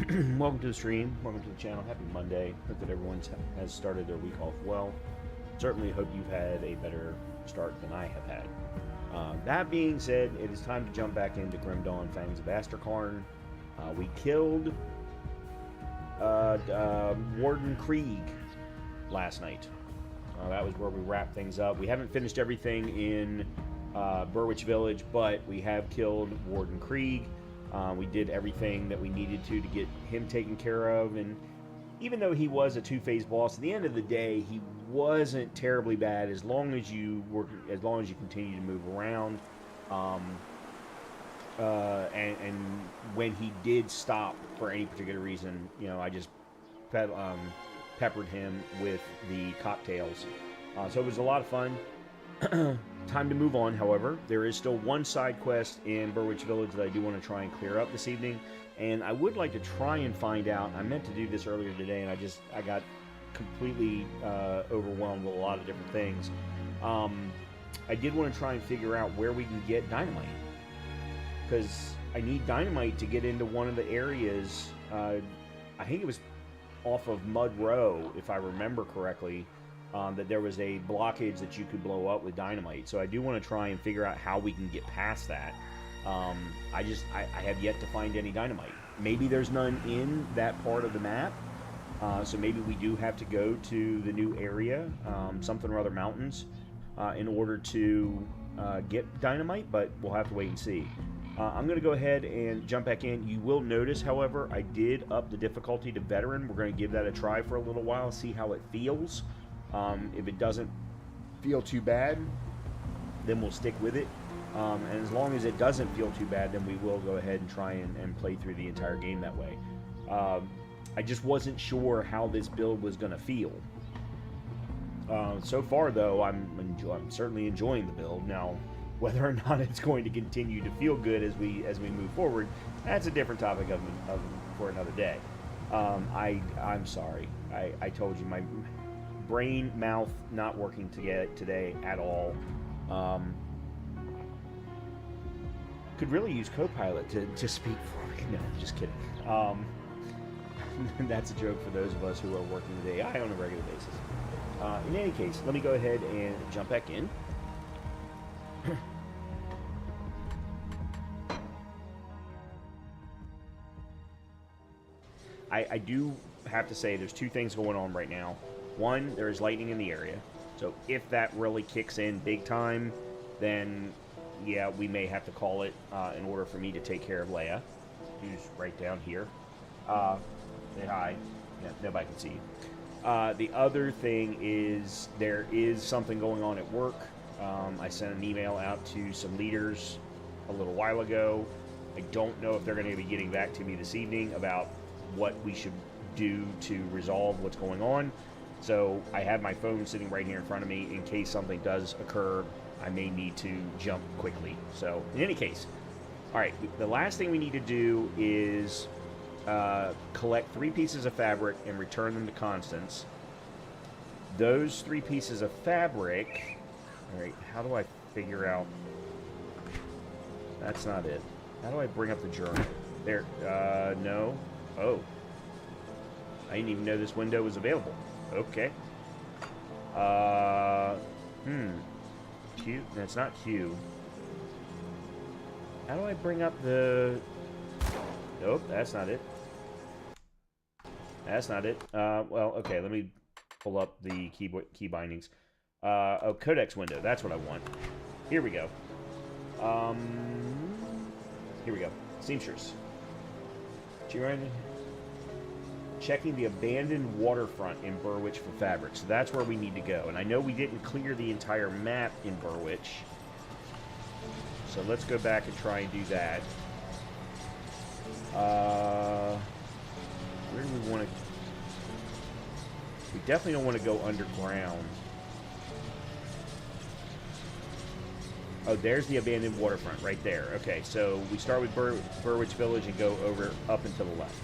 Welcome to the stream. Welcome to the channel. Happy Monday. Hope that everyone has started their week off well. Certainly hope you've had a better start than I have had. That being said, it is time to jump back into Grim Dawn Fangs of Asterkarn. We killed Warden Kreig last night. That was where we wrapped things up. We haven't finished everything in Burwich Village, but we have killed Warden Kreig. We did everything that we needed to get him taken care of, and even though he was a two-phase boss, at the end of the day, he wasn't terribly bad as long as you continue to move around. And when he did stop for any particular reason, you know, I just peppered him with the cocktails. So it was a lot of fun. Time to move on, however. There is still one side quest in Burwich Village that I do want to try and clear up this evening, and I would like to try and find out. I meant to do this earlier today, and I got completely overwhelmed with a lot of different things. I did want to try and figure out where we can get dynamite, because I need dynamite to get into one of the areas. I think it was off of Mud Row, if I remember correctly. That there was a blockage that you could blow up with dynamite. So I do want to try and figure out how we can get past that. I have yet to find any dynamite. Maybe there's none in that part of the map. So maybe we do have to go to the new area, something or other mountains, in order to get dynamite, but we'll have to wait and see. I'm going to go ahead and jump back in. You will notice, however, I did up the difficulty to veteran. We're going to give that a try for a little while, see how it feels. If it doesn't feel too bad, then we'll stick with it. And as long as it doesn't feel too bad, then we will go ahead and try and play through the entire game that way. I just wasn't sure how this build was going to feel. So far, though, I'm certainly enjoying the build. Now, whether or not it's going to continue to feel good as we move forward, that's a different topic for another day. I'm sorry. I told you my brain, mouth not working today at all. Could really use Copilot to speak for me. No, just kidding. That's a joke for those of us who are working with AI on a regular basis. In any case, let me go ahead and jump back in. I do have to say there's two things going on right now. One, there is lightning in the area, so if that really kicks in big time, then yeah, we may have to call it in order for me to take care of Leia, who's right down here. Say hi. Yeah, nobody can see you. The other thing is there is something going on at work. I sent an email out to some leaders a little while ago. I don't know if they're going to be getting back to me this evening about what we should do to resolve what's going on. So I have my phone sitting right here in front of me in case something does occur. I may need to jump quickly. So in any case, all right, the last thing we need to do is collect 3 pieces of fabric and return them to Constance. Those 3 pieces of fabric, all right, how do I figure out? That's not it. How do I bring up the journal? There, no. Oh. I didn't even know this window was available. Okay. Q? That's not Q. How do I bring up the... Nope, that's not it. That's not it. Well, okay, let me pull up the key bindings. Oh, codex window. That's what I want. Here we go. Here we go. Seamstress. Checking the abandoned waterfront in Burwich for fabric. So that's where we need to go. And I know we didn't clear the entire map in Burwich. So let's go back and try and do that. Where do we want to... We definitely don't want to go underground. Oh, there's the abandoned waterfront right there. Okay, so we start with Burwich Village and go over up and to the left.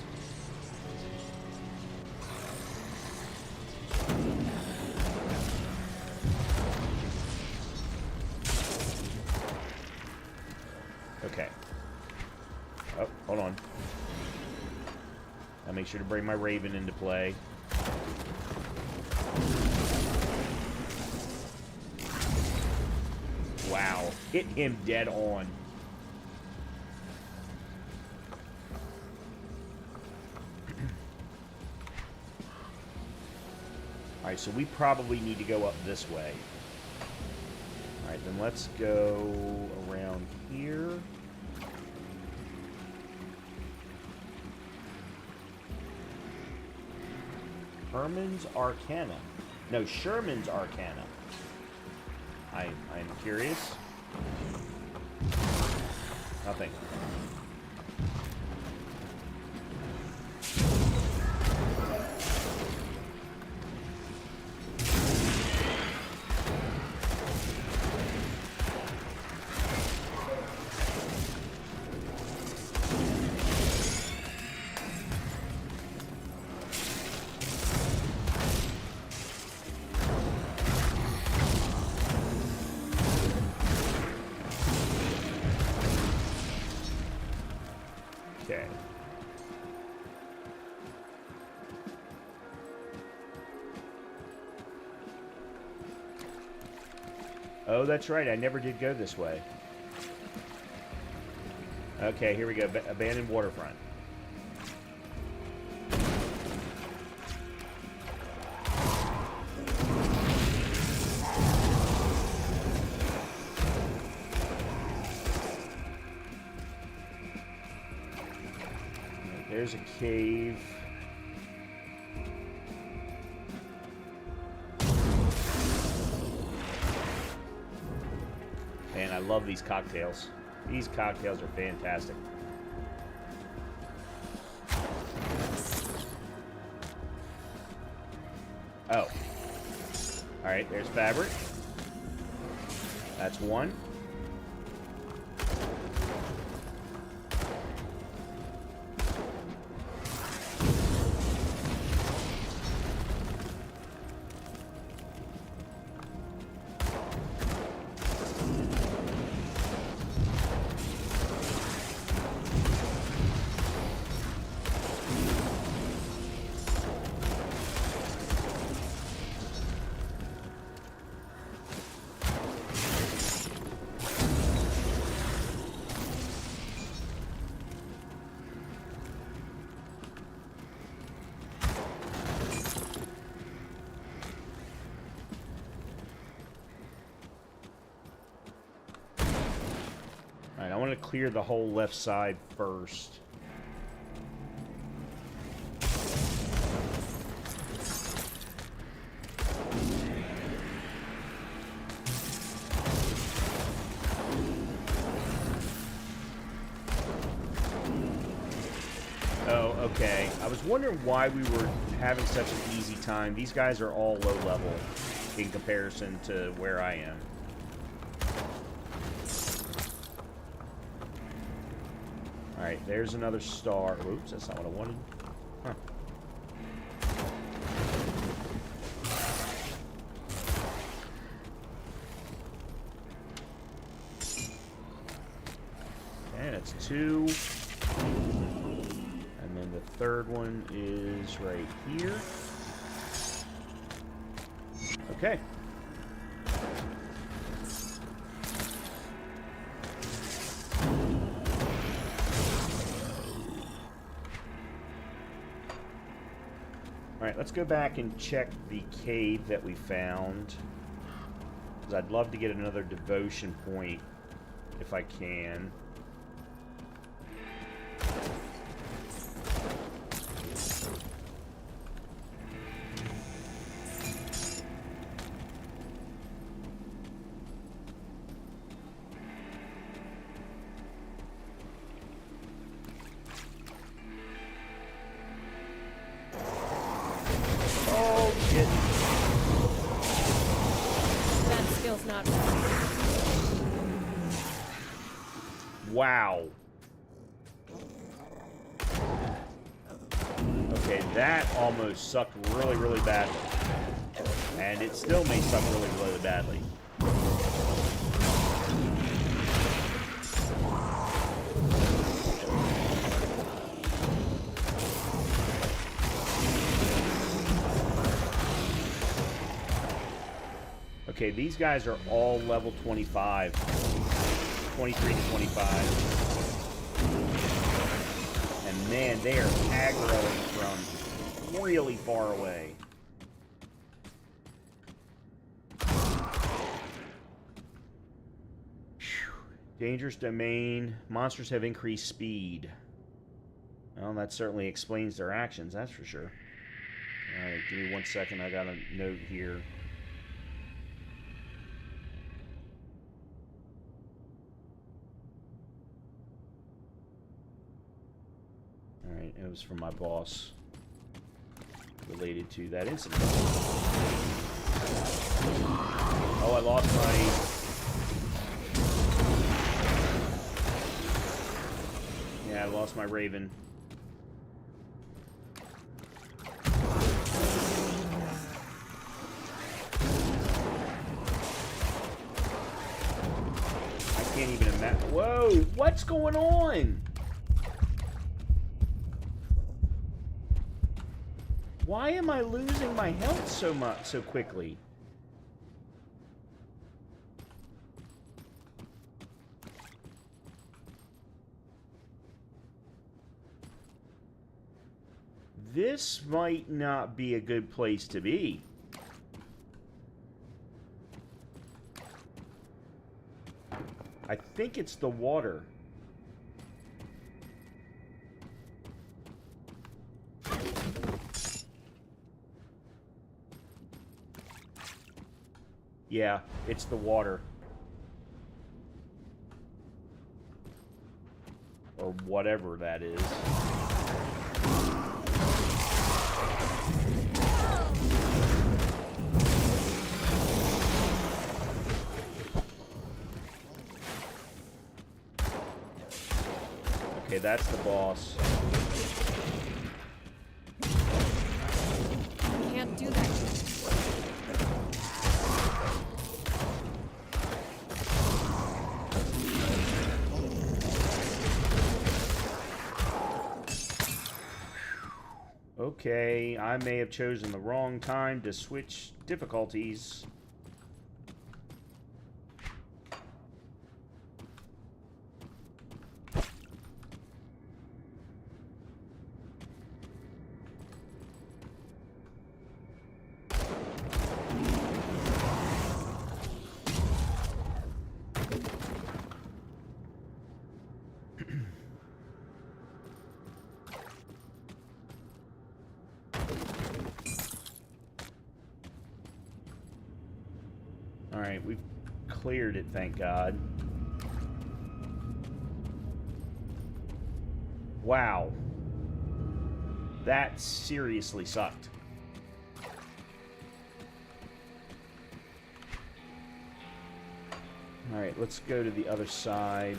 Okay. Oh, hold on. I'll make sure to bring my Raven into play. Wow, hit him dead on. Alright, so we probably need to go up this way. Alright, then let's go around here. Herman's Arcana. No, Sherman's Arcana. I'm curious. Nothing. Okay. Oh, that's right. I never did go this way. Okay, here we go. Abandoned waterfront. There's a cave. Man, I love these cocktails. These cocktails are fantastic. Oh. Alright, there's fabric. That's one. Alright, I want to clear the whole left side first. Oh, okay. I was wondering why we were having such an easy time. These guys are all low level in comparison to where I am. Alright, there's another star. Oops, that's not what I wanted. Huh. Okay, that's two. And then the third one is right here. Okay. Alright, let's go back and check the cave that we found. Because I'd love to get another devotion point if I can. Wow. Okay, that almost sucked really, really badly. And it still may suck really, really badly. Okay, these guys are all level 25. 23 to 25. And man, they are aggroing from really far away. Dangerous domain. Monsters have increased speed. Well, that certainly explains their actions, that's for sure. Alright, give me 1 second. I got a note here. Alright, it was from my boss. Related to that incident. Oh, I lost my... Yeah, I lost my Raven. I can't even imagine. Whoa, what's going on? Why am I losing my health so quickly? This might not be a good place to be. I think it's the water. Yeah, it's the water. Or whatever that is. Okay, that's the boss. Can't do that. Okay, I may have chosen the wrong time to switch difficulties. Alright, we've cleared it, thank God. Wow. That seriously sucked. Alright, let's go to the other side.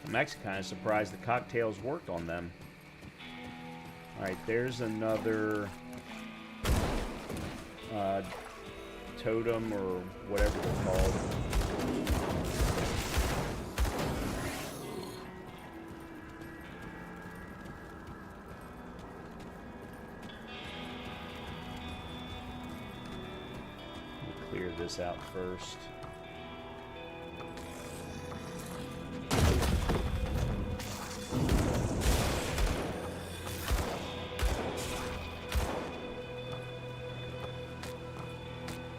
I'm actually kind of surprised the cocktails worked on them. Alright, there's another totem or whatever they're called. We'll clear this out first.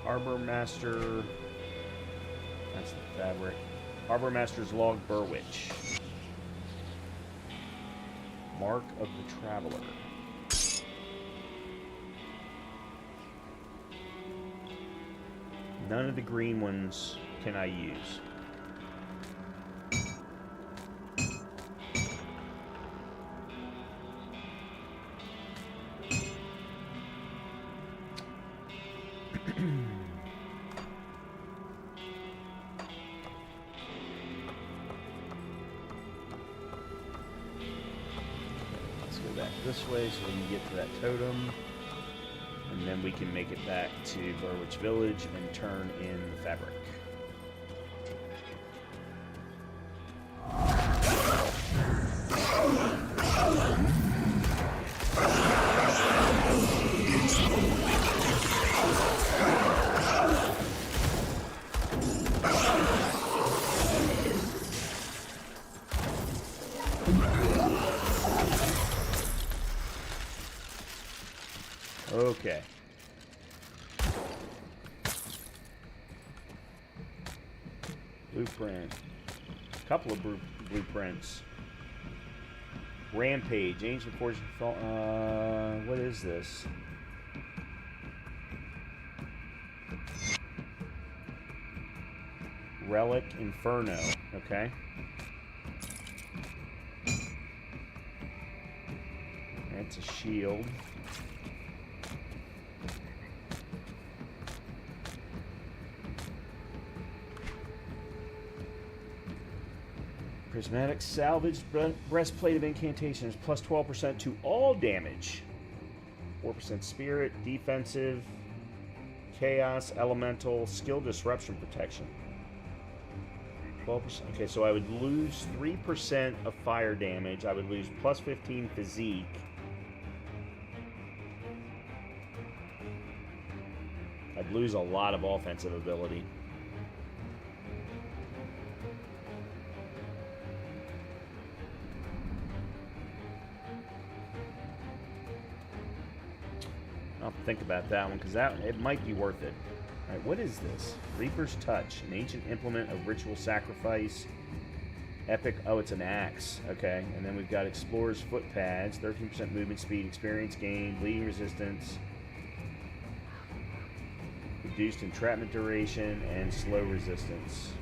Harbor Master. That's the fabric. Harbor Master's log Burwitch. Mark of the Traveler. None of the green ones can I use. this way so we can get to that totem. And then we can make it back to Burwich Village and turn in the fabric. Okay. Blueprint. A couple of blueprints. Rampage. Ancient Fortune. What is this? Relic Inferno. Okay. That's a shield. Prismatic Salvage Breastplate of Incantations, plus 12% to all damage. 4% Spirit, Defensive, Chaos, Elemental, Skill Disruption Protection. 12%. Okay, so I would lose 3% of fire damage. I would lose plus 15 Physique. I'd lose a lot of offensive ability. I'll think about that one because it might be worth it. All right, what is this? Reaper's Touch, an ancient implement of ritual sacrifice. Epic. Oh, it's an axe. Okay, and then we've got Explorer's Foot Pads, 13% movement speed, experience gain, bleeding resistance, reduced entrapment duration, and slow resistance.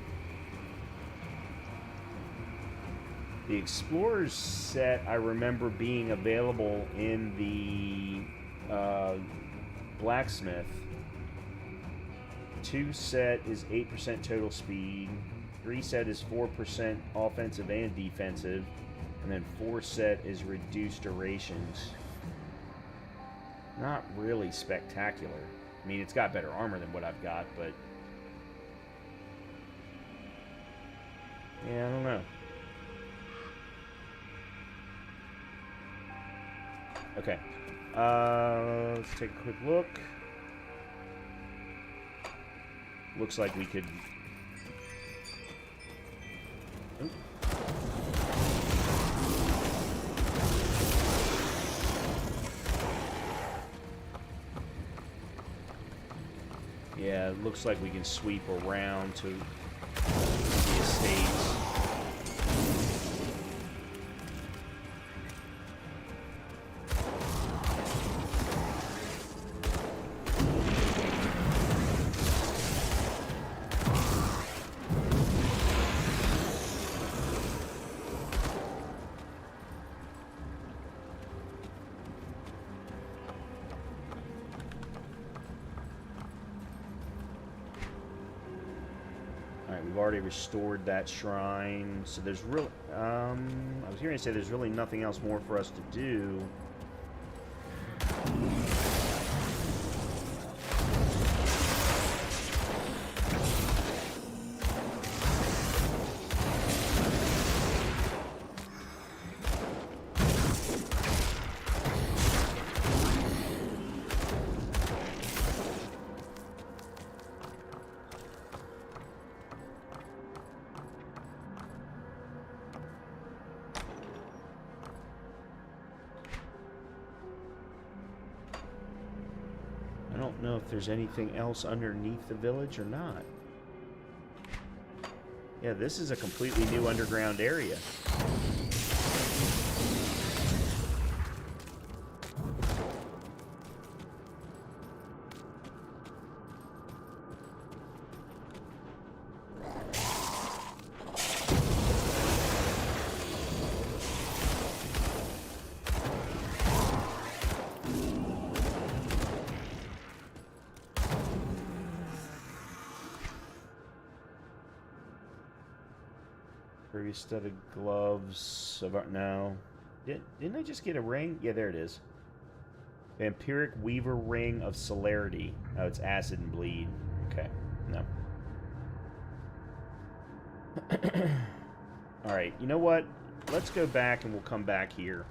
The Explorer's set I remember being available in the blacksmith. 2 set is 8% total speed. 3 set is 4% offensive and defensive. And then 4 set is reduced durations. Not really spectacular. I mean, it's got better armor than what I've got, but yeah, I don't know. Okay. Let's take a quick look. Looks like we could... Ooh. Yeah, it looks like we can sweep around to the estates. Already restored that shrine, so there's really I was hearing you say there's really nothing else more for us to do. I don't know if there's anything else underneath the village or not. Yeah, this is a completely new underground area. Previous studded gloves. No. Didn't I just get a ring? Yeah, there it is. Vampiric Weaver Ring of Celerity. Oh, it's acid and bleed. Okay, no. Alright, you know what? Let's go back and we'll come back here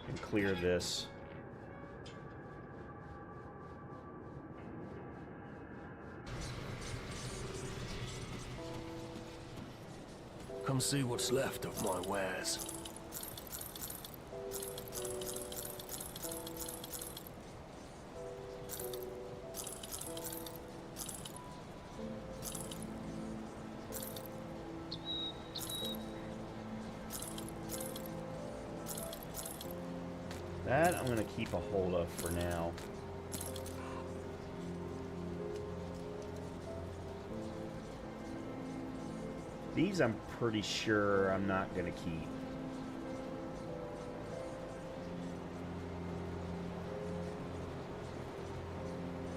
and clear this. Come see what's left of my wares. That I'm going to keep a hold of for now. These I'm pretty sure I'm not going to keep.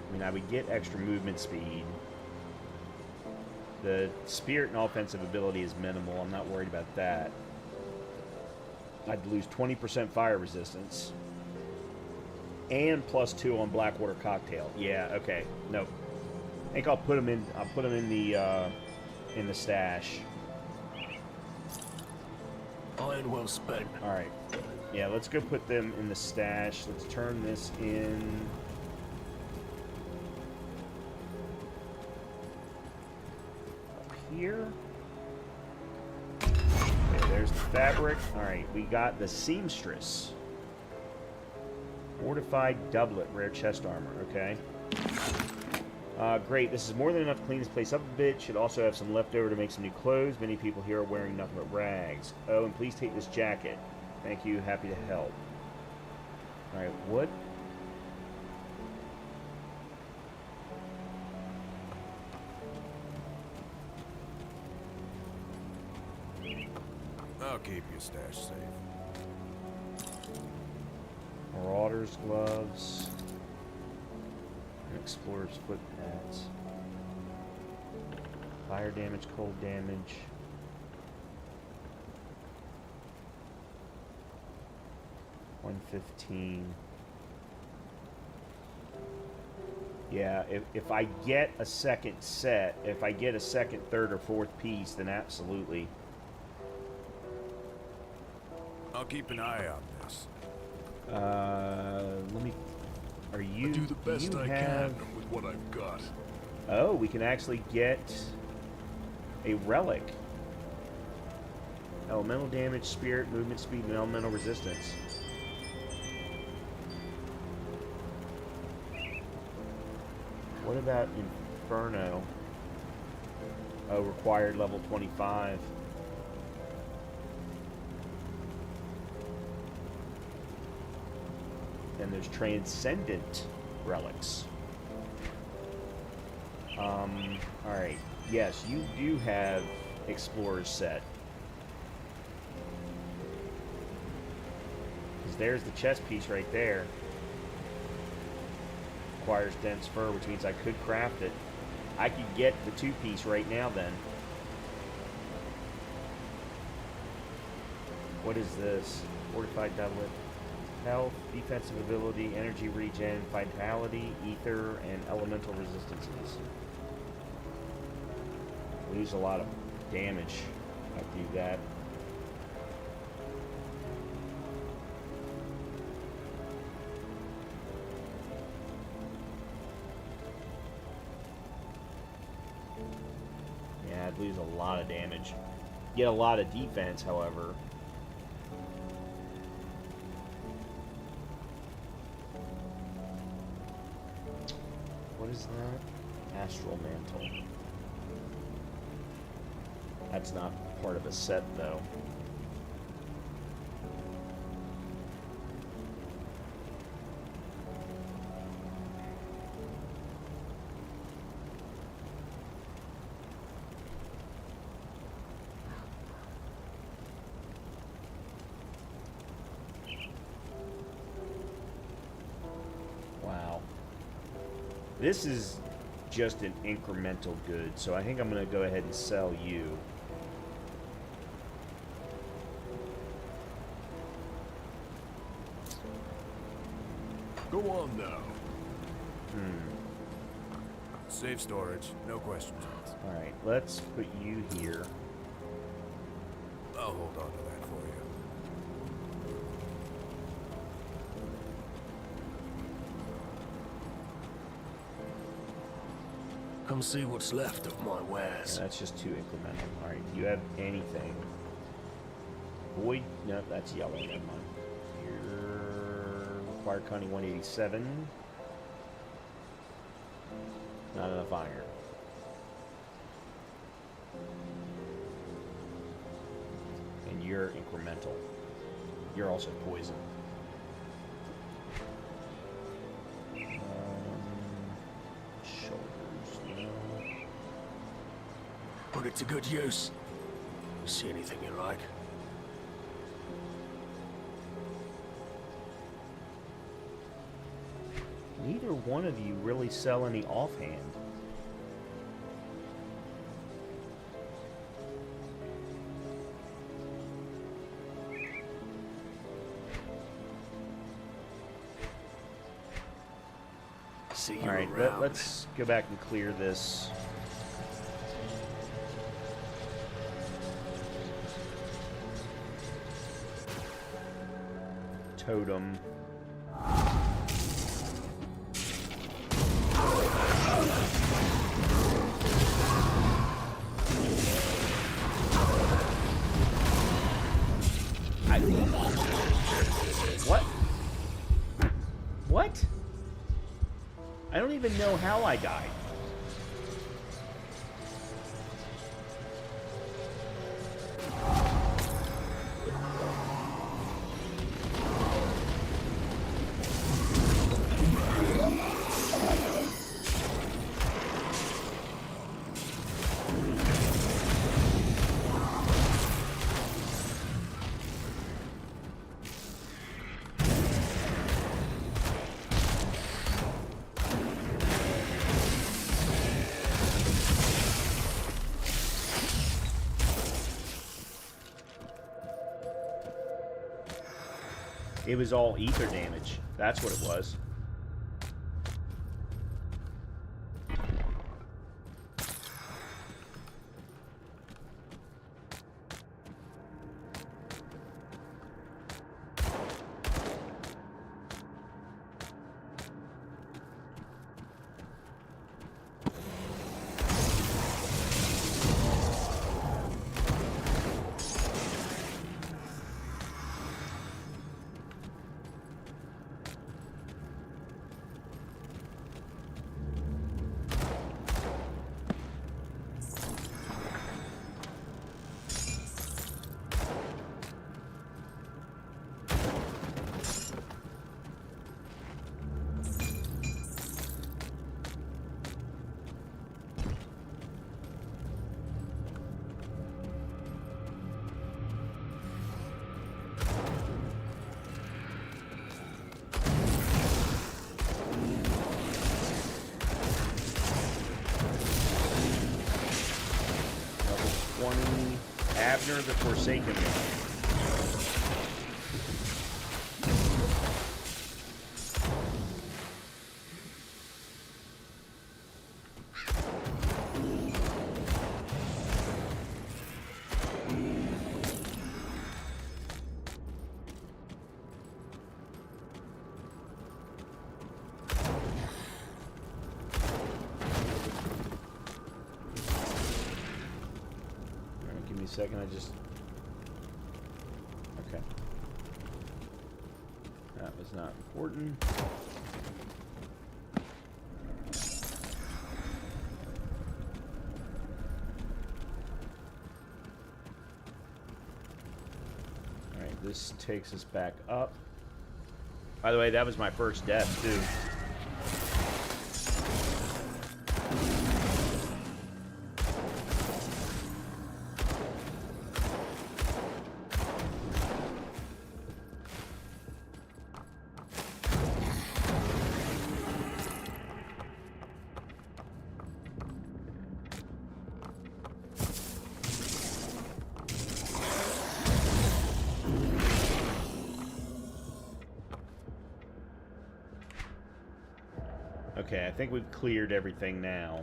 I mean, I would get extra movement speed. The spirit and offensive ability is minimal. I'm not worried about that. I'd lose 20% fire resistance. And +2 on Blackwater Cocktail. Yeah, okay. Nope. I think I'll put them in. I'll put them in the stash. Iron well spent. All right. Yeah, let's go put them in the stash. Let's turn this in. Up here. Okay, there's the fabric. All right, we got the seamstress. Fortified doublet, rare chest armor. Okay. Great. This is more than enough to clean this place up a bit. Should also have some left over to make some new clothes. Many people here are wearing nothing but rags. Oh, and please take this jacket. Thank you. Happy to help. All right. What? I'll keep your stash safe. Marauder's gloves. Explorer's foot pads. Fire damage, cold damage. $115. Yeah, if I get a second set, if I get a second, third, or fourth piece, then absolutely. I'll keep an eye on this. Let me. Are you? I'll do the best I can with what I've got. Oh, we can actually get a relic. Elemental damage, spirit, movement speed, and elemental resistance. What about Inferno? Oh, required level 25. Then there's Transcendent relics. Alright. Yes, you do have Explorer's set. Because there's the chest piece right there. Requires dense fur, which means I could craft it. I could get the two-piece right now then. What is this? Fortified doublet. Health, defensive ability, energy regen, vitality, ether, and elemental resistances. Lose a lot of damage after you do that. Yeah, I'd lose a lot of damage. Get a lot of defense, however. What is that? Astral Mantle. That's not part of a set, though. Wow. This is just an incremental good, so I think I'm going to go ahead and sell you. Go on now. Safe storage, no questions asked. All right, let's put you here. I'll hold on to that for you. Come see what's left of my wares. That's just too incremental. All right, do you have anything? Void? No, that's yellow. Never mind. You're required cunning 187. Not enough iron. And you're incremental. You're also poison. Shoulders, no. Put it to good use. You see anything you like? Neither one of you really sell any offhand. See you All right, around. let's go back and clear this. Totem. What? What? I don't even know how I died. It was all ether damage. That's what it was. Abner the Forsaken One. Second, I just... Okay. That was not important. Alright, this takes us back up. By the way, that was my first death, too. Okay, I think we've cleared everything now.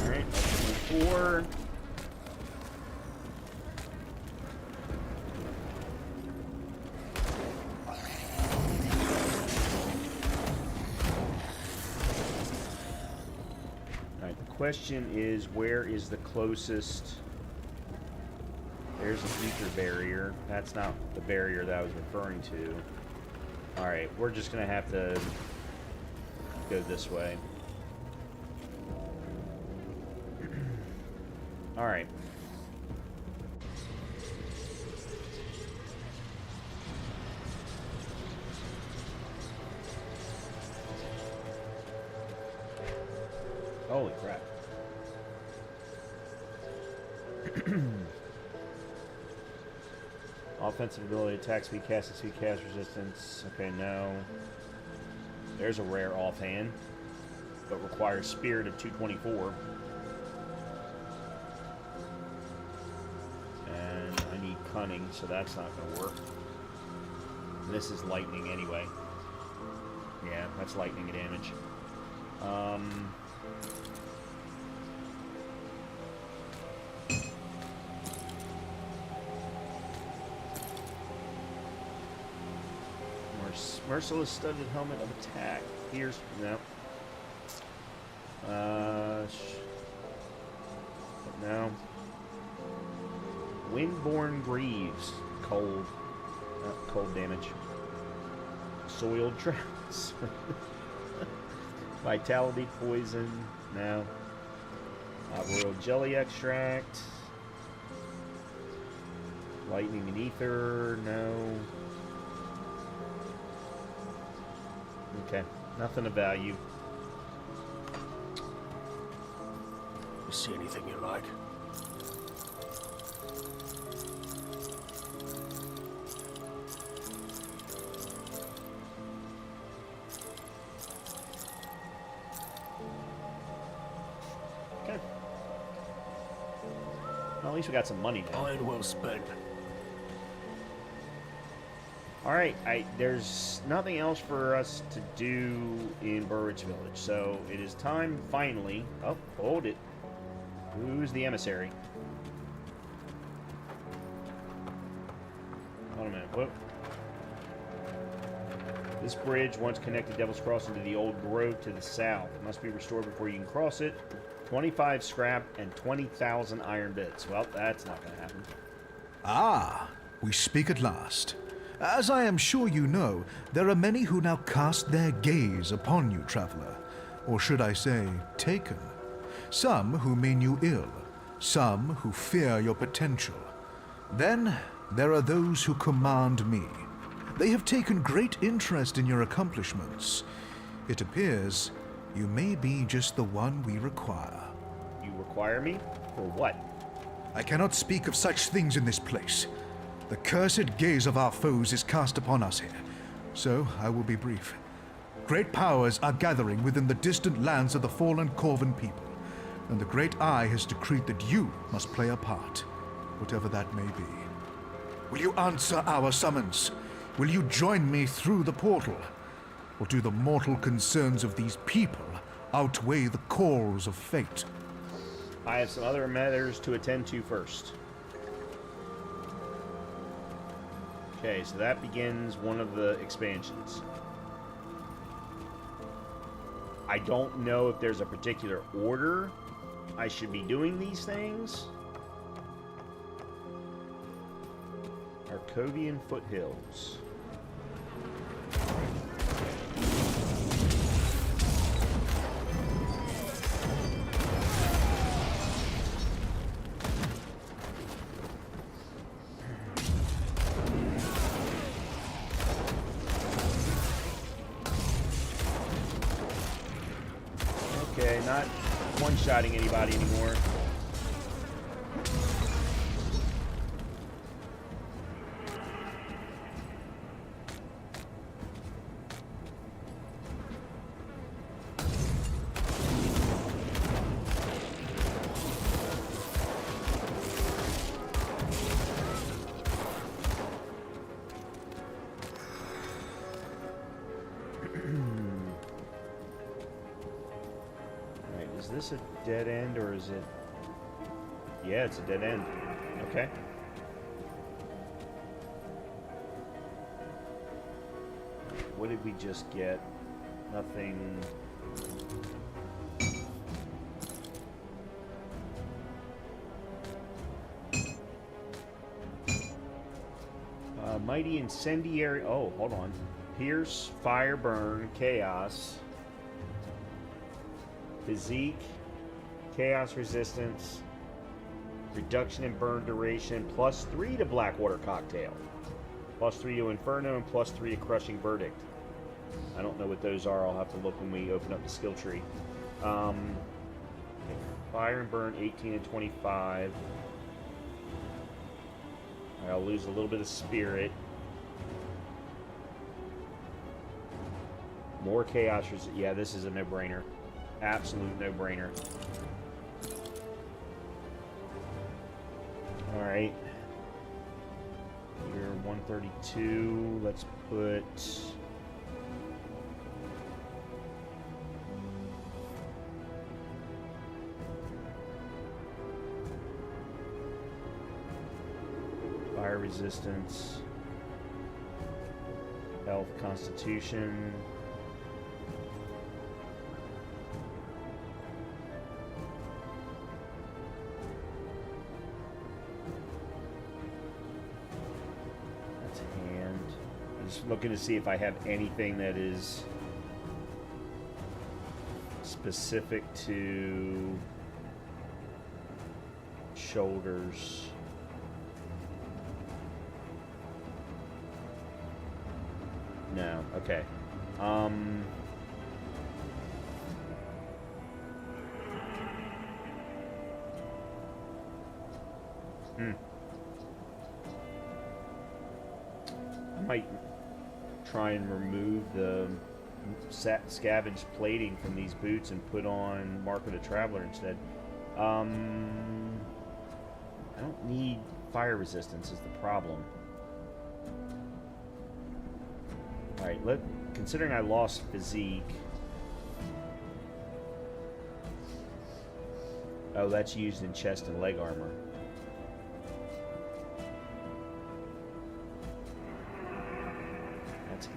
Alright, open 4. Question is, where is the closest? There's a future barrier. That's not the barrier that I was referring to. Alright, we're just gonna have to go this way. Alright. Holy crap. Offensive ability, attack speed, casting speed, cast resistance. Okay, no. There's a rare offhand, but requires spirit of 224. And I need cunning, so that's not going to work. And this is lightning anyway. Yeah, that's lightning damage. Merciless studded helmet of attack. Here's no. No. Windborne Greaves. Cold. Cold damage. Soiled Droughts. Vitality Poison. No. Royal Jelly Extract. Lightning and Ether. No. Okay, nothing of value. You see anything you like? Okay. Well, at least we got some money now. Iron well spent. Alright, there's nothing else for us to do in Burridge Village, so it is time, finally... Oh, hold it. Who's the emissary? Hold a minute, whoop. This bridge once connected Devil's Crossing to the old grove to the south. It must be restored before you can cross it. 25 scrap and 20,000 iron bits. Well, that's not going to happen. Ah, we speak at last. As I am sure you know, there are many who now cast their gaze upon you, traveler. Or should I say, taken. Some who mean you ill, some who fear your potential. Then there are those who command me. They have taken great interest in your accomplishments. It appears you may be just the one we require. You require me? For what? I cannot speak of such things in this place. The cursed gaze of our foes is cast upon us here, so I will be brief. Great powers are gathering within the distant lands of the fallen Corvan people, and the Great Eye has decreed that you must play a part, whatever that may be. Will you answer our summons? Will you join me through the portal? Or do the mortal concerns of these people outweigh the calls of fate? I have some other matters to attend to first. Okay, so that begins one of the expansions. I don't know if there's a particular order I should be doing these things. Arcovian Foothills. Okay, not one-shotting anybody anymore. Is this a dead end or is it... Yeah, it's a dead end. Okay. What did we just get? Nothing... Mighty Incendiary... Oh, hold on. Pierce, Fire, Burn, Chaos... Physique, Chaos Resistance, Reduction in Burn Duration, +3 to Blackwater Cocktail, +3 to Inferno, and +3 to Crushing Verdict. I don't know what those are. I'll have to look when we open up the skill tree. Fire and Burn, 18 and 25. I'll lose a little bit of Spirit. More Chaos Resistance. Yeah, this is a no-brainer. Absolute no-brainer. Alright. You're 132. Let's put... Fire resistance. Health, Constitution. Looking to see if I have anything that is specific to shoulders. No, okay. I might try and remove the scavenged plating from these boots and put on Mark of the Traveler instead. I don't need fire resistance is the problem. Alright, considering I lost physique. Oh, that's used in chest and leg armor.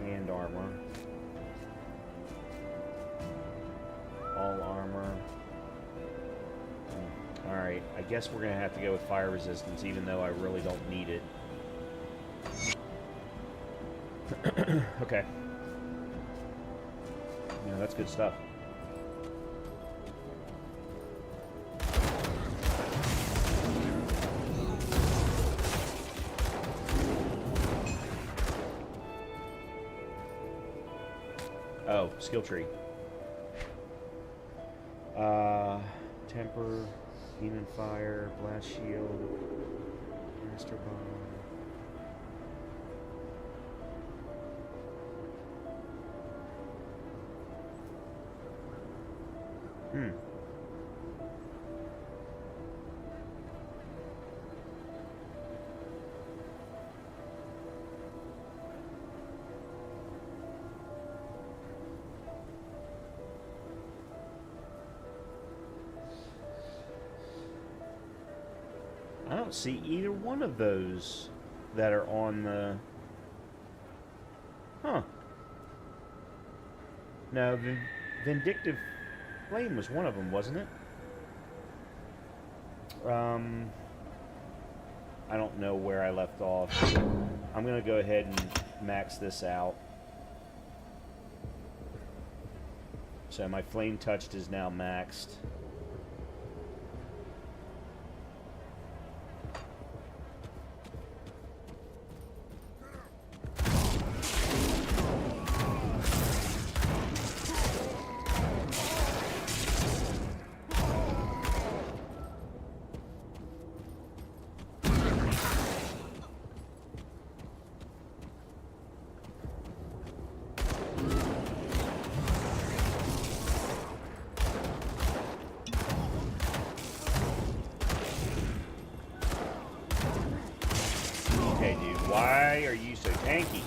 Hand armor. All armor. Alright, I guess we're going to have to go with fire resistance, even though I really don't need it. Okay. Yeah, that's good stuff. Oh, skill tree. Temper, Demon Fire, Blast Shield, Master Bomb. I don't see either one of those that are on the... Huh. No, the Vindictive Flame was one of them, wasn't it? I don't know where I left off. I'm going to go ahead and max this out. So my Flame Touched is now maxed. Why are you so tanky?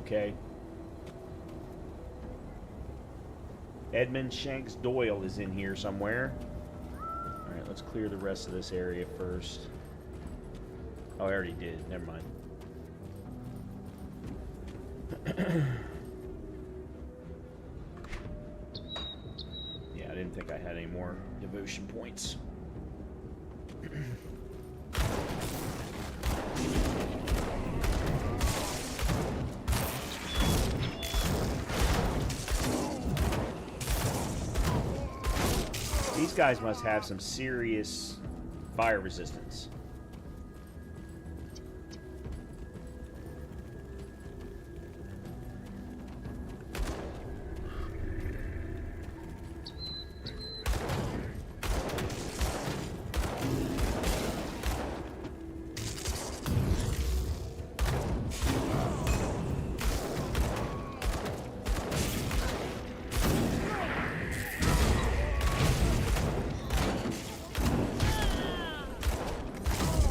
Okay. Edmund Shanks Doyle is in here somewhere. Alright, let's clear the rest of this area first. Oh, I already did. Never mind. Yeah, I didn't think I had any more devotion points. These guys must have some serious fire resistance.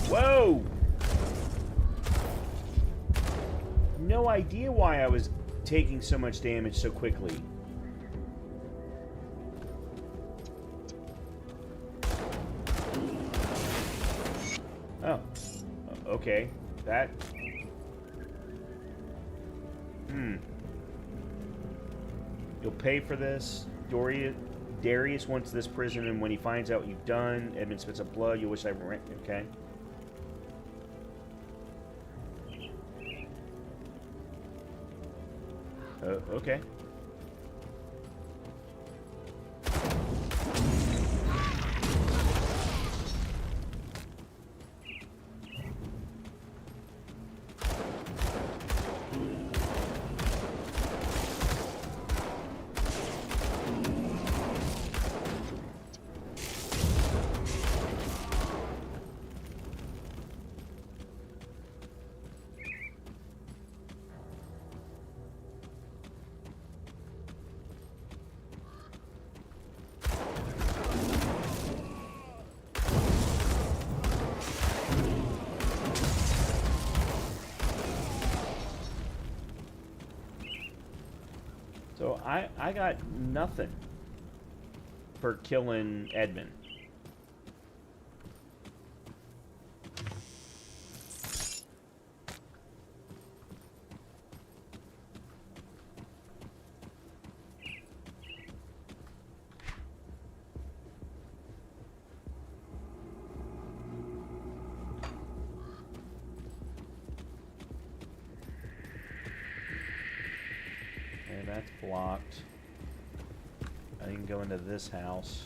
Whoa! No idea why I was taking so much damage so quickly. Oh. Okay. That... You'll pay for this. Darius wants this prison, and when he finds out what you've done, Edmund spits up blood. You wish I were... Okay. Okay. So I got nothing for killing Edmund. That's blocked. I can go into this house.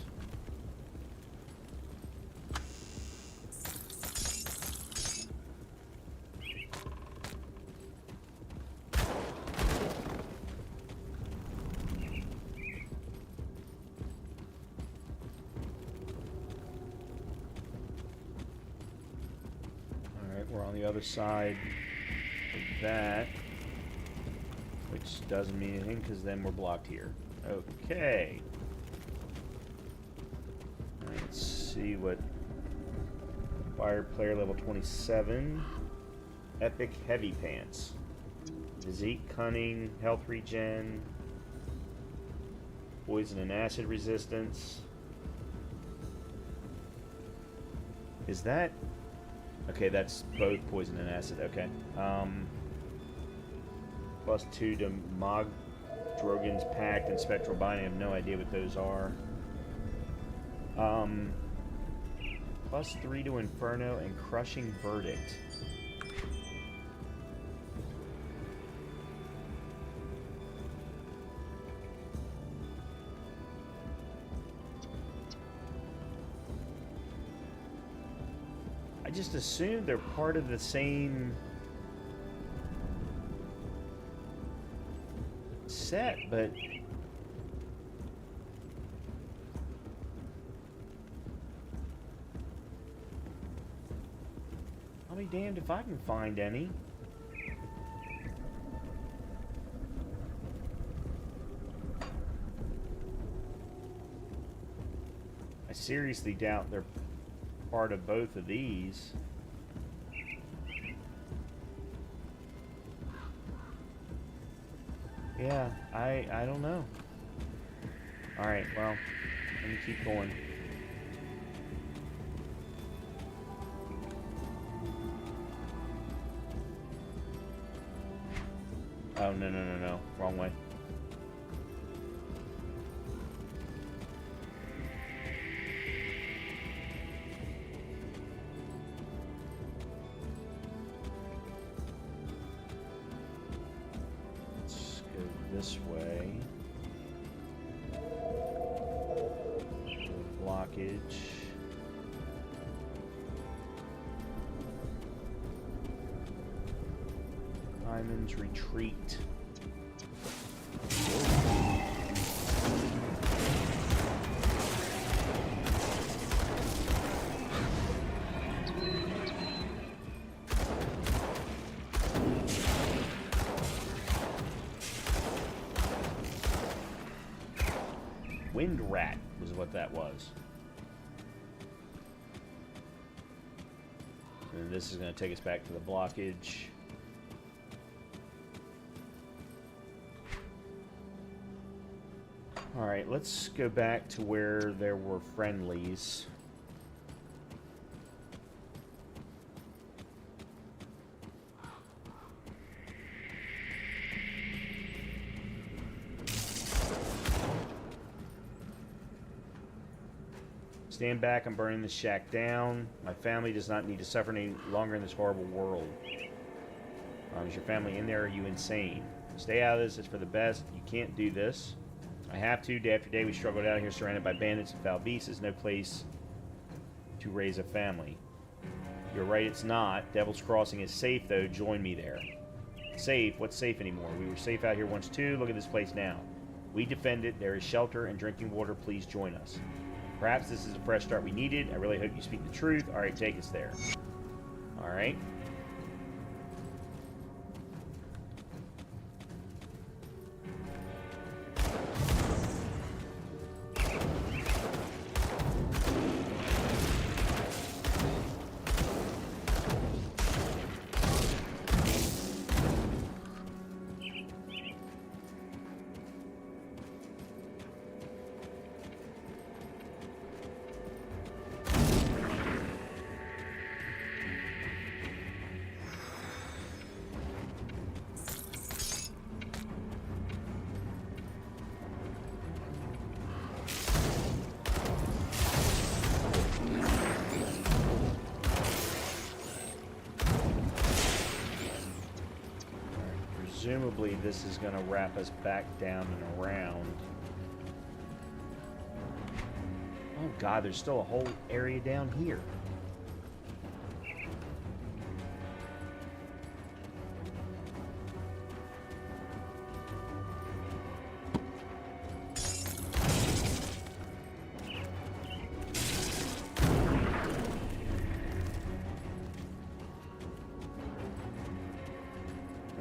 Alright, we're on the other side of that. Which doesn't mean anything, because then we're blocked here. Okay. Let's see what... Fire player level 27. Epic Heavy Pants. Physique, Cunning, Health Regen. Poison and Acid Resistance. Is that... Okay, that's both Poison and Acid. Okay. +2 to Mog Drogon's Pact and Spectral Binding. I have no idea what those are. +3 to Inferno and Crushing Verdict. I just assumed they're part of the same set, but I'll be damned if I can find any. I seriously doubt they're part of both of these. Yeah, I don't know. Alright, well, let me keep going. Oh, no. Wrong way. Let's go this way. Blockage. Diamond's retreat. Wind rat was what that was. And this is going to take us back to the blockage. Alright, let's go back to where there were friendlies. Stand back, I'm burning this shack down. My family does not need to suffer any longer in this horrible world. Is your family in there? Are you insane? Stay out of this, it's for the best. You can't do this. I have to. Day after day we struggled out here surrounded by bandits and foul beasts. There's no place to raise a family. You're right, it's not. Devil's Crossing is safe though. Join me there. Safe? What's safe anymore? We were safe out here once too. Look at this place now. We defend it. There is shelter and drinking water. Please join us. Perhaps this is a fresh start we needed. I really hope you speak the truth. Alright, take us there. Alright. Presumably this is going to wrap us back down and around. Oh god, there's still a whole area down here.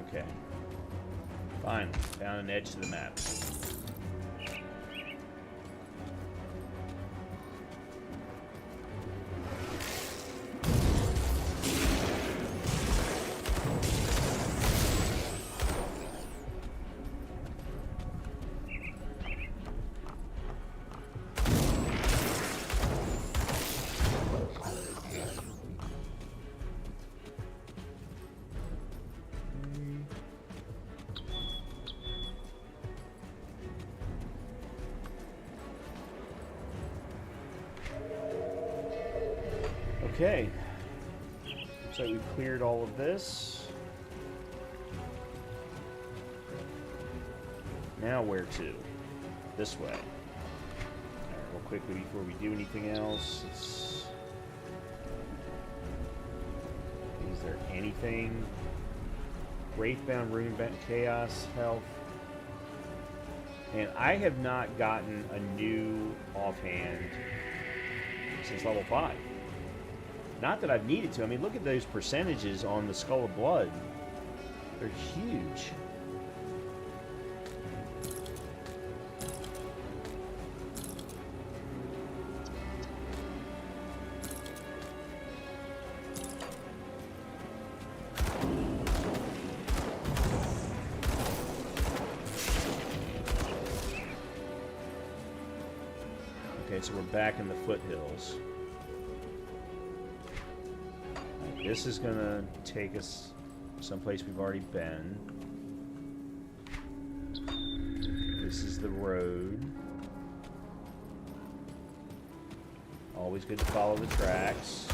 Okay. Finally, found an edge to the map. Okay, looks like we've cleared all of this. Now where to? This way. Alright, real quickly before we do anything else, is there anything? Wraithbound, Runebound, Chaos, Health. And I have not gotten a new offhand since level 5. Not that I've needed to. I mean, look at those percentages on the Skull of Blood. They're huge. Alright, so we're back in the foothills. Right, this is gonna take us someplace we've already been. This is the road. Always good to follow the tracks.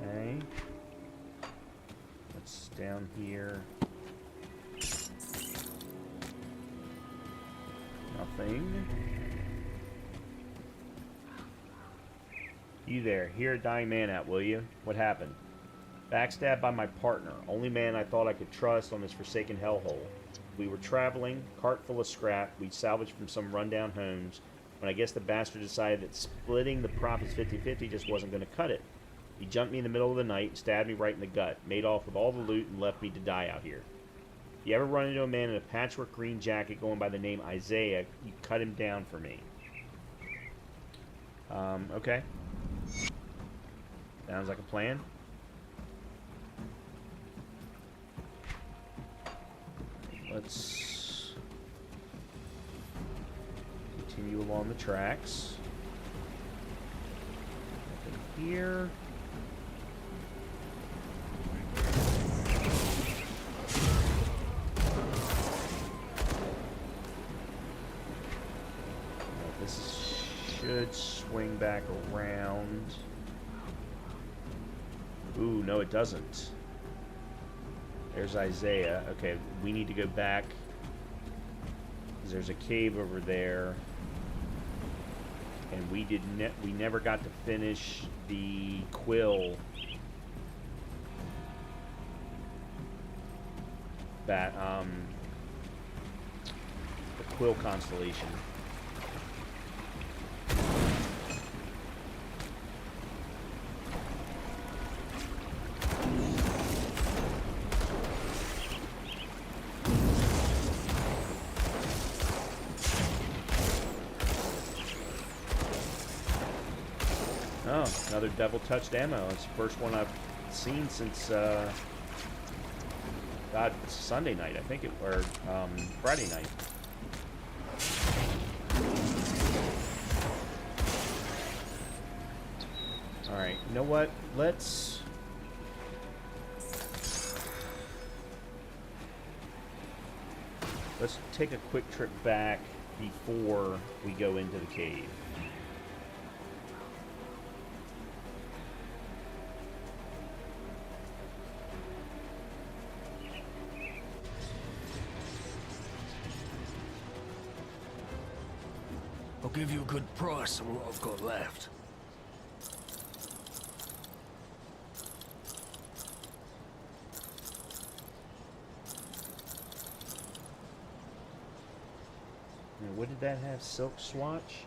Okay. What's down here? Nothing. You there. Hear a dying man out, will you? What happened? Backstabbed by my partner. Only man I thought I could trust on this forsaken hellhole. We were traveling, cart full of scrap we'd salvaged from some rundown homes, when I guess the bastard decided that splitting the profits 50-50 just wasn't going to cut it. He jumped me in the middle of the night and stabbed me right in the gut, made off with all the loot and left me to die out here. If you ever run into a man in a patchwork green jacket going by the name Isaiah, you cut him down for me. Okay. Sounds like a plan. Let's continue along the tracks. Nothing here. This should swing back around. Ooh, no it doesn't. There's Isaiah. Okay, we need to go back. There's a cave over there. And we never got to finish the quill. The quill constellation. Oh, another double-touched ammo. It's the first one I've seen since, God, Sunday night, I think or Friday night. Alright, you know what? Let's take a quick trip back before we go into the cave. I'll give you a good price on what I've got left. Now, what did that have? Silk swatch?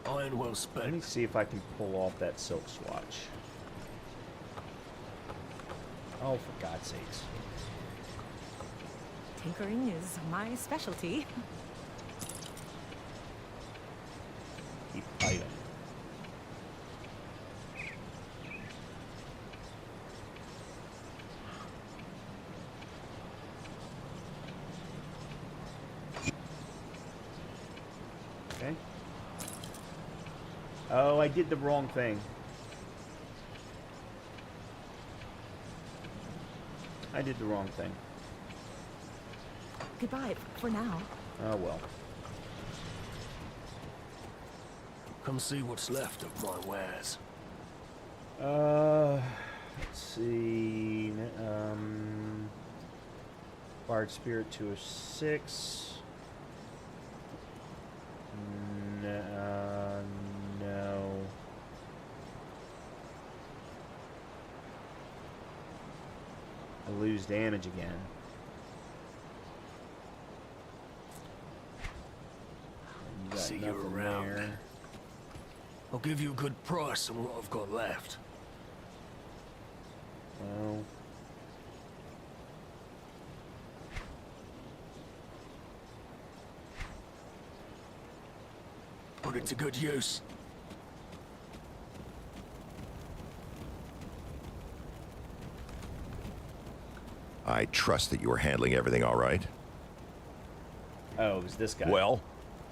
Iron well Let spent. me see if I can pull off that silk swatch. Oh, for God's sakes. Tinkering is my specialty. Keep item. Okay. Oh, I did the wrong thing. I did the wrong thing. Goodbye for now. Oh, well. Come see what's left of my wares. Let's see. Bard Spirit 206. No. I lose damage again. See you give you a good price on what I've got left. Well, Put it to good use. I trust that you are handling everything all right. oh, it was this guy. Well,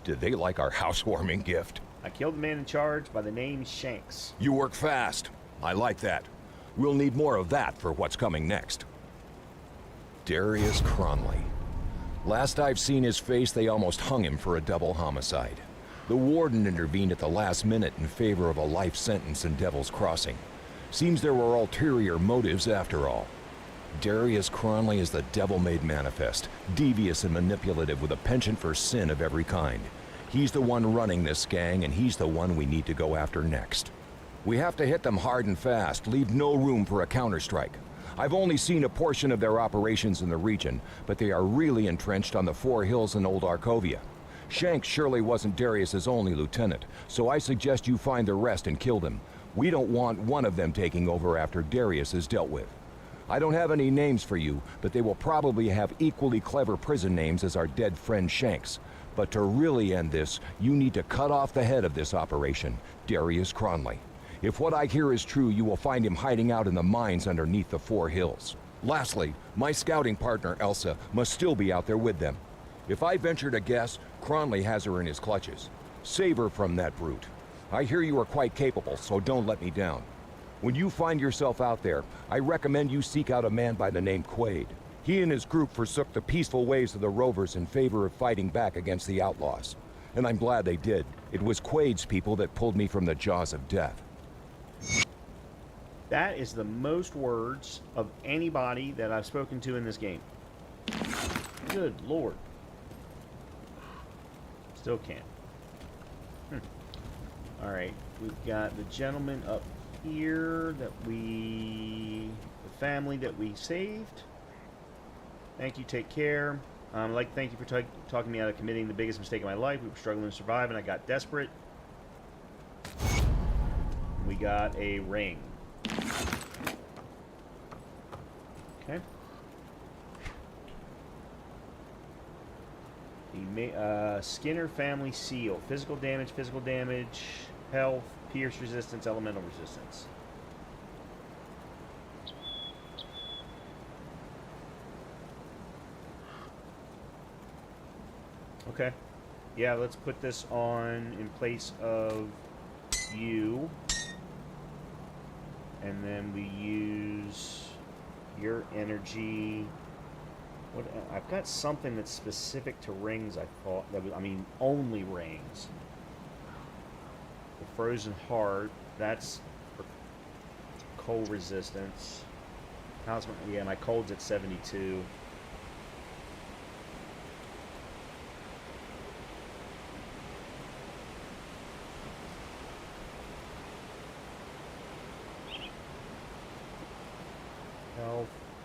did they like our housewarming gift? I killed the man in charge by the name Shanks. You work fast. I like that. We'll need more of that for what's coming next. Darius Cronley. Last I've seen his face, they almost hung him for a double homicide. The Warden intervened at the last minute in favor of a life sentence in Devil's Crossing. Seems there were ulterior motives after all. Darius Cronley is the devil-made manifest, devious and manipulative with a penchant for sin of every kind. He's the one running this gang, and he's the one we need to go after next. We have to hit them hard and fast, leave no room for a counterstrike. I've only seen a portion of their operations in the region, but they are really entrenched on the Four Hills in Old Arkovia. Shanks surely wasn't Darius's only lieutenant, so I suggest you find the rest and kill them. We don't want one of them taking over after Darius is dealt with. I don't have any names for you, but they will probably have equally clever prison names as our dead friend Shanks. But to really end this, you need to cut off the head of this operation, Darius Cronley. If what I hear is true, you will find him hiding out in the mines underneath the Four Hills. Lastly, my scouting partner, Elsa, must still be out there with them. If I venture to guess, Cronley has her in his clutches. Save her from that brute. I hear you are quite capable, so don't let me down. When you find yourself out there, I recommend you seek out a man by the name Quaid. He and his group forsook the peaceful ways of the Rovers in favor of fighting back against the outlaws. And I'm glad they did. It was Quaid's people that pulled me from the jaws of death. That is the most words of anybody that I've spoken to in this game. Good Lord. Still can't. Alright, we've got the gentleman up here that the family that we saved. Thank you, take care. I'd like to thank you for talking me out of committing the biggest mistake of my life. We were struggling to survive and I got desperate. We got a ring. Okay. The Skinner family seal. Physical damage, health, pierce resistance, elemental resistance. Okay. Yeah, let's put this on in place of you. And then we use your energy. What I've got something that's specific to rings. I thought that was, I mean, only rings. The frozen heart. That's for cold resistance. How's my? Yeah, my cold's at 72.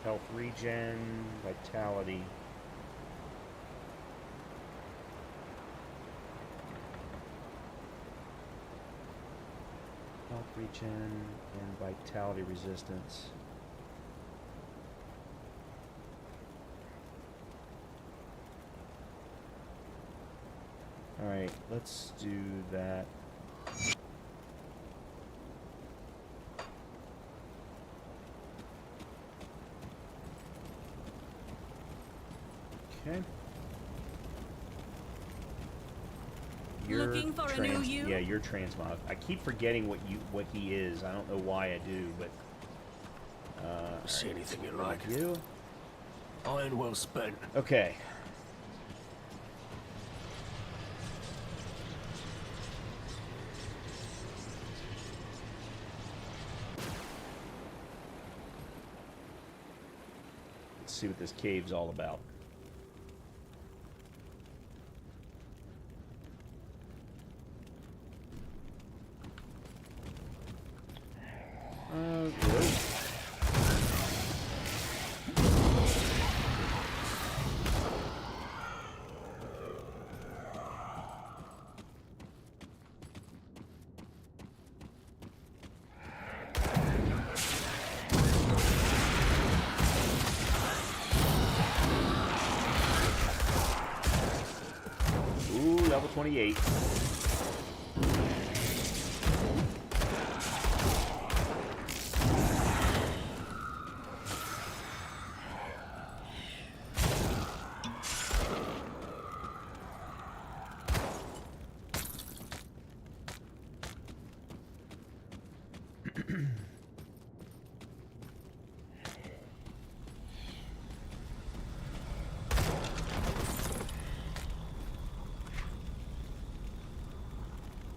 Health regen, vitality. Health regen and vitality resistance. Alright, let's do that. Okay. Looking for a new you? Yeah, you're transmog. I keep forgetting what he is. I don't know why I do, but See right. anything you like? You? Iron well spent. Okay. Let's see what this cave's all about. Good. 28.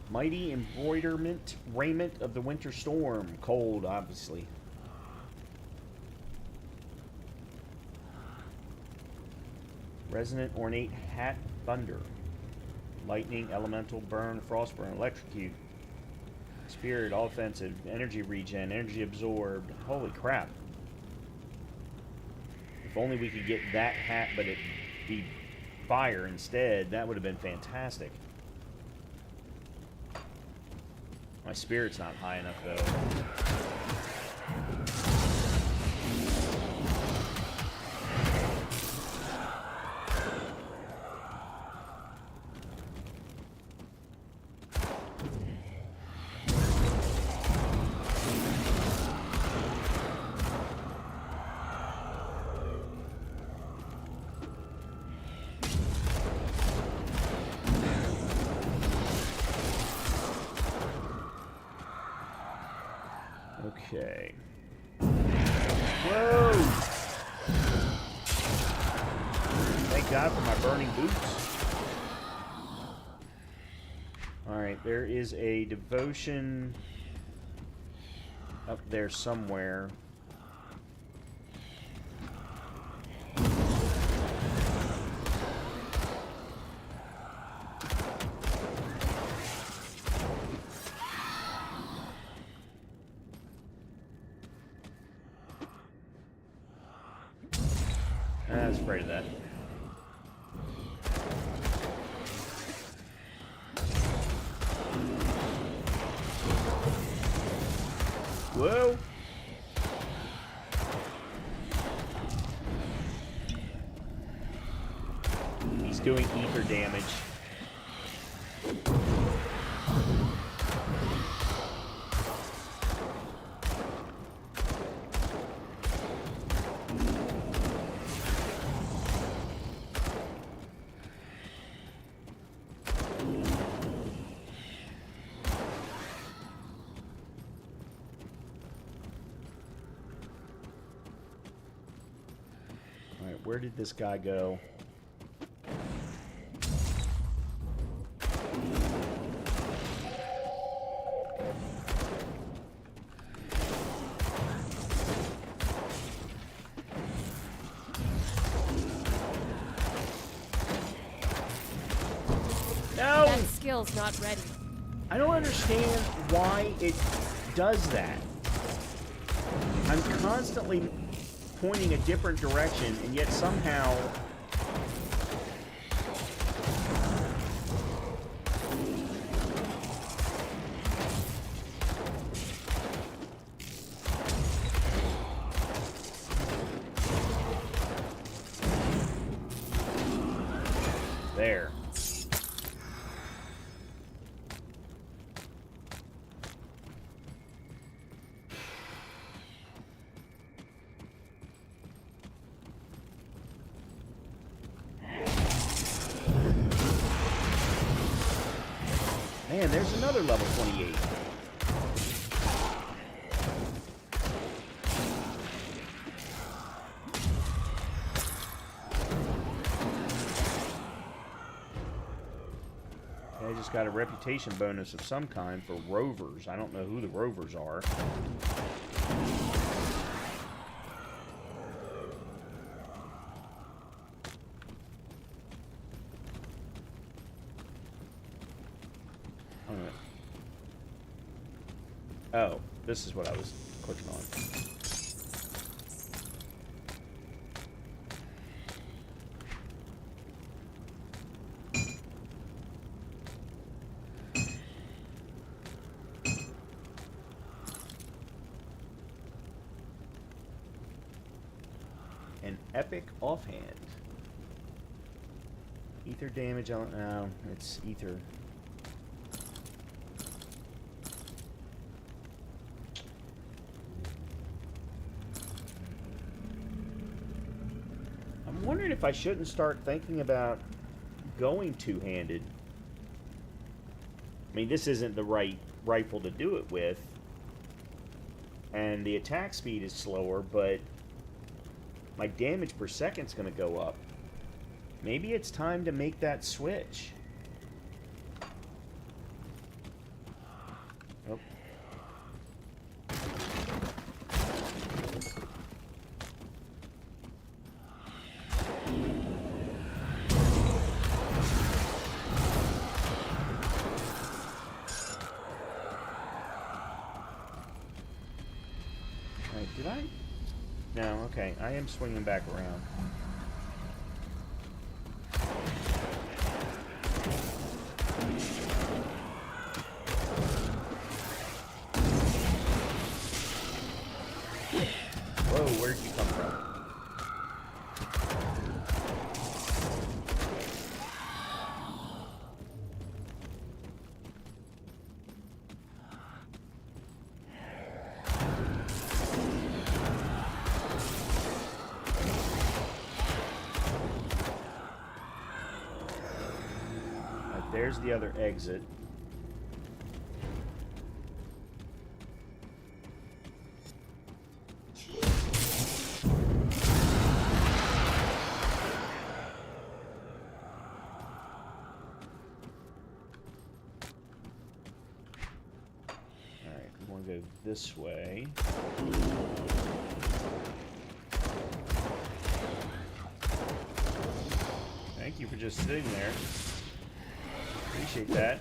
Mighty embroiderment raiment of the winter storm. Cold, obviously. Resonant ornate hat thunder. Lightning, elemental, burn, frostburn, electrocute. Spirit, all offensive, energy regen, energy absorbed. Holy crap. If only we could get that hat, but it be fire instead, that would have been fantastic. My spirit's not high enough, though. Okay. Whoa! Thank God for my burning boots. Alright, there is a devotion up there somewhere. I was afraid of that. Whoa! He's doing ether damage. Where did this guy go? No! That skill's not ready. I don't understand why it does that. I'm constantly pointing a different direction, and yet somehow there. Man, there's another level 28. I just got a reputation bonus of some kind for rovers. I don't know who the rovers are. Oh, this is what I was clicking on. An epic offhand. Ether damage on... No, it's ether. I'm wondering if I shouldn't start thinking about going two-handed. I mean, this isn't the right rifle to do it with. And the attack speed is slower, but my damage per second's going to go up. Maybe it's time to make that switch. Oh. Alright, did I? No, okay. I am swinging back around. Whoa, where'd you come from? Right, there's the other exit. Go this way. Thank you for just sitting there. Appreciate that.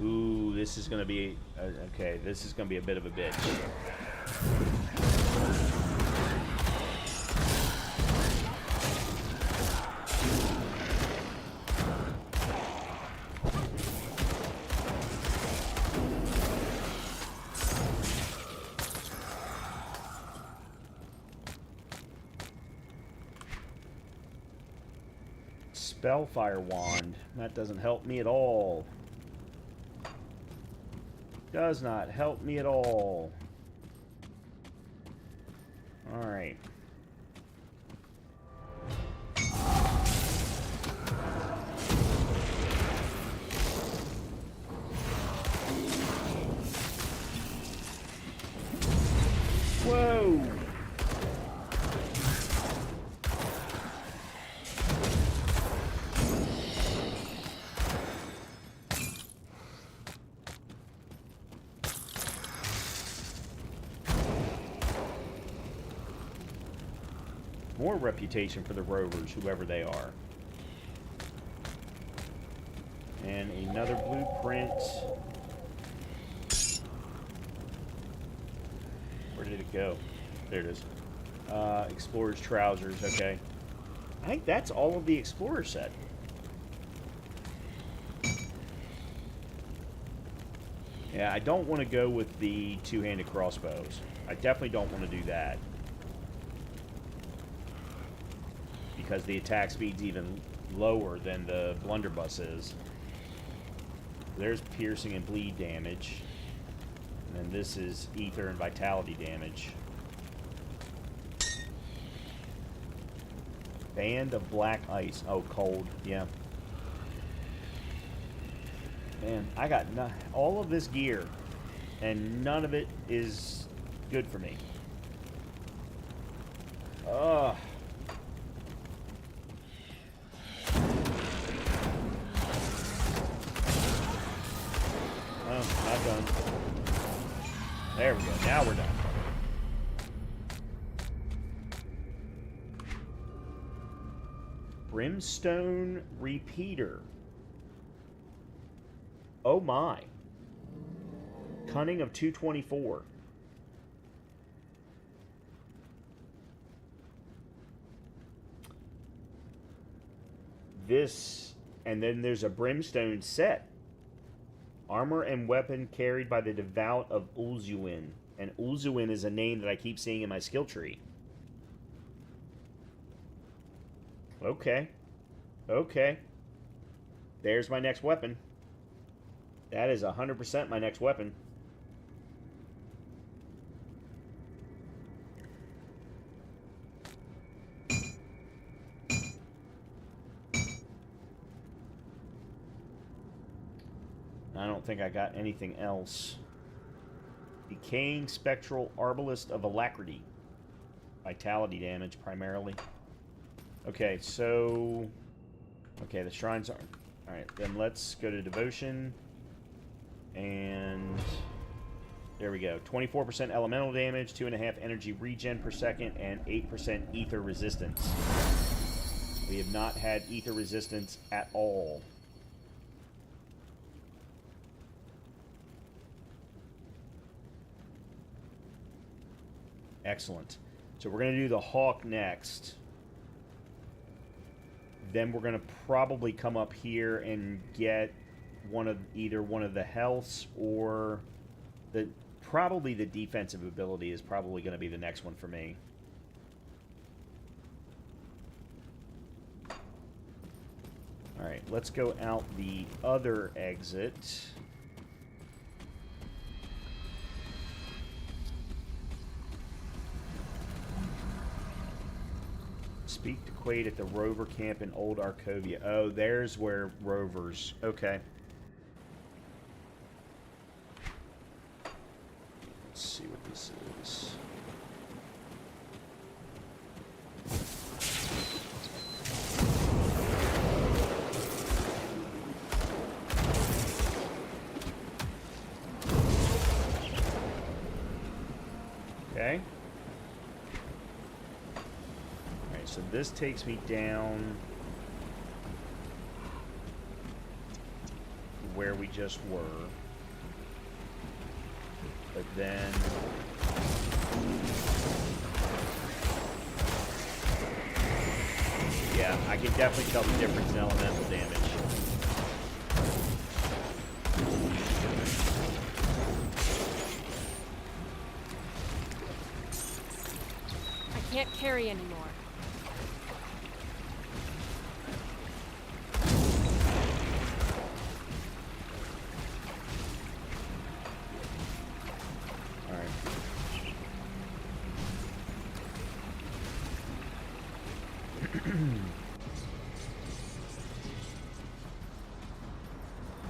Ooh, this is gonna be okay. This is gonna be a bit of a bitch. Spellfire wand. That doesn't help me at all. Does not help me at all. Alright. Whoa! More reputation for the rovers, whoever they are. And another blueprint. Where did it go? There it is. Explorer's trousers, okay. I think that's all of the Explorer set. Yeah, I don't want to go with the two-handed crossbows. I definitely don't want to do that. Because the attack speed's even lower than the blunderbuss is. There's piercing and bleed damage. And then this is ether and vitality damage. Band of black ice. Oh, cold. Yeah. Man, I got all of this gear, and none of it is good for me. Ugh. Oh, not done. There we go. Now we're done. Brimstone repeater. Oh my. Cunning of 224. this, and then there's a brimstone set. Armor and weapon carried by the devout of Ulzuin. And Ulzuin is a name that I keep seeing in my skill tree. Okay. Okay. There's my next weapon. That is 100% my next weapon. I don't think I got anything else. Decaying Spectral Arbalist of Alacrity. Vitality damage, primarily. Okay, so... Okay, the shrines are... Alright, then let's go to Devotion. And... There we go. 24% elemental damage, 2.5 energy regen per second, and 8% ether resistance. We have not had ether resistance at all. Excellent. So we're going to do the Hawk next. Then we're going to probably come up here and get either one of the healths or probably the defensive ability is probably going to be the next one for me. Alright, let's go out the other exit. Speak to Quaid at the Rover Camp in Old Arcovia. Oh, there's where Rovers... Okay. Let's see what this is. Okay. Alright, so this takes me down where we just were. But then... Yeah, I can definitely tell the difference in elemental damage. I can't carry anymore.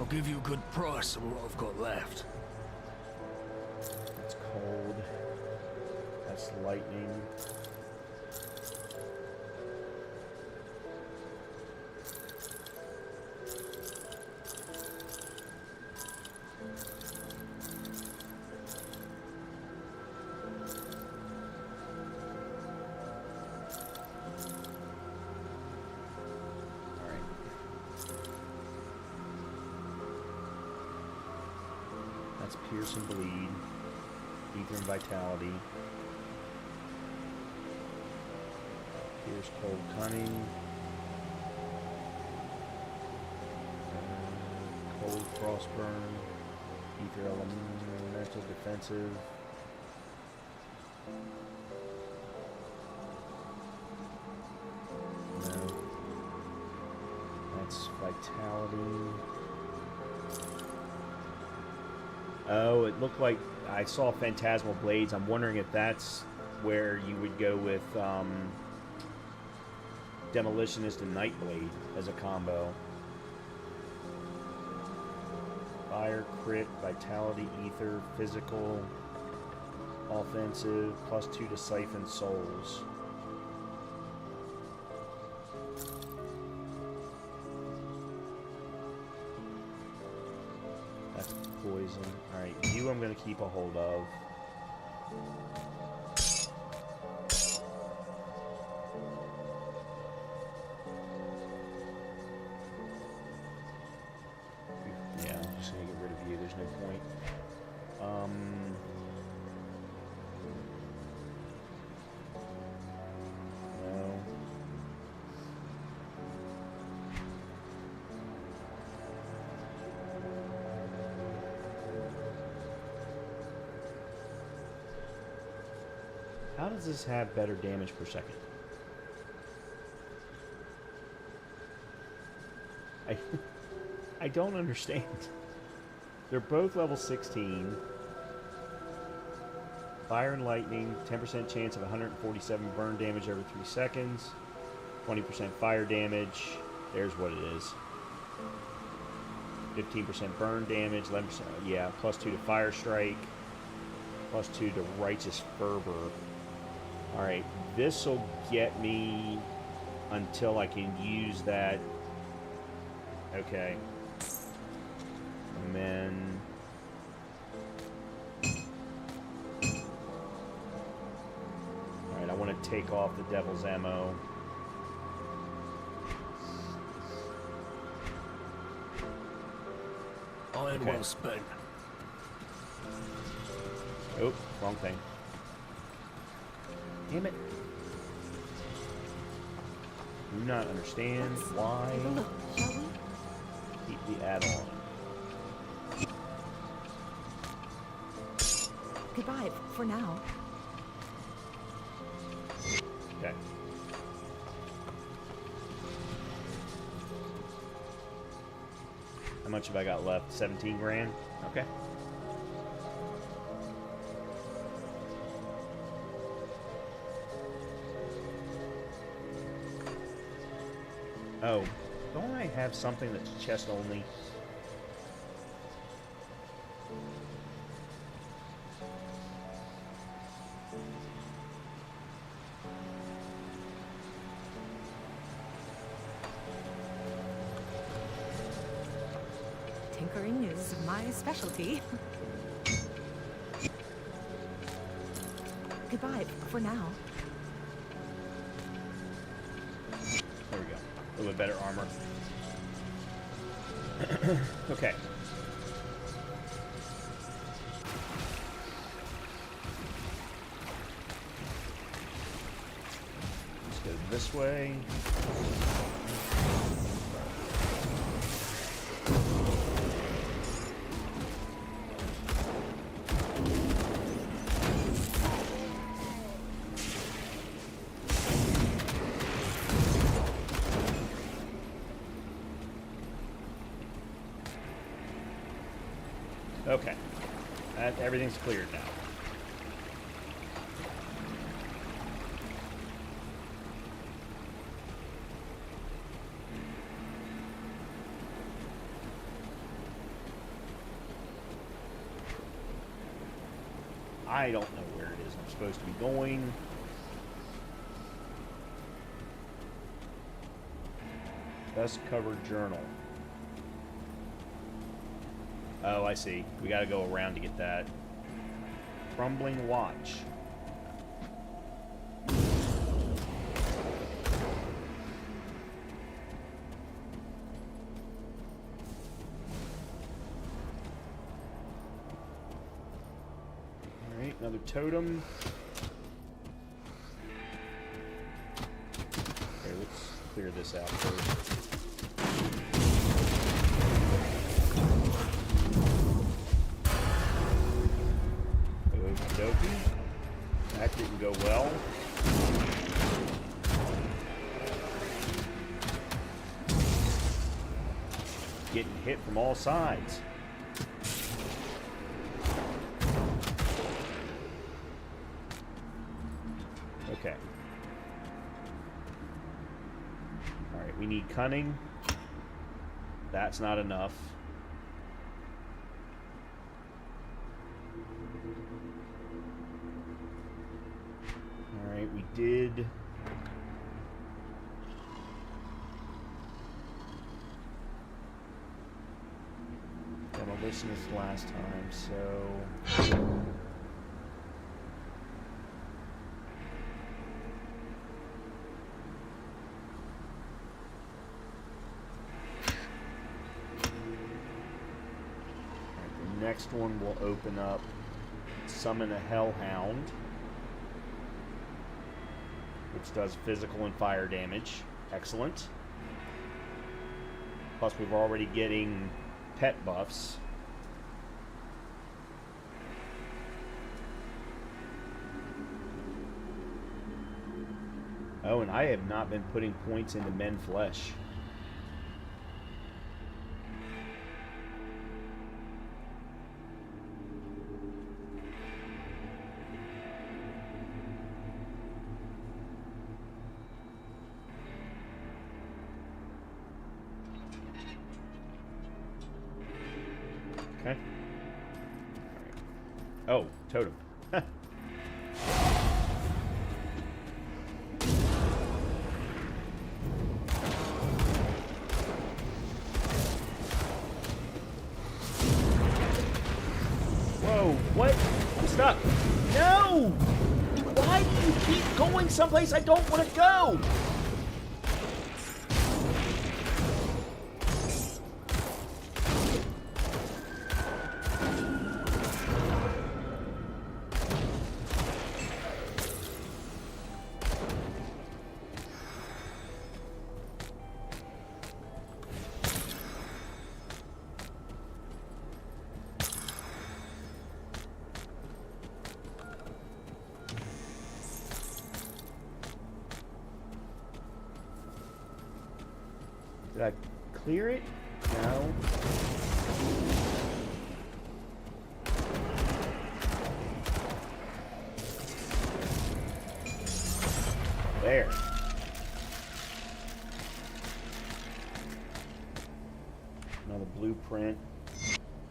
I'll give you a good price on what I've got left. That's cold. That's lightning. That's Pierce and Bleed. Ether and Vitality. Pierce, Cold, Cunning. Cold, Frostburn. Ether, Elemental, Defensive. No. That's Vitality. Oh, it looked like I saw Phantasmal Blades. I'm wondering if that's where you would go with Demolitionist and Nightblade as a combo. Fire, Crit, Vitality, Ether, Physical, Offensive, +2 to Siphon Souls. Poison. Alright, you I'm going to keep a hold of. Yeah, I'm just going to get rid of you. There's no point. No. How does this have better damage per second? I don't understand. They're both level 16. Fire and lightning, 10% chance of 147 burn damage every 3 seconds. 20% fire damage. There's what it is. 15% burn damage, 11%, yeah, +2 to fire strike, +2 to righteous fervor. Alright, this'll get me until I can use that. Okay. And then alright, I want to take off the devil's ammo. Iron well spent. Oh, wrong thing. Damn it. Do not understand why. Take a look, shall we? Keep the add-on. Goodbye for now. Okay. How much have I got left? 17 grand? Okay. Oh, don't I have something that's chest only? Tinkering is my specialty. Goodbye for now. There we go. A little bit better armor. Okay. Let's go this way. Okay. Everything's cleared now. I don't know where it is I'm supposed to be going. Best covered journal. Oh, I see. We gotta go around to get that. Crumbling watch. Alright, another totem. Okay, let's clear this out first. That didn't go well. Getting hit from all sides. Okay. Alright, we need cunning. That's not enough. We did demolition this last time, so the next one will open up summon a hellhound, which does physical and fire damage. Excellent. Plus, we're already getting pet buffs. Oh, and I have not been putting points into men flesh. Okay. All right. Oh, totem. Whoa, what? I'm stuck. No! Why do you keep going someplace I don't want to go? Did I clear it? No. There. Another blueprint.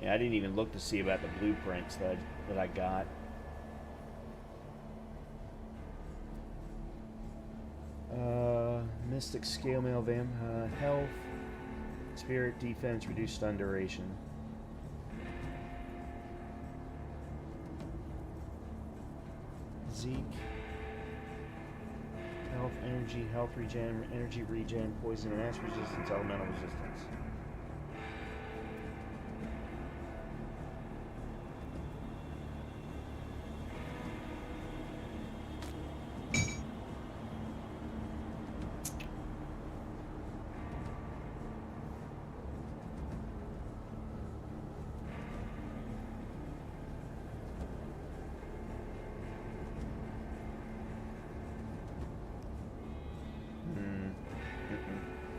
Yeah, I didn't even look to see about the blueprints that I got. Mystic scale mail vamp health, spirit defense, reduced stun duration. Zeke, health regen, energy regen, poison and acid resistance, elemental resistance.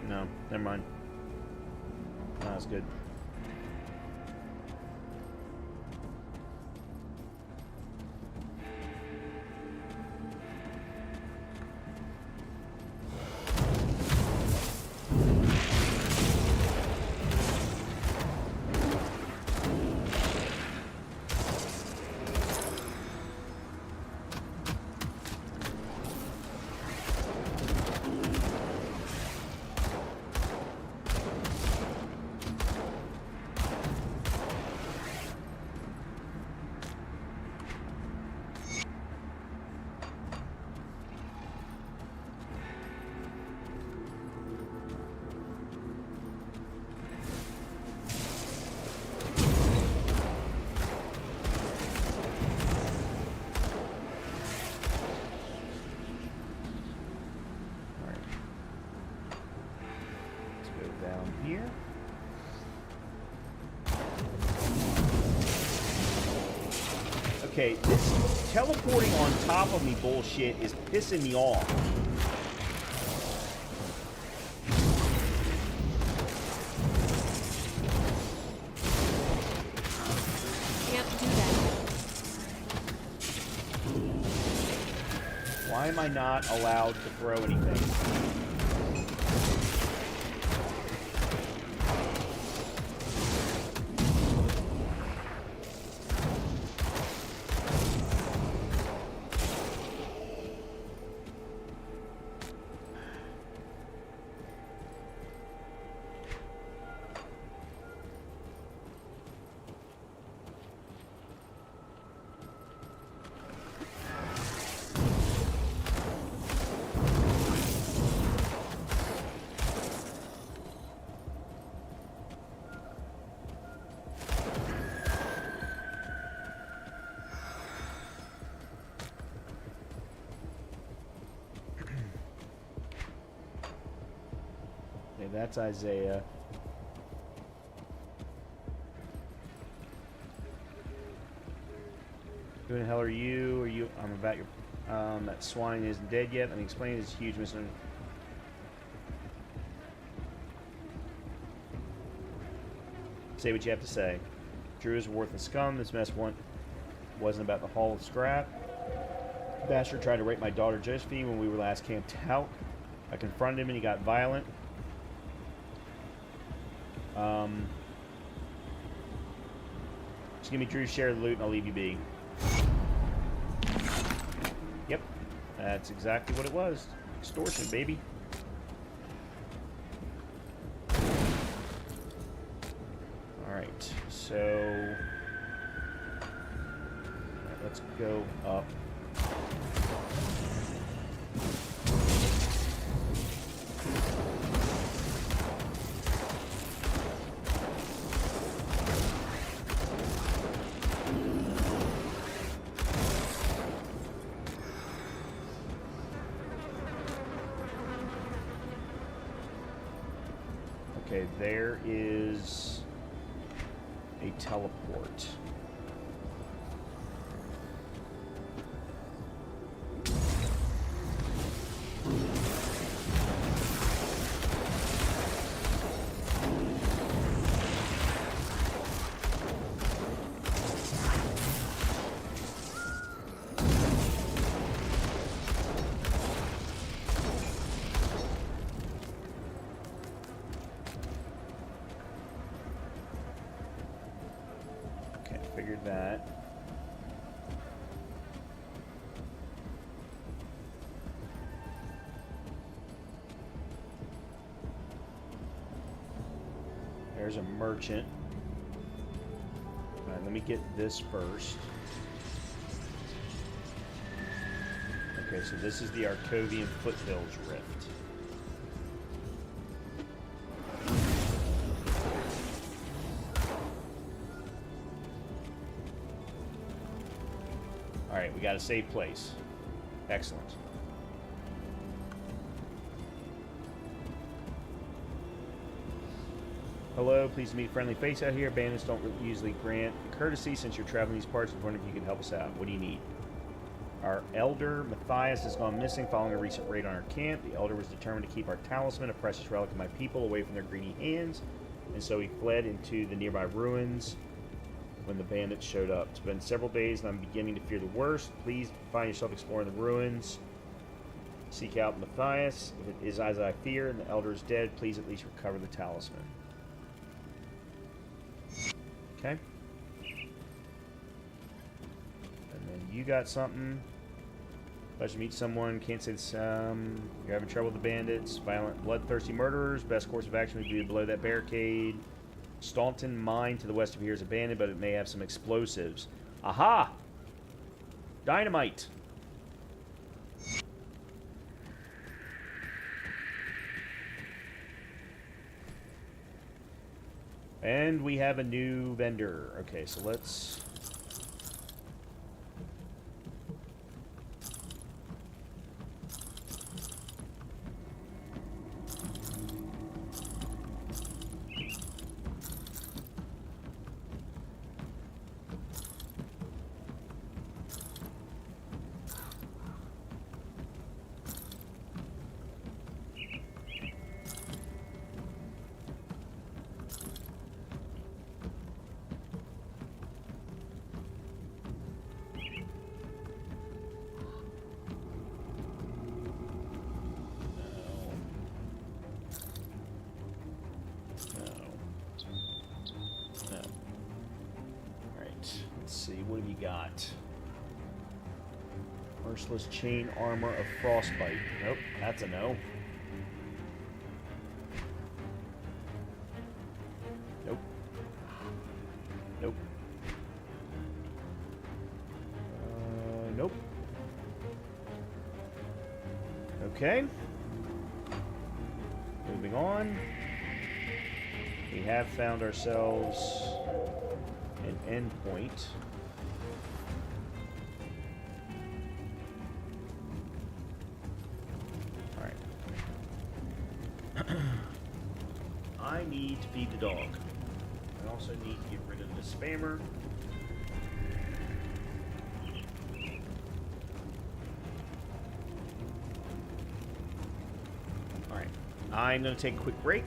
No, never mind. No, that's good. Here. Okay, this teleporting on top of me bullshit is pissing me off. Can't do that. Why am I not allowed to throw anything? That's Isaiah. Who the hell are you? Are you? I'm about your. That swine isn't dead yet. Let me explain. It's huge misunderstanding. Say what you have to say. Drew is a worthless scum. This mess wasn't about the haul of scrap. Bastard tried to rape my daughter Josephine when we were last camped out. I confronted him and he got violent. Just give me Drew's share of the loot and I'll leave you be. Yep, that's exactly what it was. Extortion, baby. Alright, so... let's go up. Okay, there is a teleport. Figured that. There's a merchant. Alright, let me get this first. Okay, so this is the Arcovian Foothills Rift. Alright, we got a safe place. Excellent. Hello, pleased to meet a friendly face out here. Bandits don't usually grant courtesy since you're traveling these parts. I was wondering if you could help us out. What do you need? Our elder, Matthias, has gone missing following a recent raid on our camp. The elder was determined to keep our talisman, a precious relic of my people, away from their greedy hands, and so he fled into the nearby ruins when the bandits showed up. It's been several days and I'm beginning to fear the worst. Please find yourself exploring the ruins. Seek out Matthias. If it is as I fear and the elder is dead, please at least recover the talisman. Okay. And then you got something. Let you meet someone. Can't say this. You're having trouble with the bandits. Violent, bloodthirsty murderers. Best course of action would be below that barricade. Staunton mine to the west of here is abandoned, but it may have some explosives. Aha! Dynamite! And we have a new vendor. Okay, so let's... What have you got? Merciless chain armor of frostbite. Nope, that's a no. Nope. Nope. Nope. Okay. Moving on. We have found ourselves an endpoint. I need to feed the dog. I also need to get rid of the spammer. I'm going to take a quick break.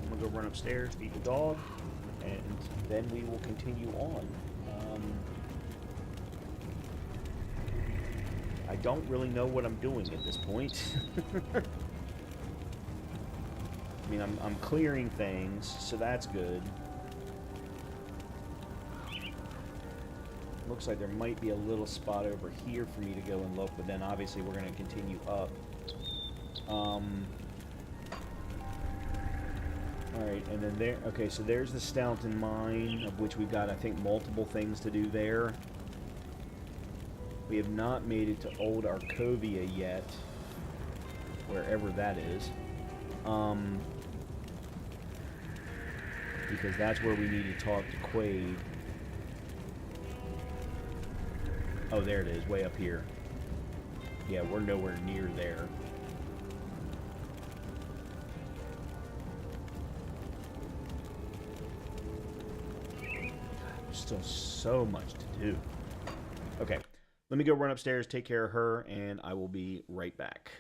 I'm going to go run upstairs, feed the dog, and then we will continue on. I don't really know what I'm doing at this point. I mean, I'm clearing things, so that's good. Looks like there might be a little spot over here for me to go and look, but then obviously we're going to continue up. Alright, and then there... Okay, so there's the Staunton Mine, of which we've got, I think, multiple things to do there. We have not made it to Old Arcovia yet, wherever that is. Because that's where we need to talk to Quaid. Oh, there it is, way up here. Yeah, we're nowhere near there. There's still so much to do. Okay, let me go run upstairs, take care of her, and I will be right back.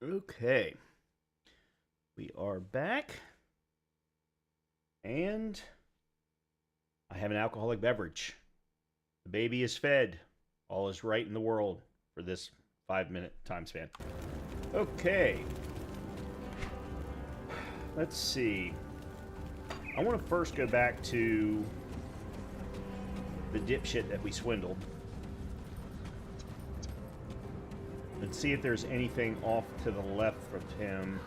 Okay. We are back. And I have an alcoholic beverage. The baby is fed. All is right in the world for this 5-minute time span. Okay. Let's see. I want to first go back to the dipshit that we swindled. Let's see if there's anything off to the left of him.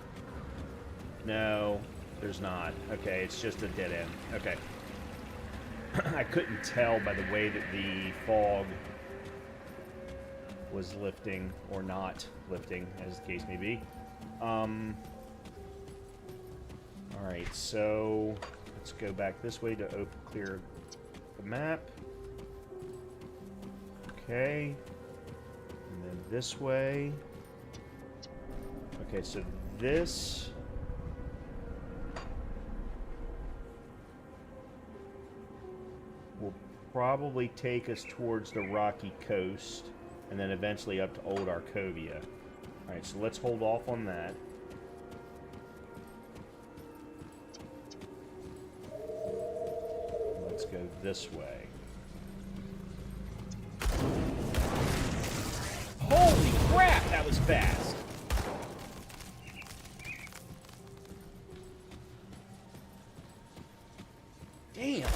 No, there's not. Okay, it's just a dead end. Okay. I couldn't tell by the way that the fog was lifting or not lifting, as the case may be. Alright, so let's go back this way to clear the map. Okay. And then this way. Okay, so this... will probably take us towards the rocky coast, and then eventually up to Old Arcovia. Alright, so let's hold off on that. Let's go this way. Holy crap, that was fast! Damn!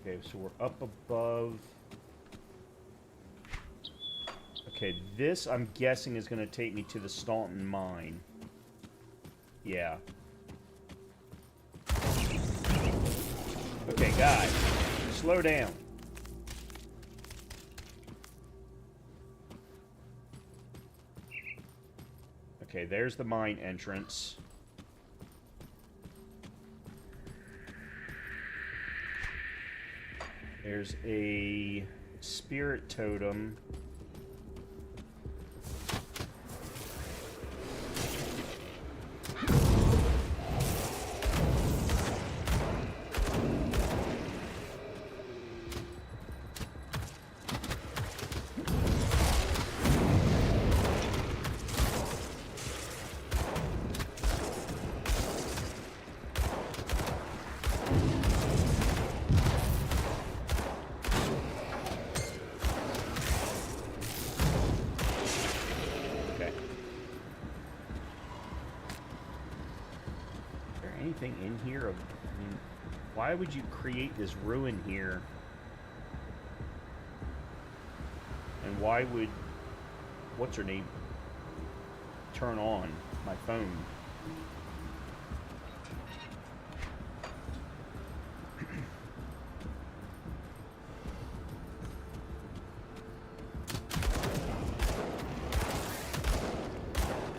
Okay, so we're up above. Okay, this I'm guessing is going to take me to the Staunton Mine. Yeah. Okay, guys, slow down. Okay, there's the mine entrance. There's a spirit totem. Anything in here? I mean, why would you create this ruin here? And why would, what's her name, turn on my phone?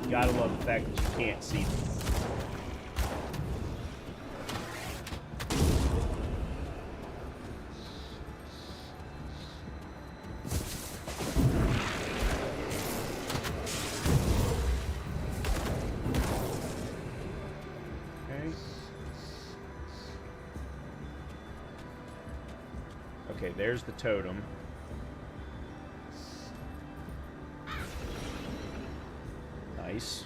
Gotta love the fact that you can't see them. Okay, there's the totem. Nice.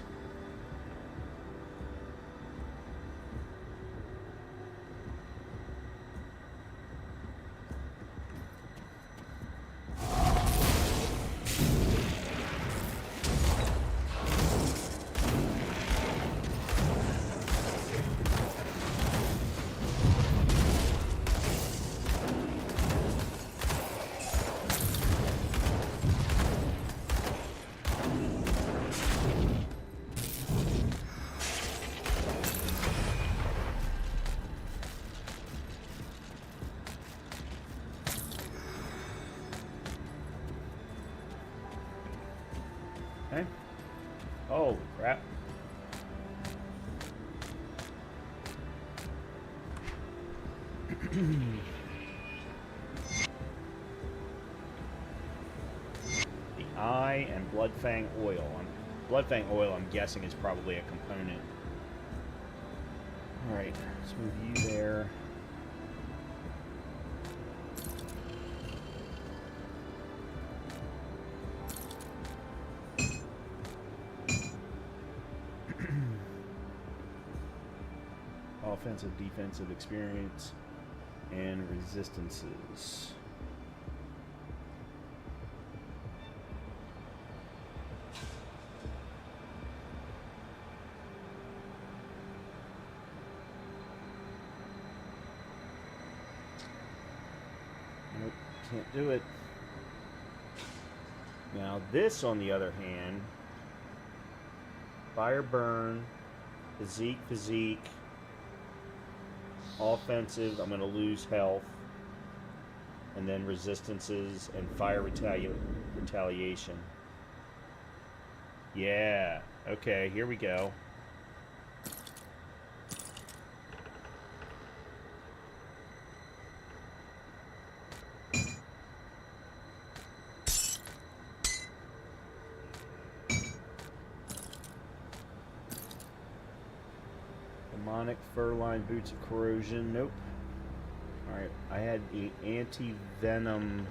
Okay. Oh, crap. The eye and Bloodfang oil. Bloodfang oil, I'm guessing, is probably a component. Alright, let's move you there. offensive, defensive experience, and resistances. Nope, can't do it. Now this, on the other hand, fire burn, physique, offensive, I'm going to lose health, and then resistances and fire retaliation. Yeah, okay, here we go. Demonic fur-lined boots of corrosion. Nope. Alright, I had the anti-venom.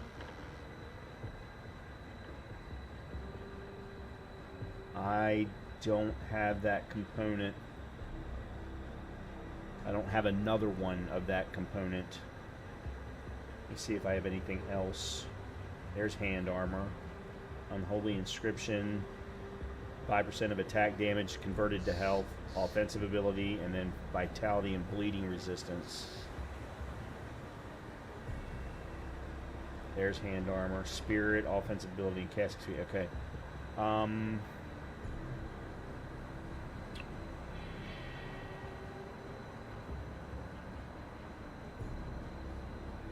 I don't have that component. I don't have another one of that component. Let's see if I have anything else. There's hand armor. Unholy inscription. 5% of attack damage converted to health, offensive ability, and then vitality and bleeding resistance. There's hand armor, spirit, offensive ability, and cast speed. Okay.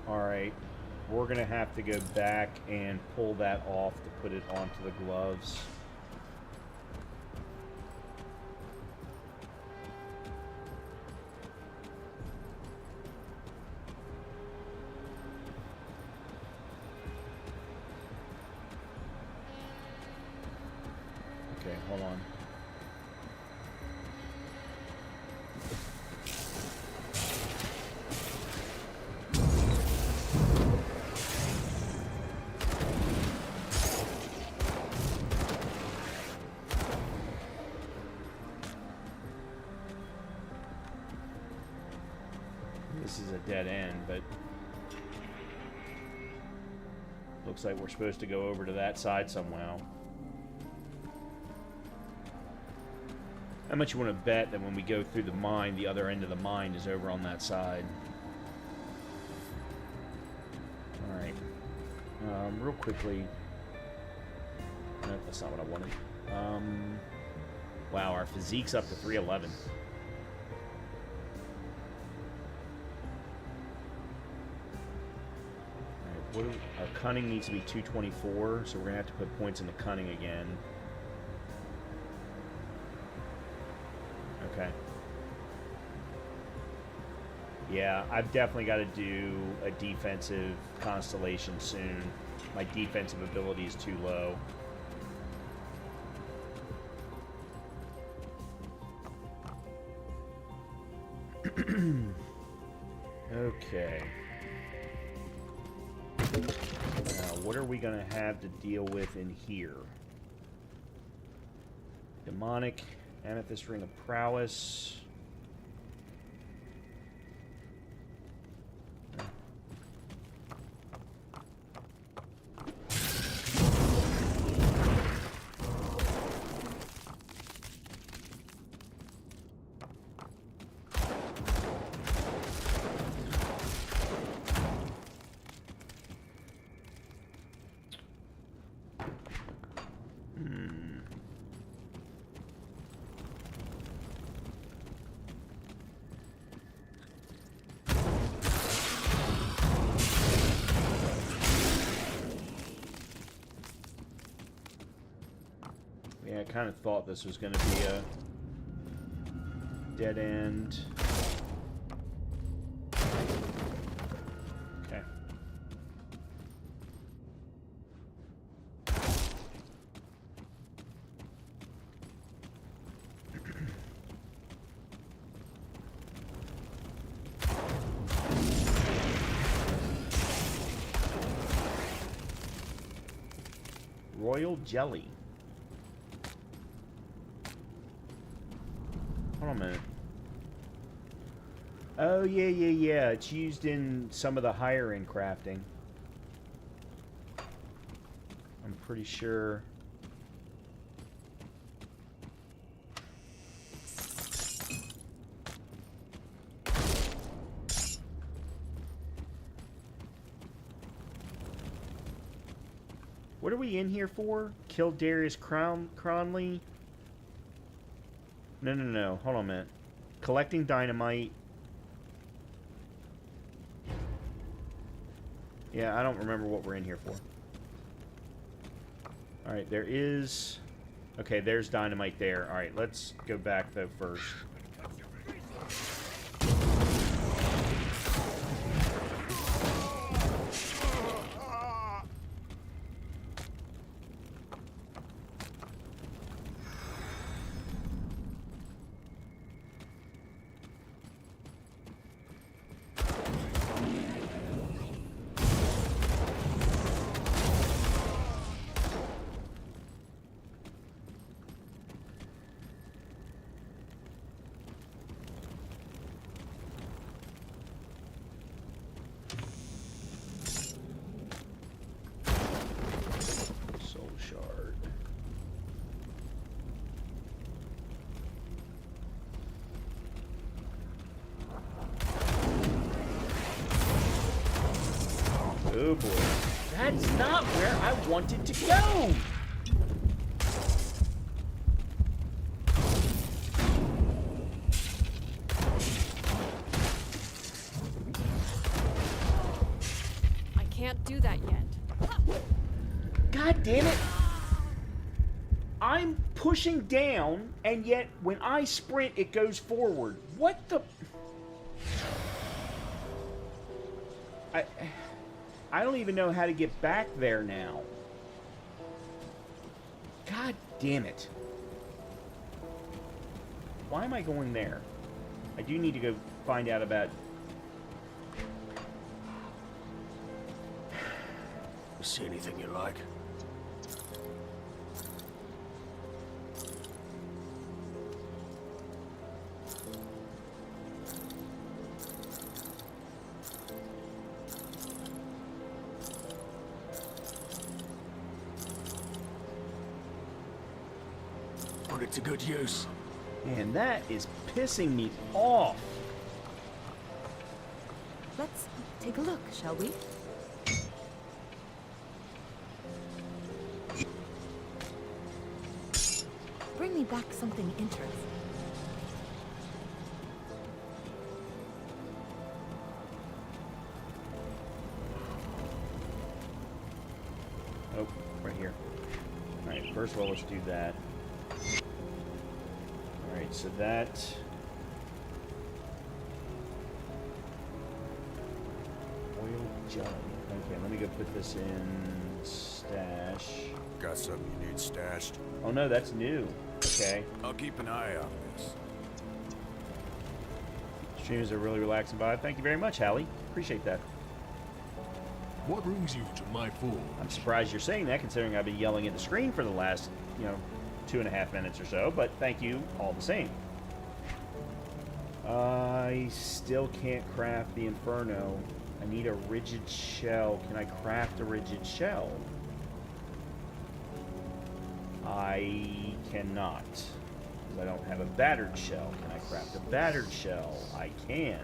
Alright. We're going to have to go back and pull that off to put it onto the gloves. Okay, hold on. This is a dead end, but looks like we're supposed to go over to that side somehow. How much you want to bet that when we go through the mine, the other end of the mine is over on that side? Alright. Real quickly. No, that's not what I wanted. Wow, our physique's up to 311. Alright, our cunning needs to be 224, so we're going to have to put points into cunning again. Okay. Yeah, I've definitely got to do a defensive constellation soon. My defensive ability is too low. Okay. Now, what are we going to have to deal with in here? Demonic... Amethyst Ring of Prowess. I kind of thought this was going to be a dead end. Okay. Royal Jelly. Hold on a minute. Oh, yeah, yeah, yeah. It's used in some of the higher end crafting. I'm pretty sure. What are we in here for? Kill Darius Cronley? No, no, no. Hold on a minute. Collecting dynamite. Yeah, I don't remember what we're in here for. Alright, there is... Okay, there's dynamite there. Alright, let's go back, though, first. Oh boy. That's not where I wanted to go! I can't do that yet. God damn it! I'm pushing down, and yet when I sprint, it goes forward. What the... I don't even know how to get back there now. God damn it. Why am I going there? I do need to go find out about... You see anything you like? Put it to good use. Man, that is pissing me off. Let's take a look, shall we? Bring me back something interesting. Oh, right here. Alright, first of all, let's do that. Alright, so that... Oil jug. Okay, let me go put this in stash. Got something you need stashed? Oh no, that's new. Okay. I'll keep an eye on this. Streams are really relaxing vibe. Thank you very much, Hallie. Appreciate that. What brings you to my forge? I'm surprised you're saying that, considering I've been yelling at the screen for the last, 2.5 minutes or so, but thank you all the same. I still can't craft the Inferno. I need a rigid shell. Can I craft a rigid shell? I cannot, because I don't have a battered shell. Can I craft a battered shell? I can.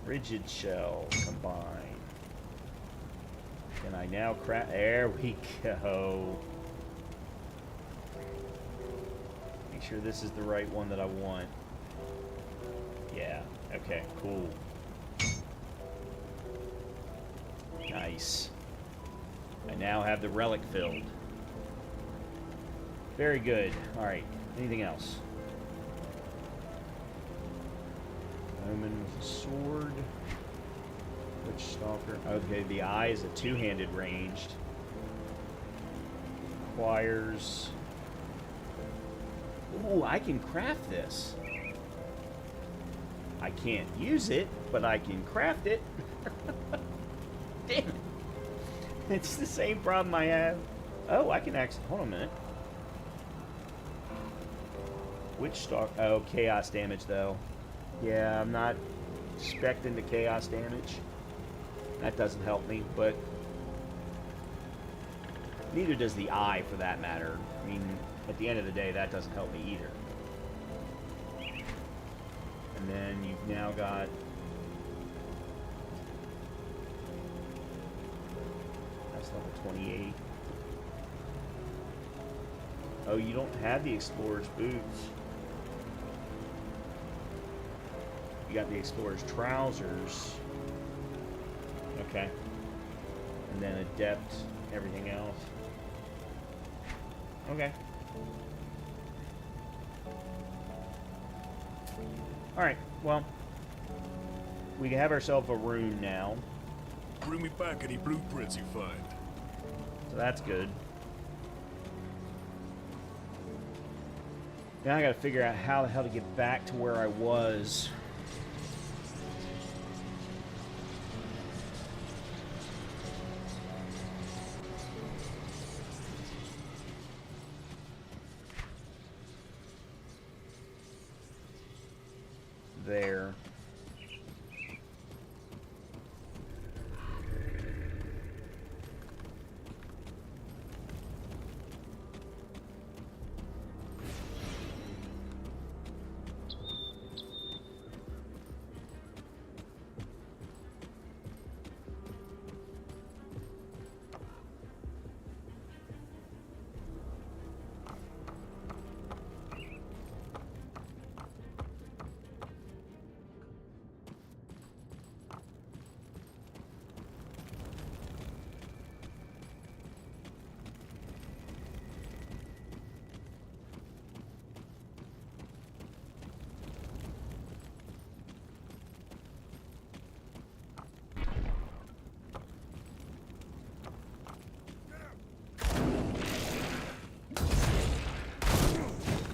Rigid shell, combine. Can I now craft? There we go. Make sure this is the right one that I want. Yeah, okay, cool. Nice. I now have the relic filled. Very good. Alright, anything else? Omen with a sword. Witch Stalker. Okay, the eye is a two-handed ranged. Requires... Ooh, I can craft this. I can't use it, but I can craft it. Damn it. It's the same problem I have. Oh, I can actually... Hold on a minute. Which star? Oh, chaos damage though. Yeah, I'm not expecting the chaos damage. That doesn't help me, but neither does the eye, for that matter. I mean, at the end of the day, that doesn't help me either. And then you've now got... That's level 28. Oh, you don't have the Explorer's boots. You got the Explorer's trousers. Okay. And then Adept, everything else. Okay. Alright, well, we have ourselves a rune now. Bring me back any blueprints you find. So that's good. Now I gotta figure out how the hell to get back to where I was. There.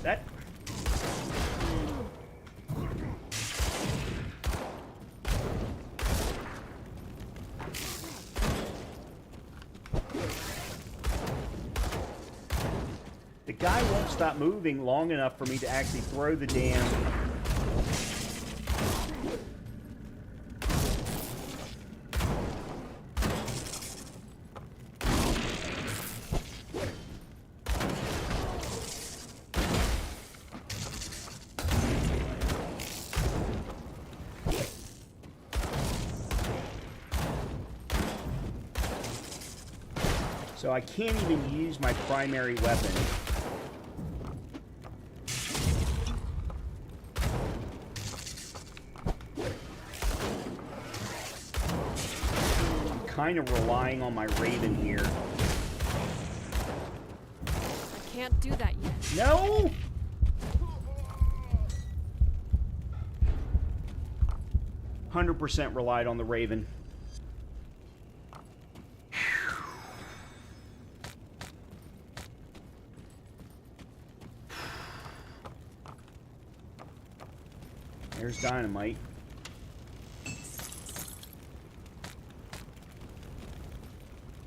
That... The guy won't stop moving long enough for me to actually throw the damn... So I can't even use my primary weapon. I'm kind of relying on my Raven here. I can't do that yet. No! %100% relied on the Raven. There's dynamite.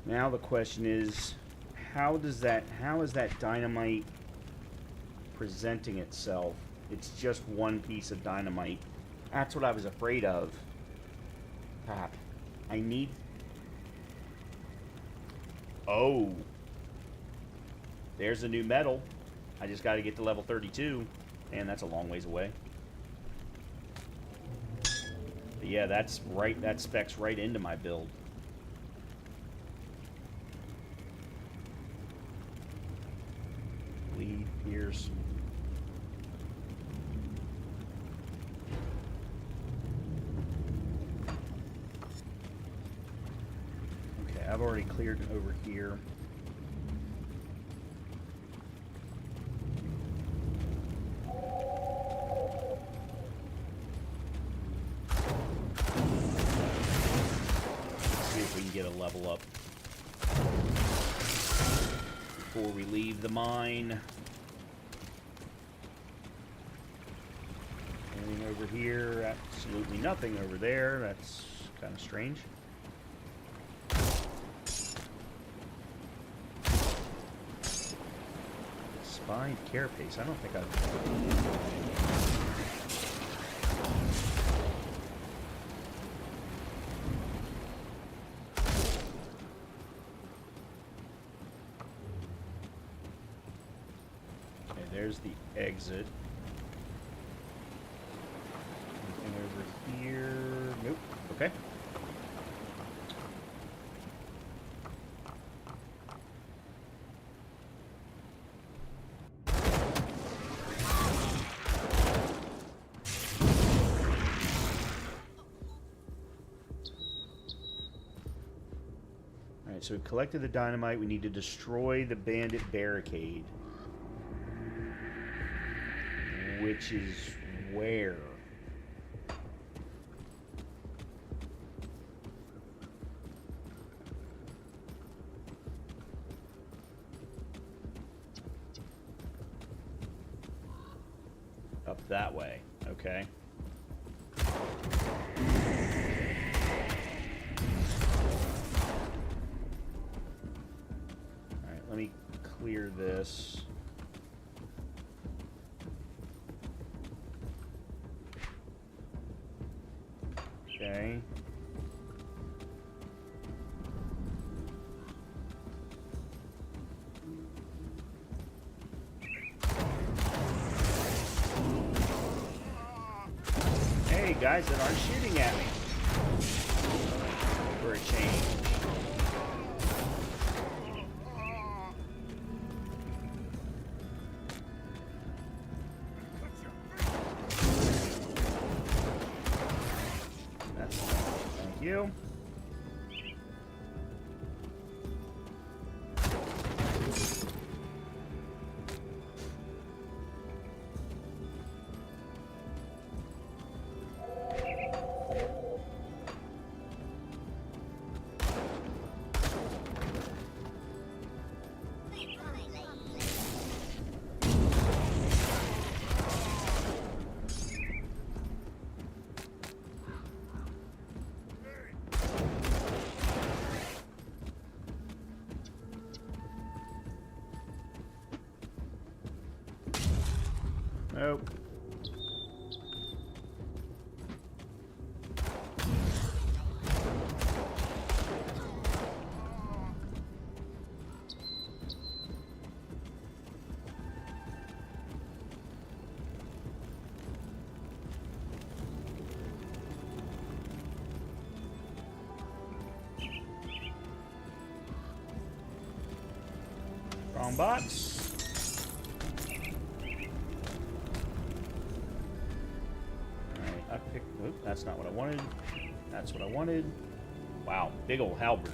Now the question is, how is that dynamite presenting itself? It's just one piece of dynamite. That's what I was afraid of. Crap. I need... Oh. There's a new metal. I just got to get to level 32. And that's a long ways away. But yeah, that's right. That specs right into my build. Bleed, pierce. Okay, I've already cleared over here. Get a level up before we leave the mine. Anything over here? Absolutely nothing over there. That's kind of strange. Bind carapace. I don't think I've... Okay, there's the exit. Anything over here? Nope. Okay. So we've collected the dynamite. We need to destroy the bandit barricade. Which is where? Up that way. Okay. Let me clear this. Okay. Hey, guys that aren't shooting at me. For a change. You. Nope. Wrong box. Oop, that's not what I wanted. That's what I wanted. Wow, big old halberd.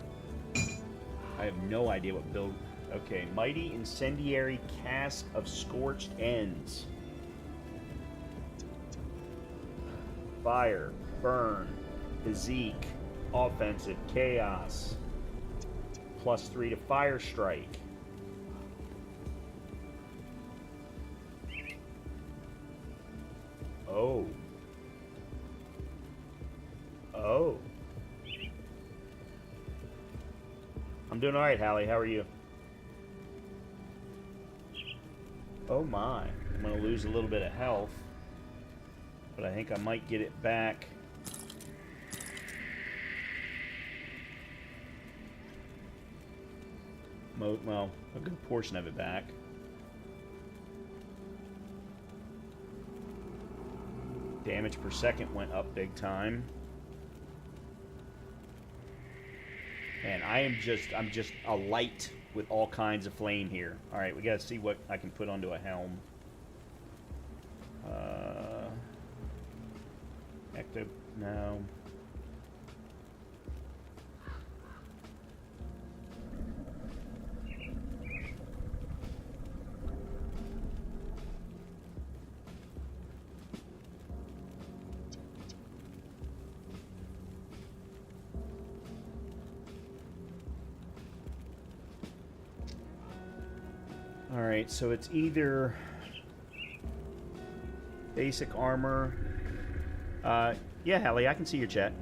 I have no idea what build... Okay, Mighty Incendiary Cask of Scorched Ends. Fire, Burn, Physique, Offensive, Chaos. +3 to Fire Strike. Oh. Oh. I'm doing alright, Hallie. How are you? Oh my. I'm going to lose a little bit of health. But I think I might get it back. Well, a good portion of it back. Damage per second went up big time. Man, I'm just a light with all kinds of flame here. All right, we got to see what I can put onto a helm. Ecto, no. Alright, so it's either basic armor. Yeah, Hallie, I can see your chat.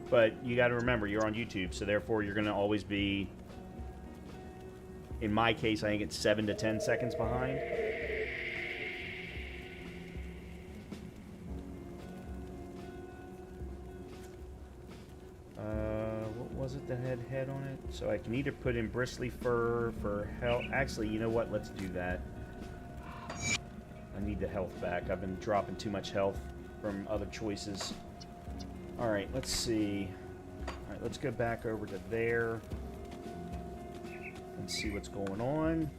But you got to remember, you're on YouTube, so therefore you're going to always be in my case, I think it's 7 to 10 seconds behind. What was it that had head on it? So I can either put in bristly fur for health. Actually, you know what? Let's do that. I need the health back. I've been dropping too much health from other choices. Alright, let's see. Alright, let's go back over to there and see what's going on.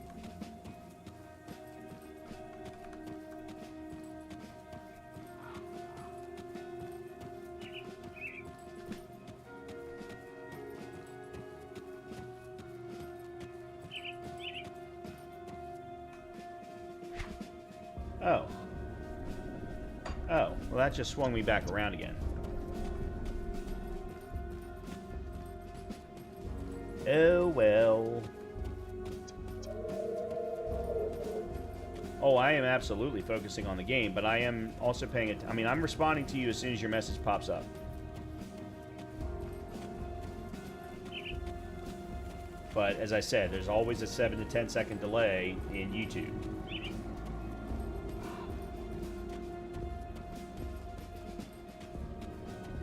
Oh. Oh, well that just swung me back around again. Oh well. Oh, I am absolutely focusing on the game, but I am also paying it. I mean, I'm responding to you as soon as your message pops up. But as I said, there's always a 7 to 10 second delay in YouTube.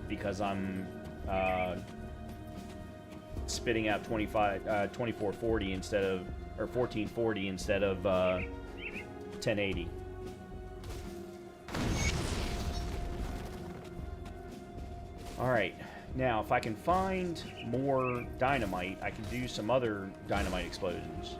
Because I'm spitting out 2440 instead of, or 1440 instead of 1080. All right, now if I can find more dynamite, I can do some other dynamite explosions.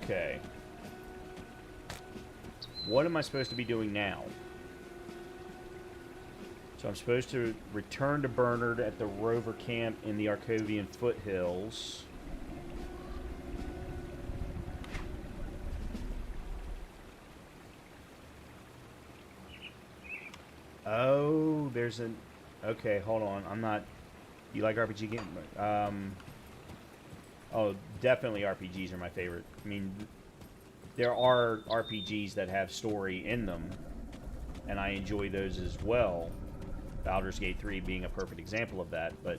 Okay. What am I supposed to be doing now? So I'm supposed to return to Bernard at the rover camp in the Arcovian foothills. Oh, there's an... Okay, hold on. I'm not... You like RPG games? Oh, definitely RPGs are my favorite. I mean, there are RPGs that have story in them, and I enjoy those as well. Baldur's Gate 3 being a perfect example of that, but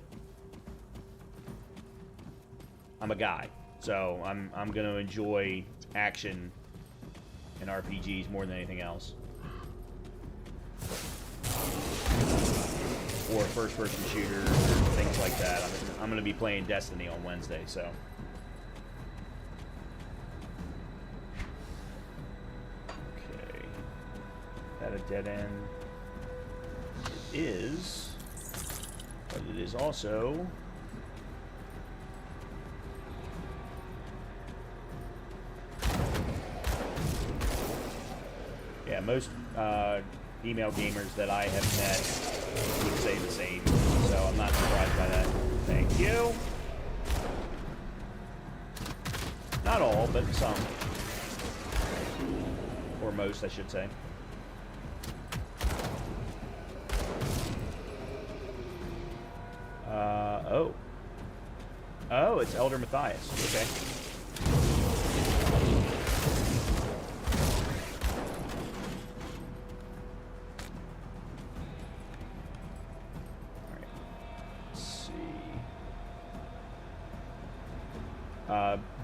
I'm a guy, so I'm going to enjoy action and RPGs more than anything else. Or first-person shooters, things like that. I'm going to be playing Destiny on Wednesday, so. Okay. Is that a dead end? It is. But it is also... Yeah, most email gamers that I have met would say the same, so I'm not surprised by that. Thank you. Not all, but some. Or most, I should say. Oh. Oh, it's Elder Matthias. Okay.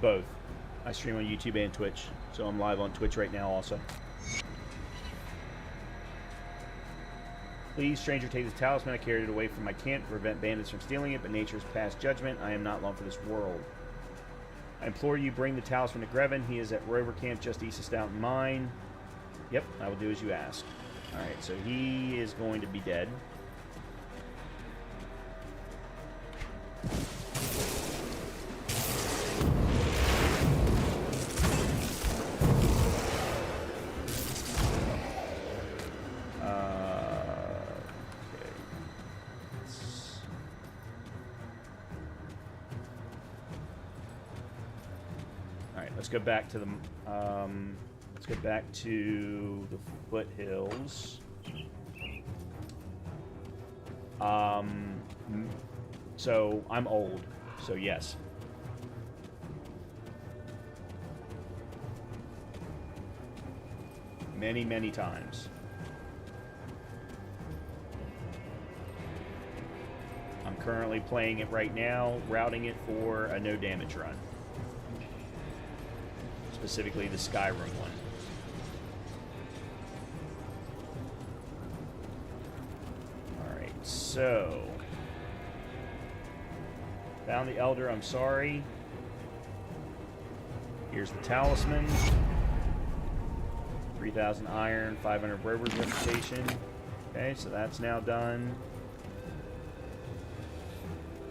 Both. I stream on YouTube and Twitch, so I'm live on Twitch right now also. Please, stranger, take this talisman. I carried it away from my camp to prevent bandits from stealing it, but nature's past judgment. I am not long for this world. I implore you, bring the talisman to Grevin. He is at Rover Camp just east of Stoughton Mine. Yep, I will do as you ask. Alright, so he is going to be dead. Let's go back to the let's go back to the foothills. So I'm old, so yes. many, many times. I'm currently playing it right now, routing it for a no damage run. Specifically the Skyrim one. Alright, so... Found the Elder, I'm sorry. Here's the Talisman. 3,000 iron, 500 Rover's reputation. Okay, so that's now done.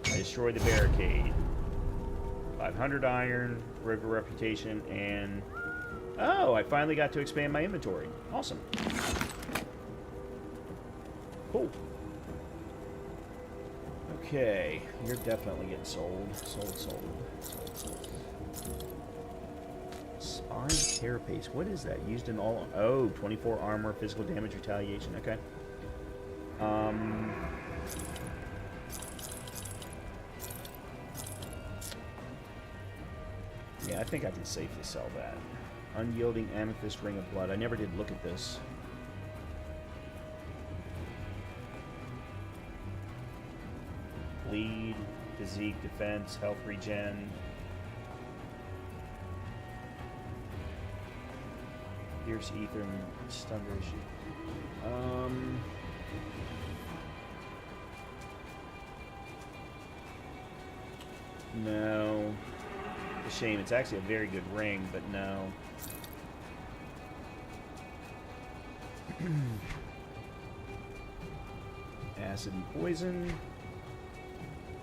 I destroyed the barricade. 500 iron, Rover reputation, and... Oh, I finally got to expand my inventory. Awesome. Cool. Okay, you're definitely getting sold. Sold. Spine Carapace. What is that? Used in all... Oh, 24 armor, physical damage, retaliation. Okay. Yeah, I think I can safely sell that. Unyielding Amethyst Ring of Blood. I never did look at this. Bleed, physique, defense, health regen. Pierce, ether, and stun ratio. No. It's a shame. It's actually a very good ring, but no. Acid and poison.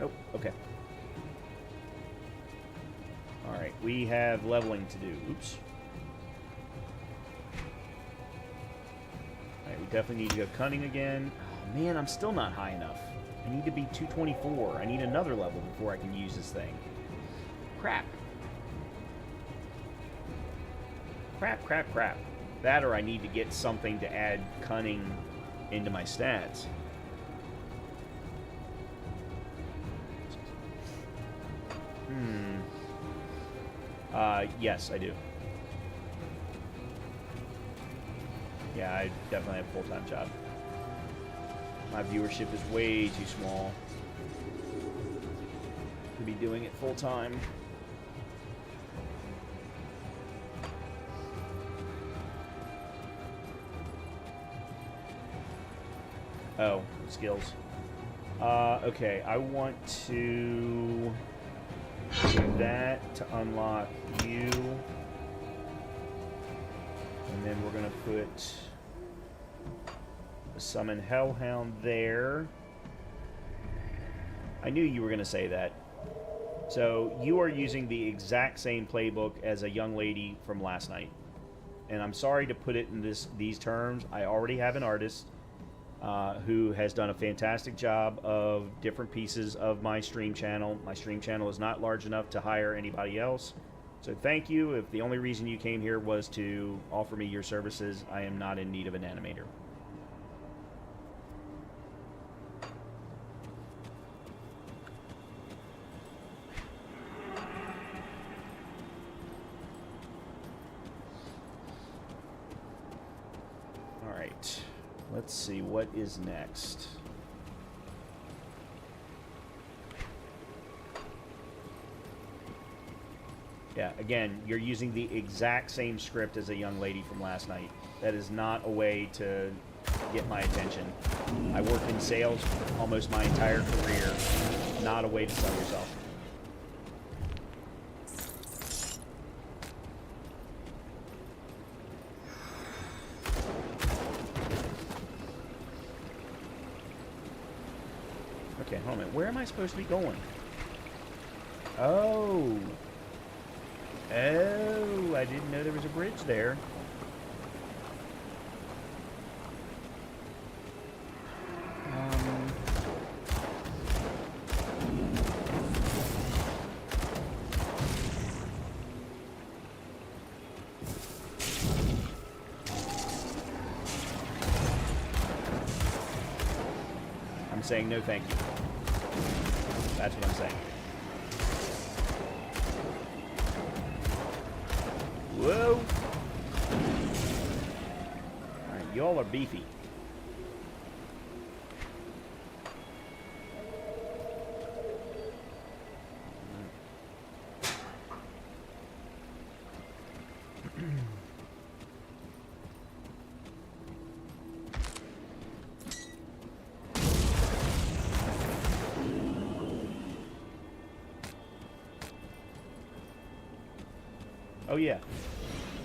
Oh, okay. Alright, we have leveling to do. Oops. Alright, we definitely need to go cunning again. Oh, man, I'm still not high enough. I need to be 224. I need another level before I can use this thing. Crap. Crap. That or I need to get something to add cunning into my stats. Yes, I do. Yeah, I definitely have a full-time job. My viewership is way too small to be doing it full-time. Oh, skills. Okay, I want to do that to unlock you. And then we're going to put the Summon Hellhound there. I knew you were going to say that. So, you are using the exact same playbook as a young lady from last night. And I'm sorry to put it in these terms. I already have an artist who has done a fantastic job of different pieces of my stream channel. My stream channel is not large enough to hire anybody else. So thank you. If the only reason you came here was to offer me your services, I am not in need of an animator. All right. Let's see, what is next? Yeah, again, you're using the exact same script as a young lady from last night. That is not a way to get my attention. I worked in sales almost my entire career. Not a way to sell yourself. Okay, hold on a minute. Where am I supposed to be going? Oh. Oh, I didn't know there was a bridge there. I'm saying no thank you. That's what I'm saying. Whoa! Y'all are beefy. Oh yeah,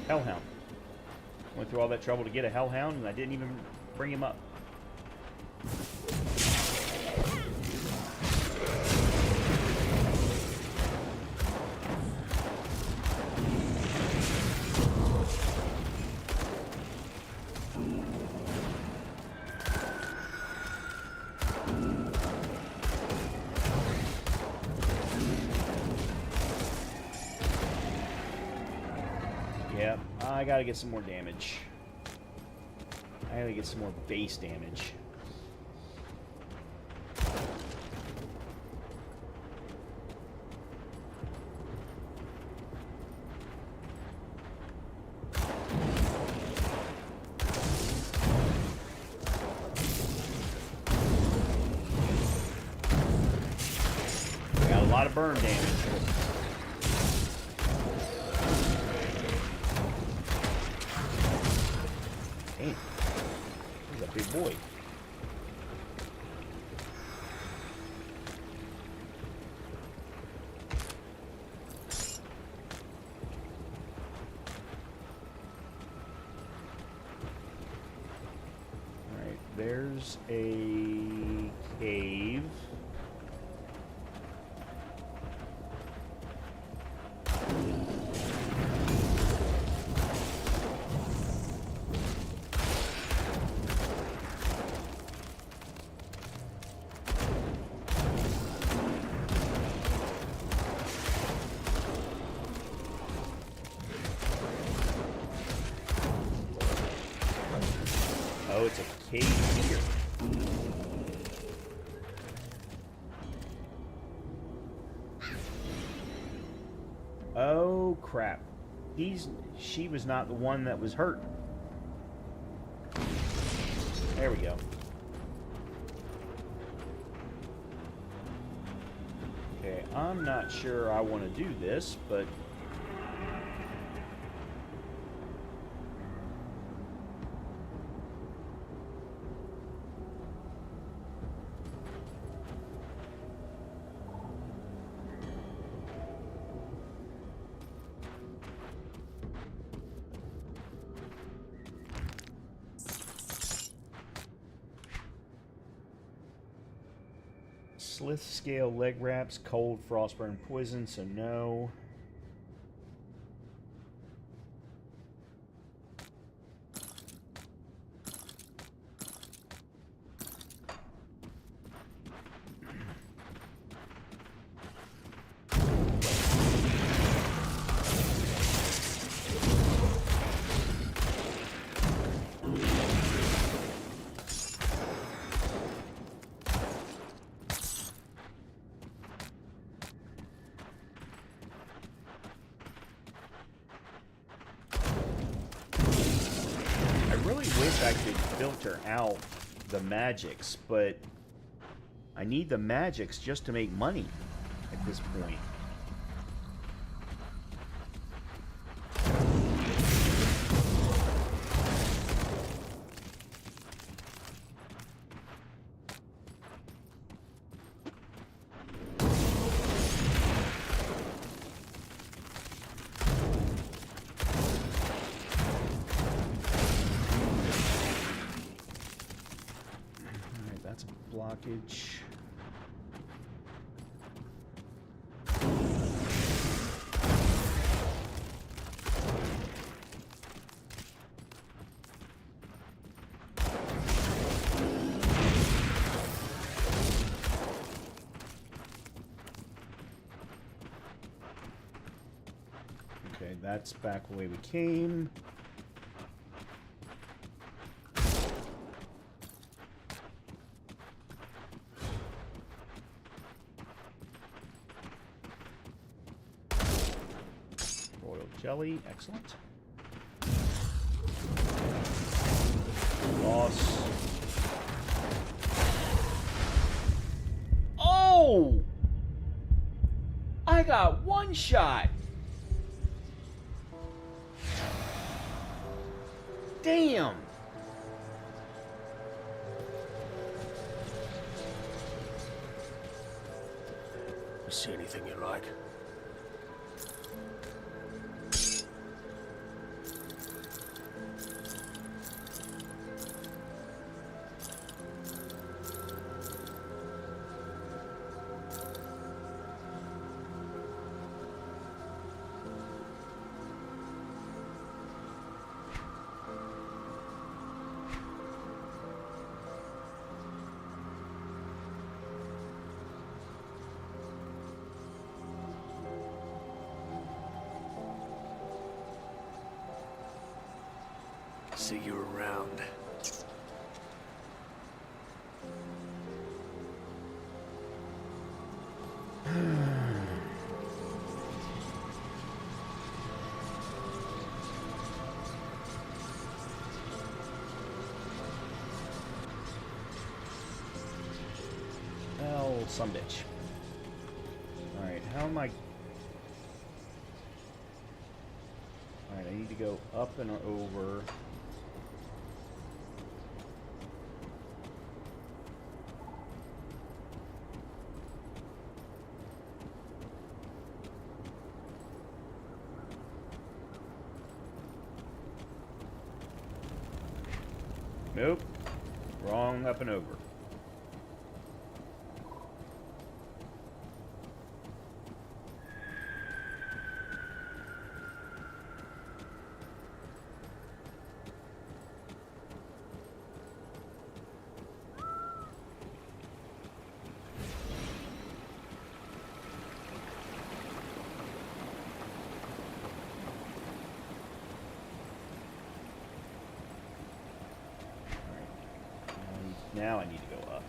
Hellhound. Went through all that trouble to get a Hellhound, and I didn't even bring him up. Yeah, I gotta get some more damage. I gotta get some more base damage. Got a lot of burn damage. Damn. He's a big boy. Alright, there's a cave. Oh, it's a cave here. Oh, crap. She was not the one that was hurt. There we go. Okay, I'm not sure I want to do this, but... Slith scale leg wraps, cold, frostburn, poison, so no. I could filter out the magics, but I need the magics just to make money at this point. Blockage. Okay, that's back the way we came. Jelly, excellent. one shot. Damn. You see anything you like? See you around. Hell, some bitch. Alright, how am I... Alright, I need to go up and over. Nope. Wrong up and over. Now I need to go up.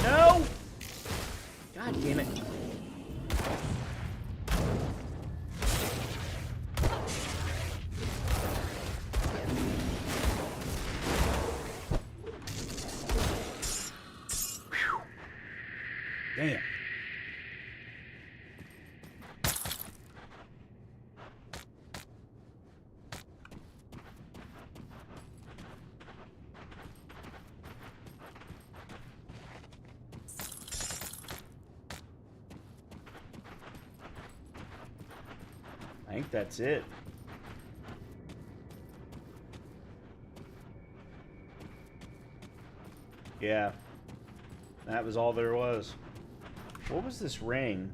No! God damn it. Whew. Damn. I think that's it. Yeah. That was all there was. What was this ring?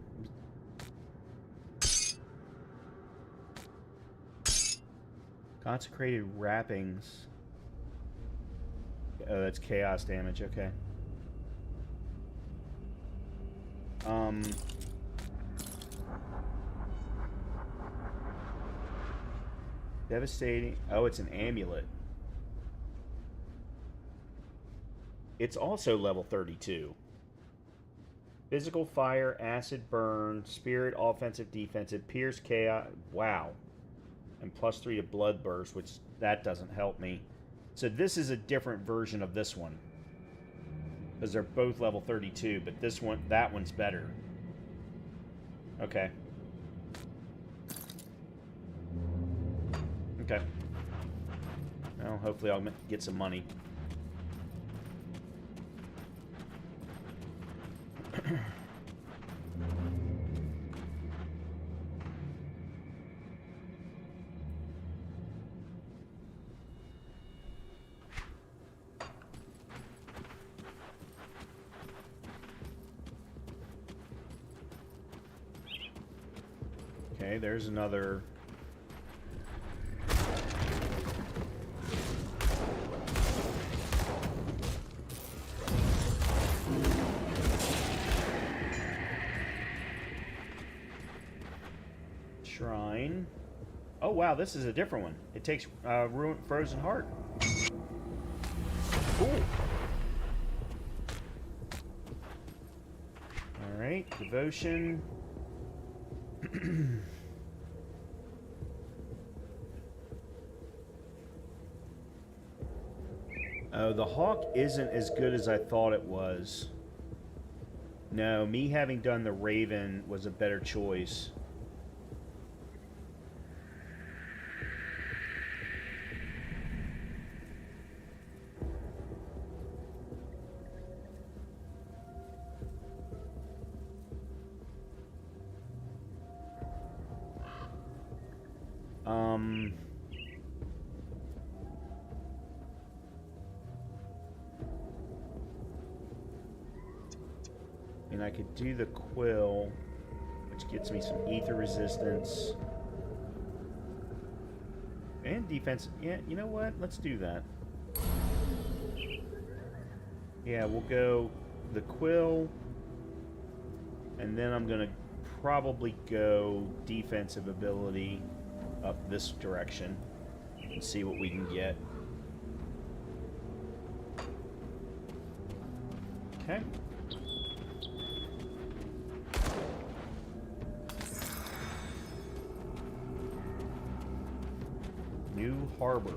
Consecrated wrappings. Oh, that's chaos damage, okay. Devastating. Oh, it's an amulet. It's also level 32. Physical fire, acid burn, spirit, offensive, defensive, pierce, chaos. Wow. And +3 to blood burst, which that doesn't help me. So this is a different version of this one. Because they're both level 32, but this one, that one's better. Okay. Okay. Well, hopefully I'll get some money. Okay, there's another. Shrine. Oh wow, this is a different one. It takes Frozen Heart. Cool. Alright, devotion. Oh, the hawk isn't as good as I thought it was. No, me having done the raven was a better choice. And I could do the quill, which gets me some ether resistance. And defense. Yeah, you know what? Let's do that. Yeah, we'll go the quill. And then I'm going to probably go defensive ability up this direction. And see what we can get. Okay. New Harbor.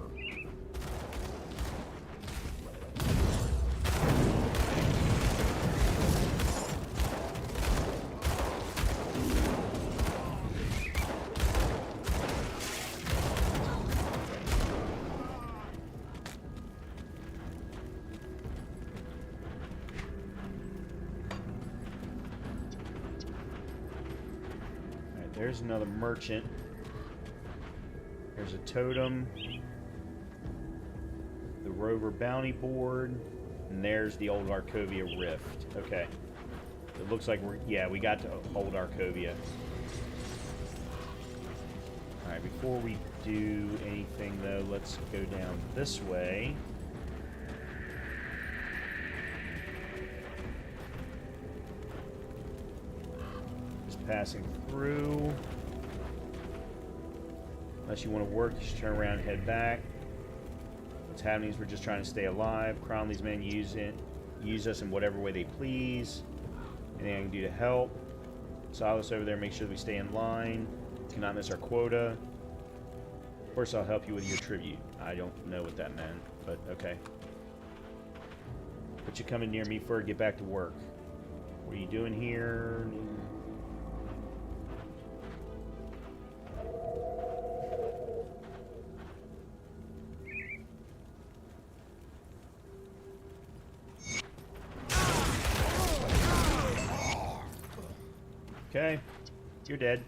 Alright, there's another merchant. There's a totem, the Rover bounty board, and there's the old Arcovia rift. Okay. It looks like we got to old Arcovia. Alright, before we do anything though, let's go down this way. Just passing through. Unless you want to work, you should turn around and head back. What's happening is we're just trying to stay alive. Cromley's men use us in whatever way they please. Anything I can do to help. Silas over there, make sure that we stay in line. Cannot miss our quota. Of course, I'll help you with your tribute. I don't know what that meant, but okay. But you coming near me before I get back to work. What are you doing here? Okay, you're dead.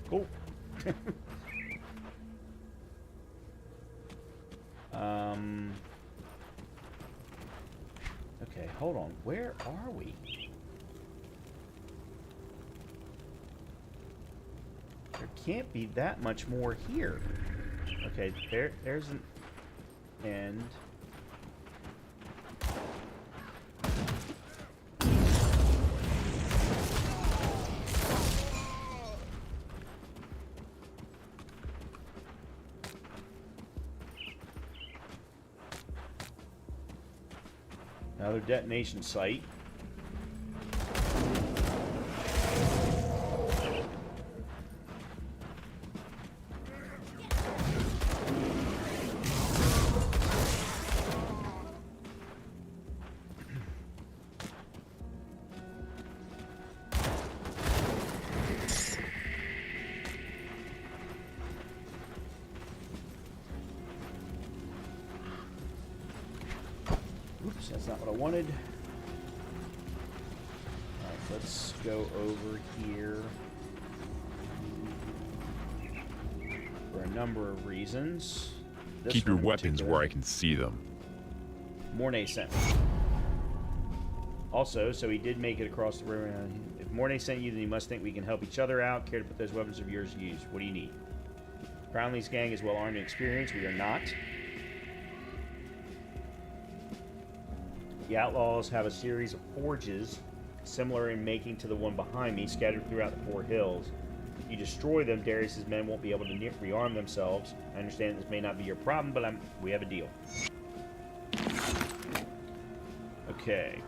Cool. Okay, hold on. Where are we? There can't be that much more here. Okay, there's an end. Another detonation site. Oops, that's not what I wanted. Alright, let's go over here for number of reasons. This Keep your one in weapons particular. where I can see them. Mornay sent me. Also, so he did make it across the river. If Mornay sent you, then you must think we can help each other out. Care to put those weapons of yours to use? What do you need? Brownlee's gang is well armed and experienced. We are not. The outlaws have a series of forges similar in making to the one behind me, scattered throughout the 4 hills. If you destroy them, Darius's men won't be able to rearm themselves. I understand this may not be your problem, but we have a deal. Okay.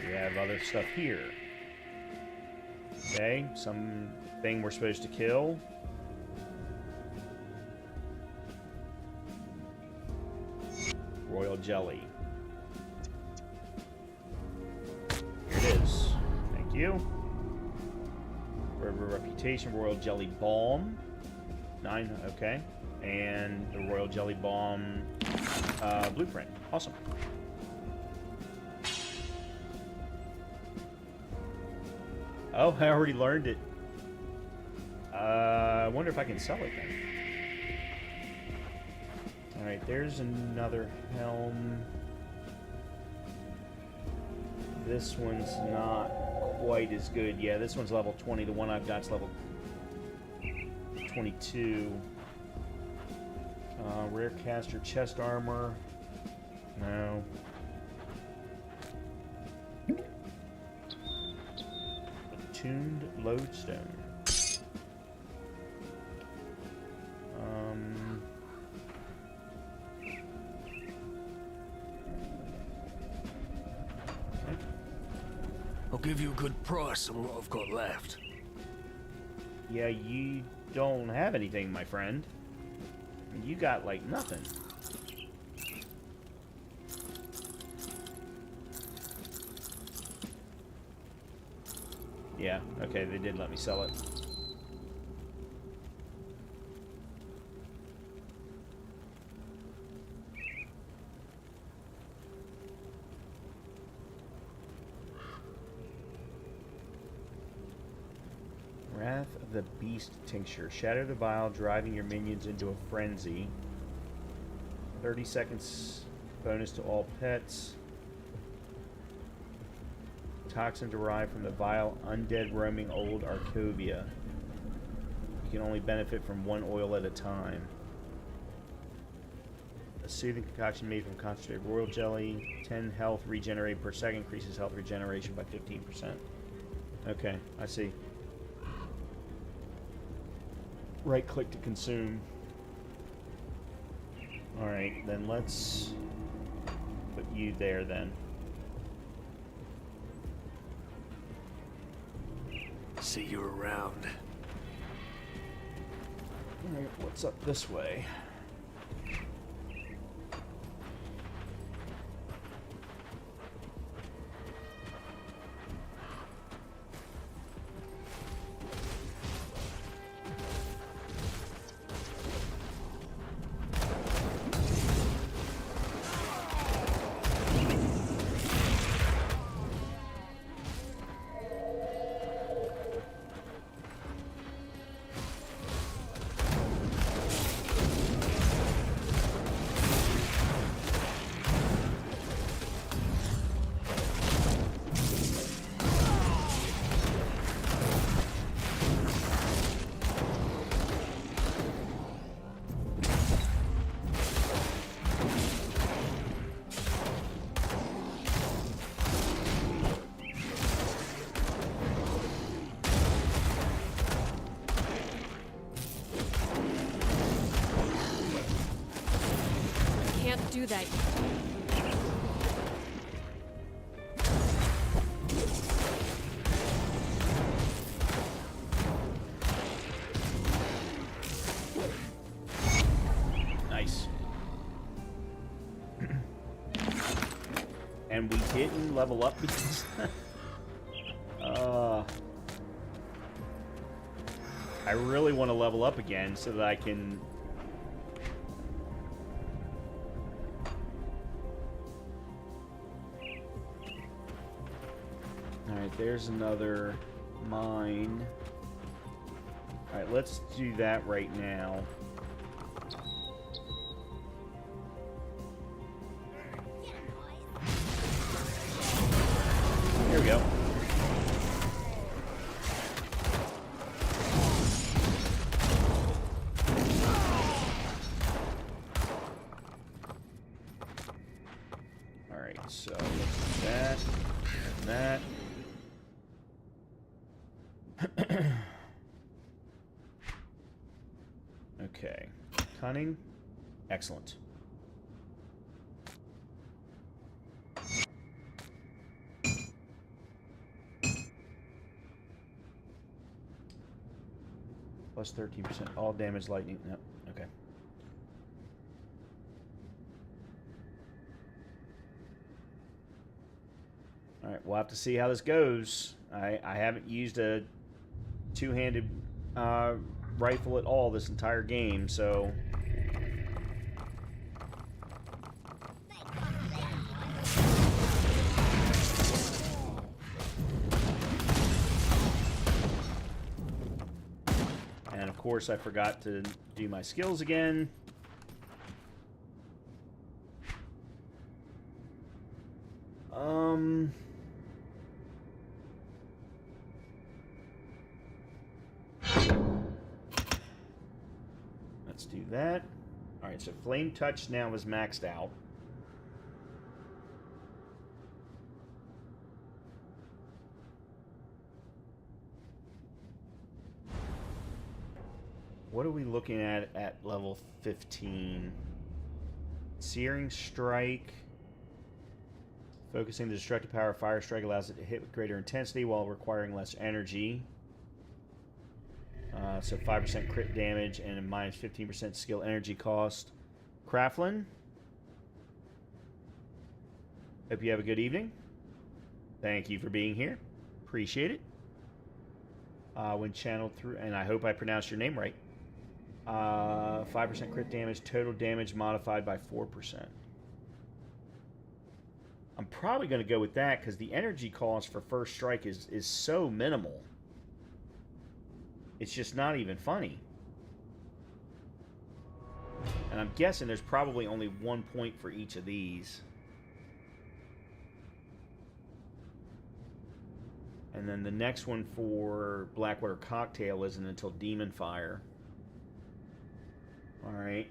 We have other stuff here. Okay, something we're supposed to kill. Royal jelly. Here it is. Thank you. Forever reputation, royal jelly balm. 9, okay. And the royal jelly balm blueprint. Awesome. Oh, I already learned it. I wonder if I can sell it then. Alright, there's another helm. This one's not quite as good. Yeah, this one's level 20. The one I've got's level 22. Rare caster chest armor. No. Tuned lodestone. I'll give you a good price on what I've got left. Yeah, you don't have anything, my friend. You got, like, nothing. Yeah, okay, they did let me sell it. Wrath of the Beast Tincture. Shatter the vial, driving your minions into a frenzy. 30 seconds bonus to all pets. Toxin derived from the vile undead roaming old Arcovia. You can only benefit from 1 oil at a time. A soothing concoction made from concentrated royal jelly. 10 health regenerated per second. Increases health regeneration by 15%. Okay, I see. Right click to consume. Alright, then let's put you there then. See you around. Alright, what's up this way? Can't do that. Nice. And we didn't level up because I really want to level up again so that I can Alright, there's another mine. Alright, let's do that right now. There we go. Alright, so let's do that. And that. Okay. Cunning. Excellent. Plus 13%. All damage, lightning. No. Okay. Alright, we'll have to see how this goes. I haven't used a two-handed rifle at all this entire game, so... And of course I forgot to do my skills again. Let's do that. Alright, so Flame Touch now is maxed out. What are we looking at level 15? Searing Strike. Focusing the destructive power of Fire Strike allows it to hit with greater intensity while requiring less energy. So 5% crit damage and a minus 15% skill energy cost. Craftlin. Hope you have a good evening. Thank you for being here. Appreciate it. When channeled through, and I hope I pronounced your name right. 5% crit damage, total damage modified by 4%. I'm probably going to go with that because the energy cost for first strike is so minimal. It's just not even funny. And I'm guessing there's probably only 1 point for each of these. And then the next one for Blackwater Cocktail isn't until Demon Fire. Alright.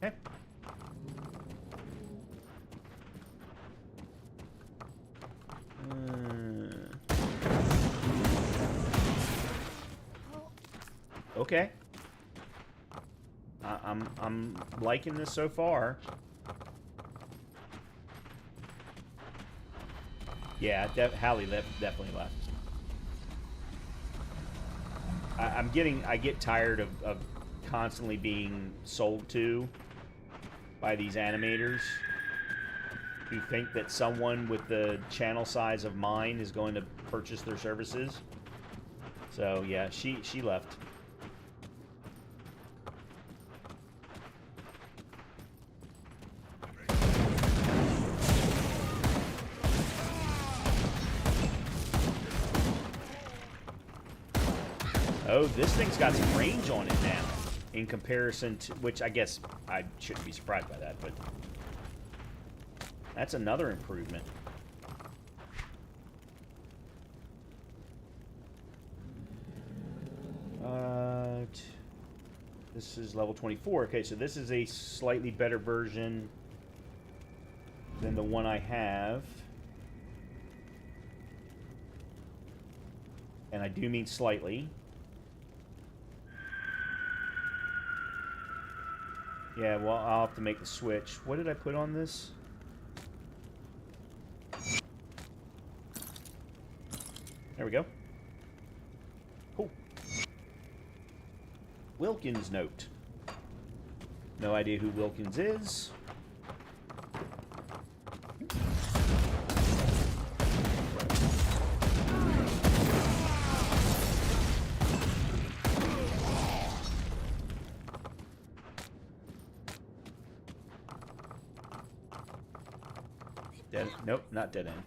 Okay. Okay. I'm liking this so far. Yeah, Hallie definitely left. I get tired of constantly being sold to by these animators who think that someone with the channel size of mine is going to purchase their services. So yeah, she left. Oh, this thing's got some range on it now, in comparison to, which I guess I shouldn't be surprised by that, but that's another improvement. This is level 24. Okay, so this is a slightly better version than the one I have. And I do mean slightly. Yeah, well, I'll have to make the switch. What did I put on this? There we go. Cool. Wilkins note. No idea who Wilkins is. Dead. Nope, not dead end.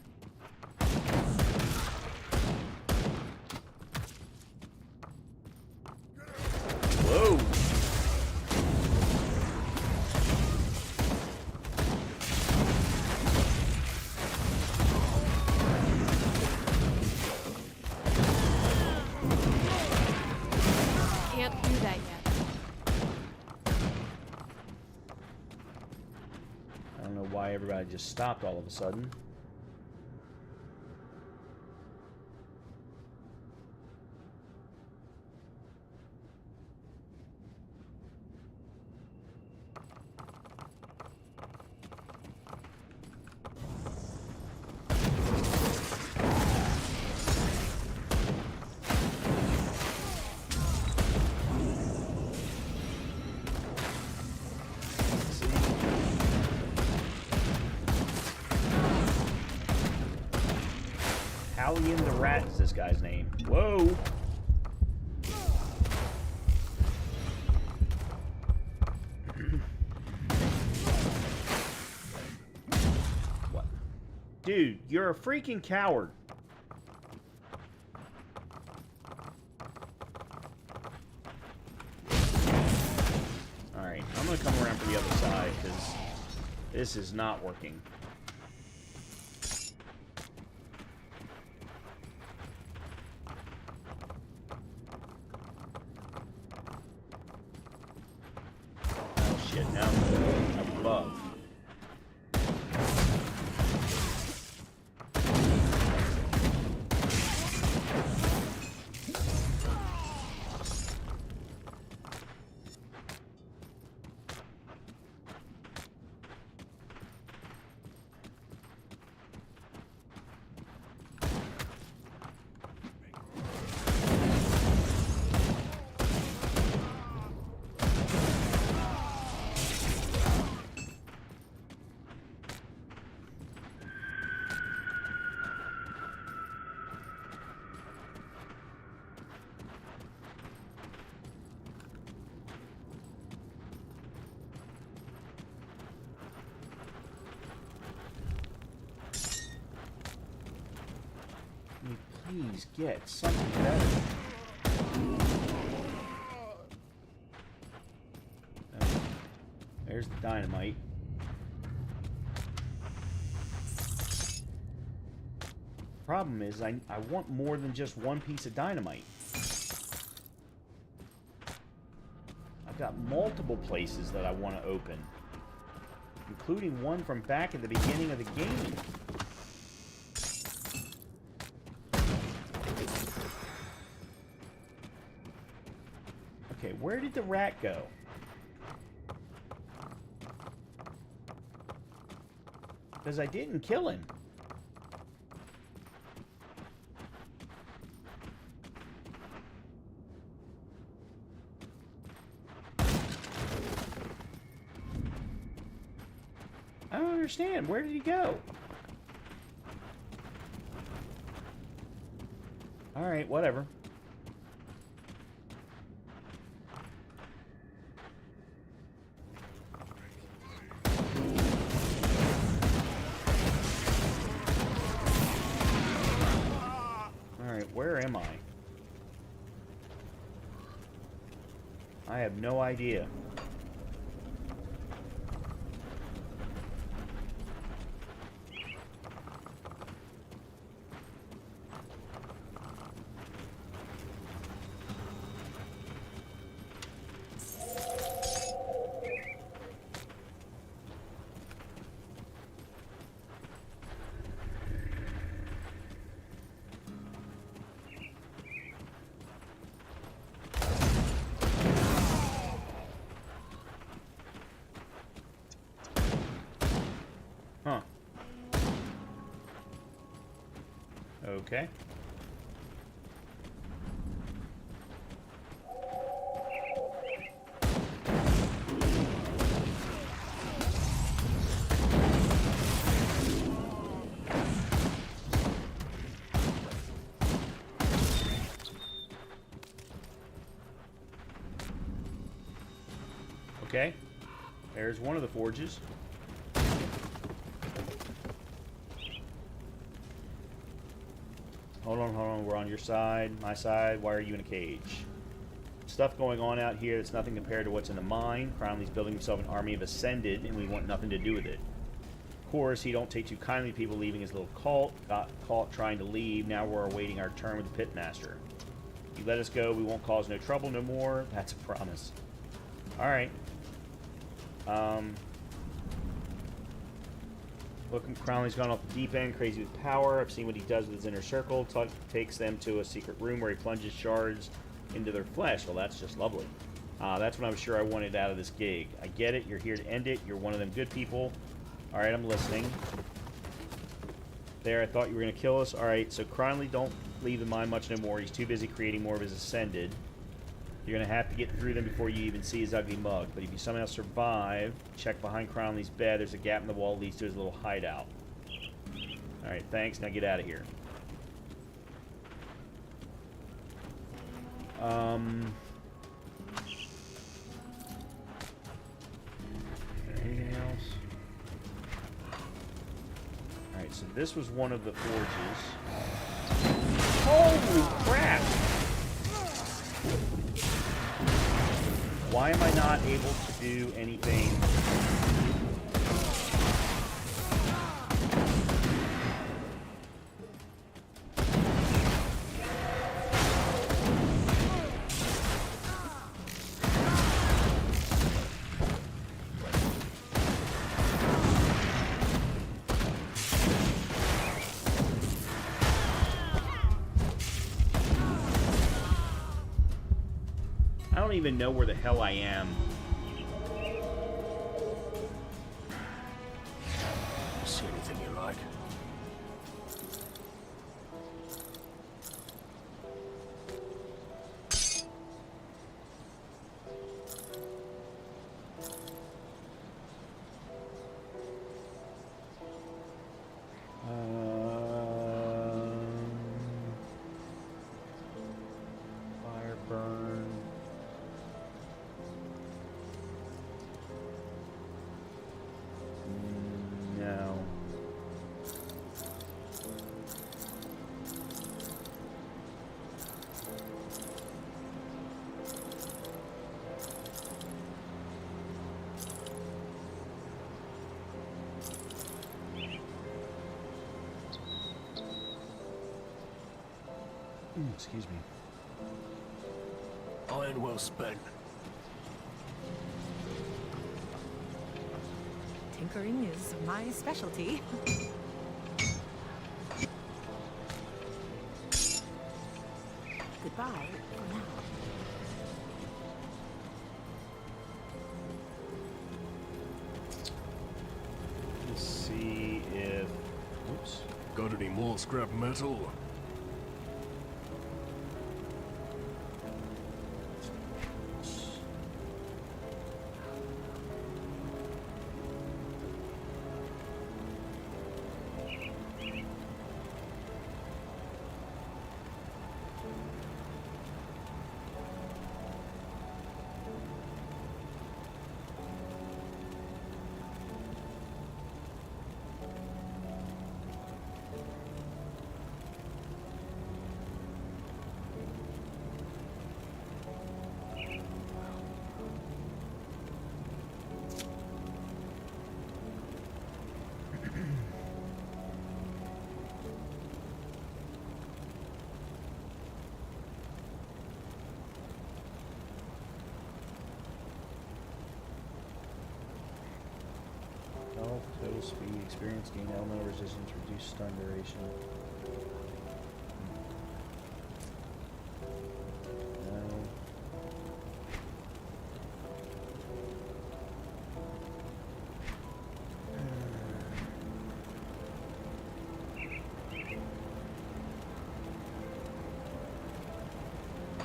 everybody just stopped all of a sudden. Hallian the Rat is this guy's name. Whoa! What? Dude, you're a freaking coward. Alright, I'm gonna come around for the other side, because this is not working. Now I'm above. Please get something better. There's the dynamite. Problem is, I want more than just one piece of dynamite. I've got multiple places that I want to open, including one from back at the beginning of the game. Okay, where did the rat go? Because I didn't kill him. I don't understand. Where did he go? Alright, whatever. Where am I? I have no idea. Huh. Okay. Okay. There's one of the forges. Hold on, we're on your side, my side. Why are you in a cage? Stuff going on out here that's nothing compared to what's in the mine. Cromley's building himself an army of Ascended, and we want nothing to do with it. Of course, he don't take too kindly to people leaving his little cult. Got caught trying to leave. Now we're awaiting our turn with the Pitmaster. You let us go, we won't cause no trouble no more. That's a promise. Alright. Look, Crowley's gone off the deep end, crazy with power. I've seen what he does with his inner circle. Takes them to a secret room where he plunges shards into their flesh. Well, that's just lovely. That's what I was sure I wanted out of this gig. I get it. You're here to end it. You're one of them good people. All right, I'm listening. There, I thought you were going to kill us. All right, so Crowley, don't leave the mine much no more. He's too busy creating more of his Ascended. You're going to have to get through them before you even see his ugly mug. But if you somehow survive, check behind Crowley's bed. There's a gap in the wall that leads to his little hideout. All right, thanks. Now get out of here. Anything else? All right, so this was one of the forges. Holy crap! Why am I not able to do anything? I don't even know where the hell I am. See anything you like? Fire burn. No. Excuse me. Iron well spent. Tinkering is my specialty. Goodbye for now. Let's see if... Oops. Got any more scrap metal? Health, total speed, experience, gain elemental resistance, reduce stun duration. No.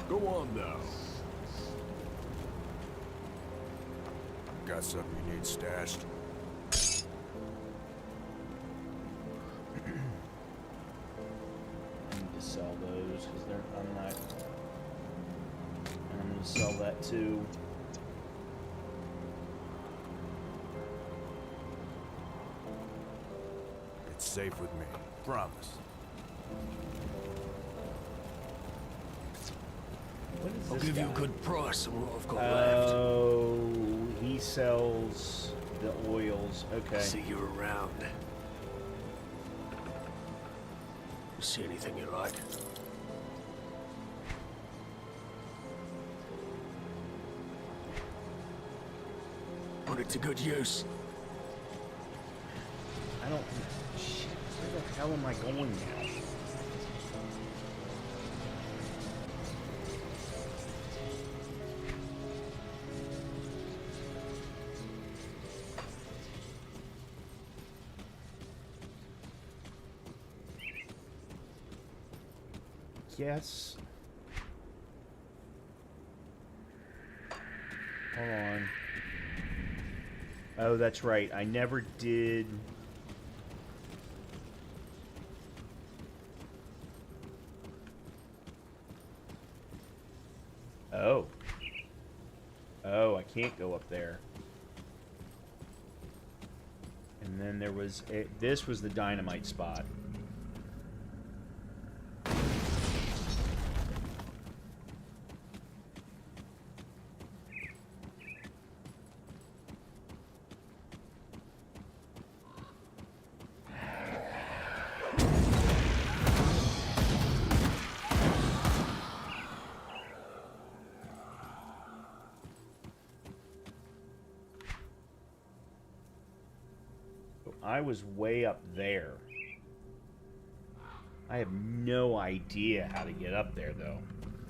Go on now. Got something you need stashed? I need to sell those because they're. I'm not. I'm going to sell that too. It's safe with me. Promise. What is I'll this give you guy? a good price on what I've got left. Oh, he sells the oils. Okay. See you around. See anything you like? Put it to good use. I don't... Shit, where the hell am I going now? Yes. Hold on. Oh, that's right. I never did... Oh. Oh, I can't go up there. And then there was... this was the dynamite spot. I was way up there. I have no idea how to get up there, though.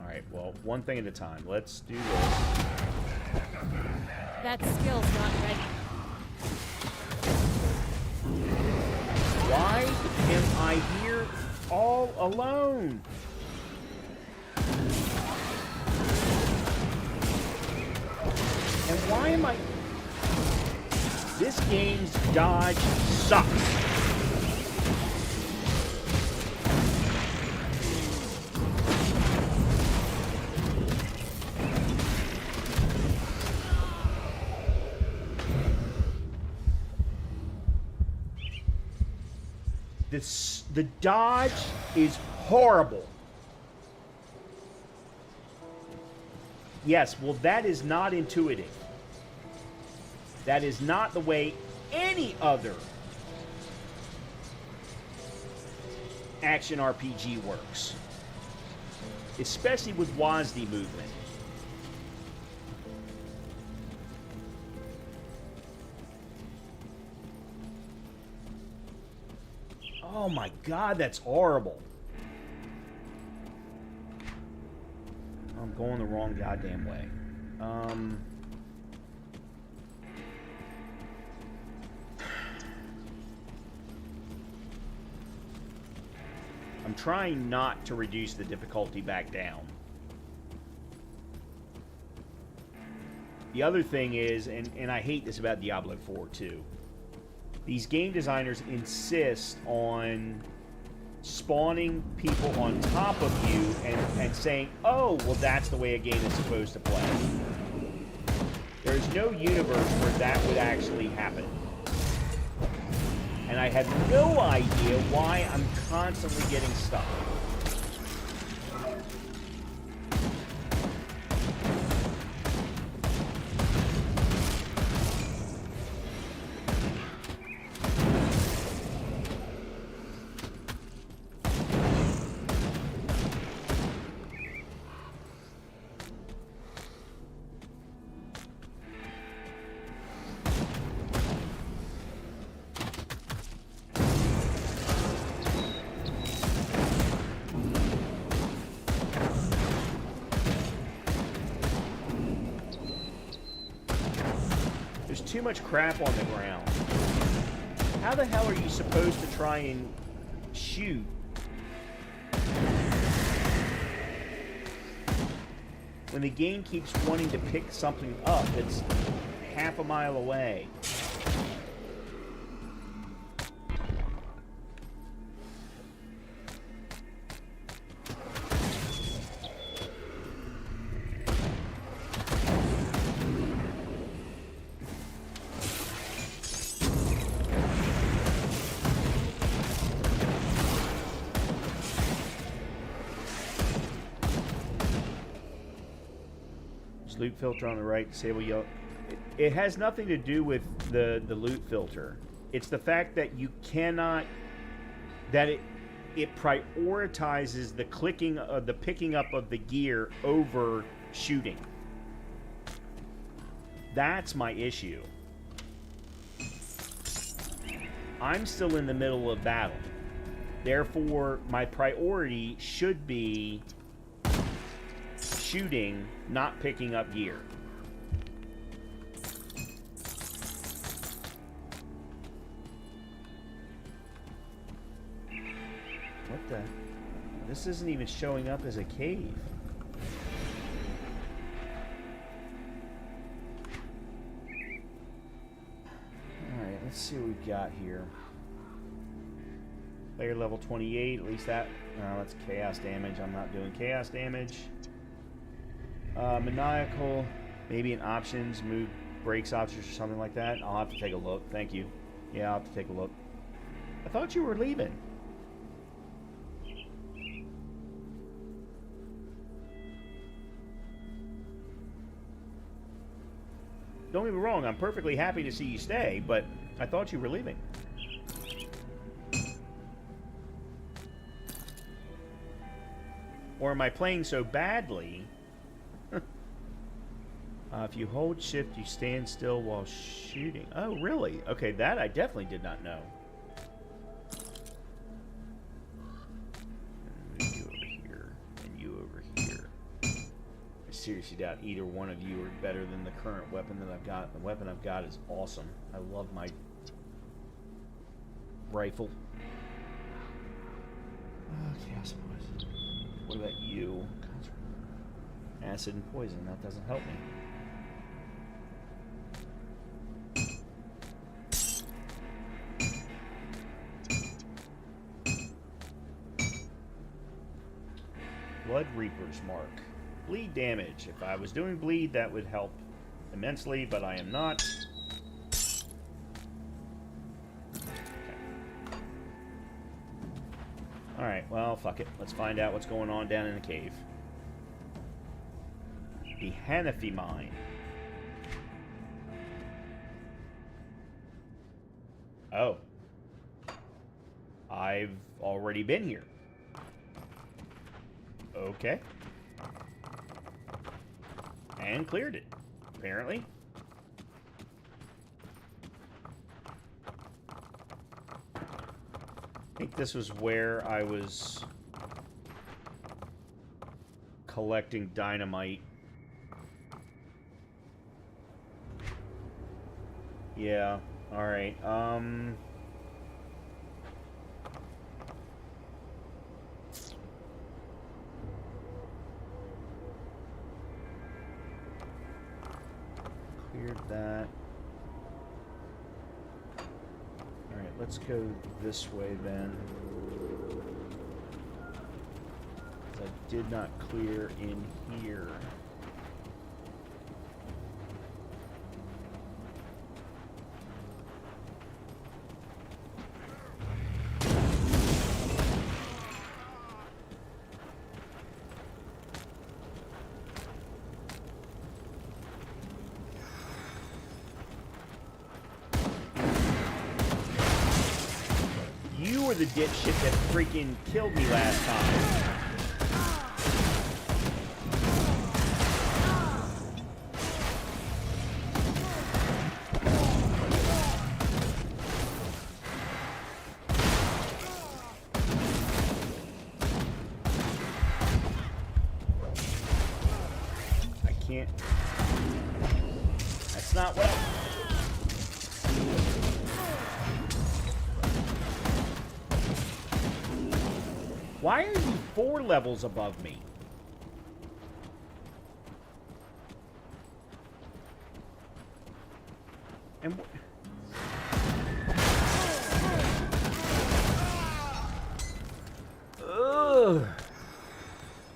Alright, well, one thing at a time. Let's do this. That skill's not ready. Why am I here all alone? And why am I... This game's dodge sucks. The dodge is horrible. Yes, well, that is not intuitive. That is not the way any other action RPG works. Especially with WASD movement. Oh my god, that's horrible. I'm going the wrong goddamn way. I'm trying not to reduce the difficulty back down. The other thing is, and I hate this about Diablo 4 too, these game designers insist on spawning people on top of you and saying, oh, well, that's the way a game is supposed to play. There's no universe where that would actually happen. And I have no idea why I'm constantly getting stuck. Too much crap on the ground. How the hell are you supposed to try and shoot? When the game keeps wanting to pick something up that's half a mile away. Loot filter on the right, disable yellow. It has nothing to do with the loot filter. It's the fact that you cannot, that it prioritizes the clicking of the picking up of the gear over shooting. That's my issue. I'm still in the middle of battle. Therefore, my priority should be shooting, not picking up gear. What the? This isn't even showing up as a cave. Alright, let's see what we've got here. Player level 28, at least that... that's chaos damage. I'm not doing chaos damage. Maniacal, maybe in options, move brakes options or something like that. I'll have to take a look. Thank you. Yeah, I'll have to take a look. I thought you were leaving. Don't get me wrong, I'm perfectly happy to see you stay, but I thought you were leaving. Or am I playing so badly? If you hold shift, you stand still while shooting. Oh, really? Okay, that I definitely did not know. And you over here, and you over here. I seriously doubt either one of you are better than the current weapon that I've got. The weapon I've got is awesome. I love my rifle. Okay, I suppose. What about you? Acid and poison. That doesn't help me. Blood Reaper's Mark. Bleed damage. If I was doing bleed, that would help immensely, but I am not. Alright, well, fuck it. Let's find out what's going on down in the cave. The Hanafi Mine. Oh. I've already been here. Okay. And cleared it, apparently. I think this was where I was collecting dynamite. Yeah, alright, cleared that. Alright, let's go this way then. I did not clear in here. You were the dipshit that freaking killed me last time. I can't. That's not what I... Why are you 4 levels above me? And ugh.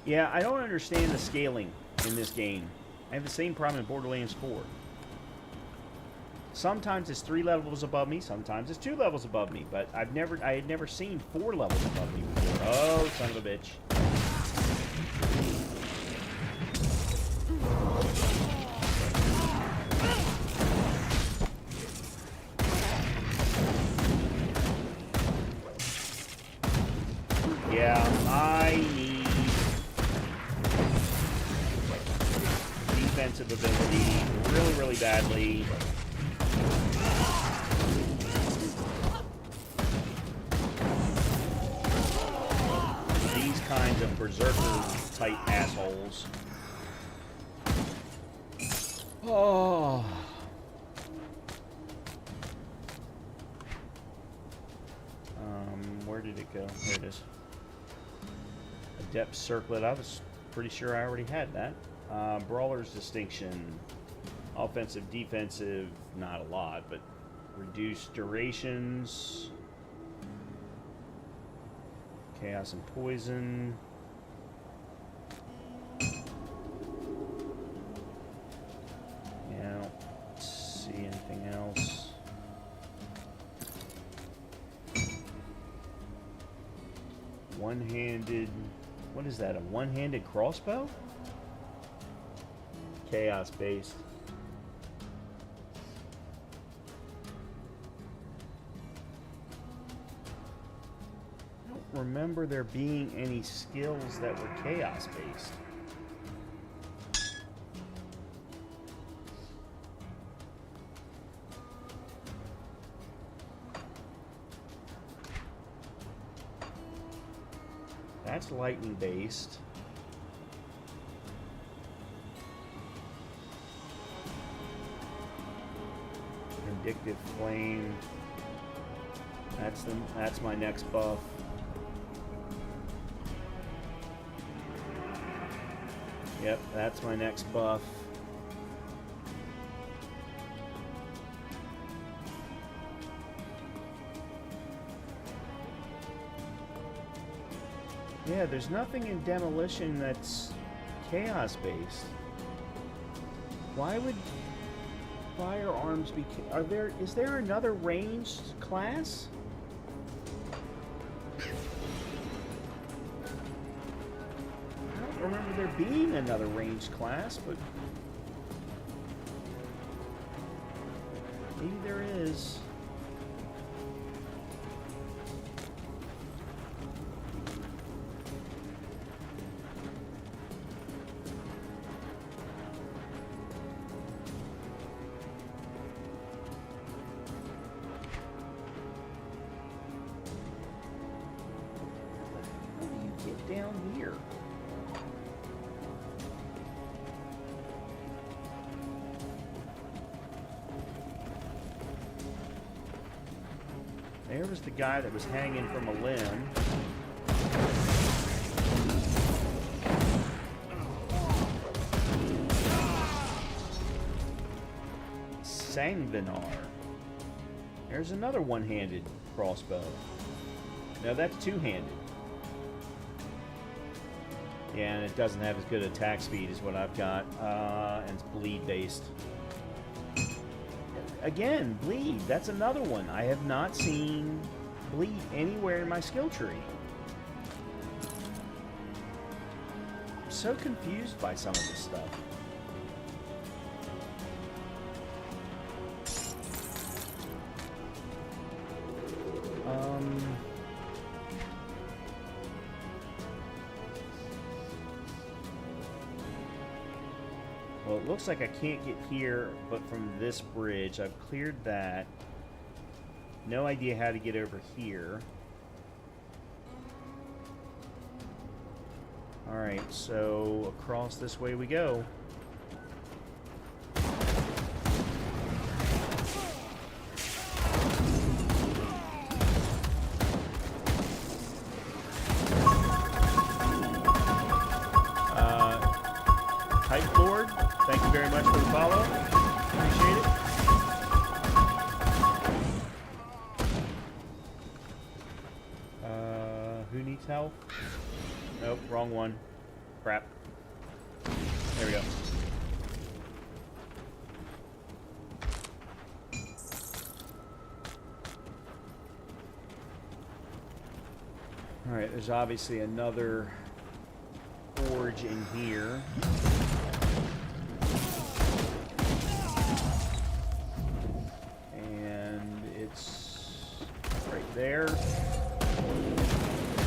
Yeah, I don't understand the scaling in this game. I have the same problem in Borderlands 4. Sometimes it's 3 levels above me, sometimes it's 2 levels above me, but I had never seen 4 levels above me before. Oh, son of a bitch. Yeah, I need defensive ability really, really badly. kinds of berserker-type assholes. Oh. Where did it go? There it is. Adept Circlet. I was pretty sure I already had that. Brawler's Distinction. Offensive, defensive, not a lot, but reduced durations. Chaos and Poison. Yeah, let's see anything else. One-handed... What is that, a one-handed crossbow? Chaos-based. I don't remember there being any skills that were chaos-based. That's lightning based. Vindictive Flame. That's my next buff. Yep, that's my next buff. Yeah, there's nothing in Demolition that's chaos-based. Why would firearms be... Is there another ranged class? I don't remember there being another ranged class, but... maybe there is. Down here. There was the guy that was hanging from a limb. Sanguinar. There's another one-handed crossbow. No, that's two-handed. Yeah, and it doesn't have as good attack speed as what I've got. And it's bleed based. Again, bleed. That's another one. I have not seen bleed anywhere in my skill tree. I'm so confused by some of this stuff. Well, it looks like I can't get here, but from this bridge. I've cleared that. No idea how to get over here. Alright, so across this way we go. Thank you very much for the follow. Appreciate it. Who needs help? Nope, wrong one. Crap. There we go. Alright, there's obviously another forge in here. There.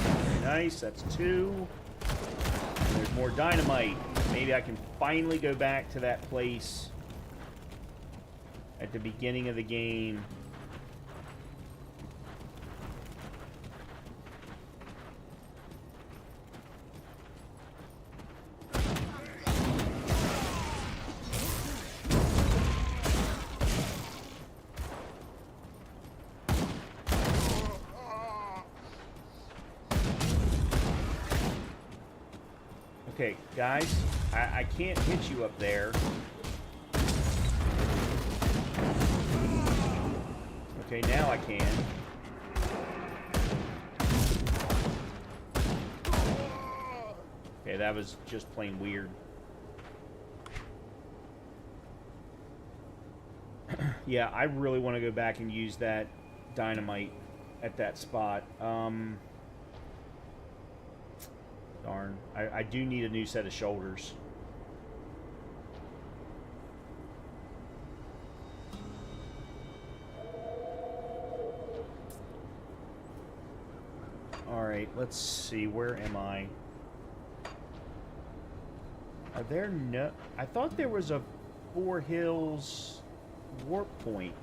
Very nice, that's two. And there's more dynamite. Maybe I can finally go back to that place at the beginning of the game. Okay, guys, I can't hit you up there. Okay, now I can. Okay, that was just plain weird. Yeah, I really want to go back and use that dynamite at that spot. Darn. I do need a new set of shoulders. Alright, let's see. Where am I? Are there no... I thought there was a Four Hills warp point.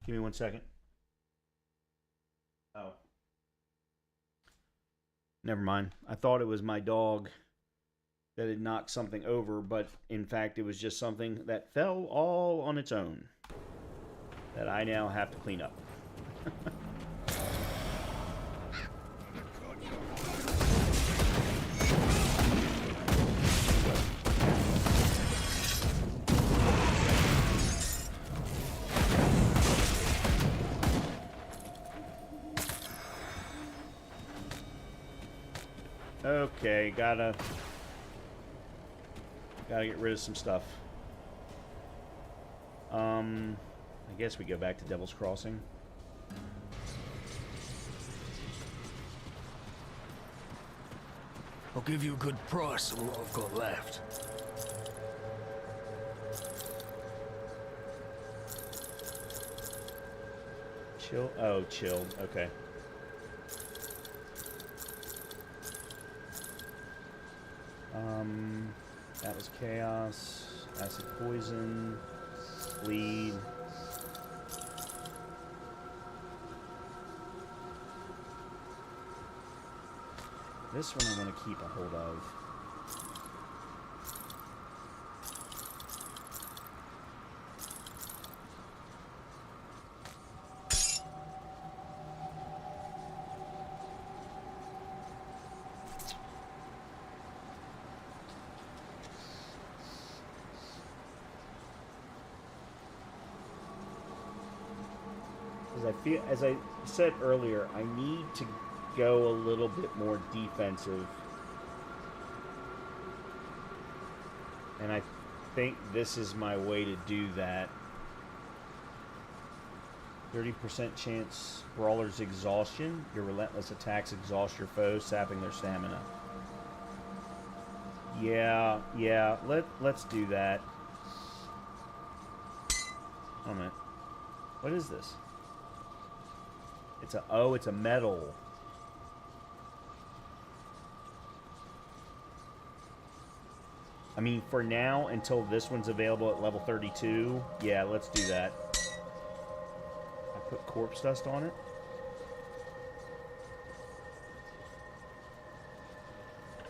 Give me 1 second. Oh. Never mind. I thought it was my dog that had knocked something over, but in fact it was just something that fell all on its own that I now have to clean up. Okay, gotta get rid of some stuff. I guess we go back to Devil's Crossing. I'll give you a good price on what I've got left. Chill. Oh, chilled. Okay. That was chaos, acid poison, bleed. This one I want to keep a hold of. As I said earlier, I need to go a little bit more defensive. And I think this is my way to do that. 30% chance Brawler's exhaustion. Your relentless attacks exhaust your foes, sapping their stamina. Yeah, let's do that. Oh man. What is this? It's a medal. I mean, for now, until this one's available at level 32, yeah, let's do that. I put corpse dust on it.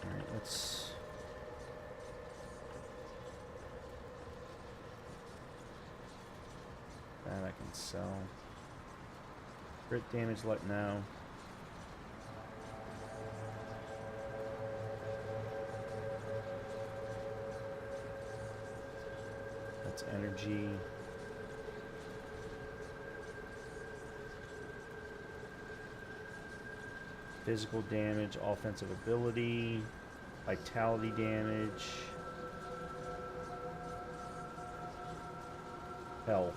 Alright, let's... That I can sell. Crit damage, let no. That's energy. Physical damage, offensive ability, vitality damage, health.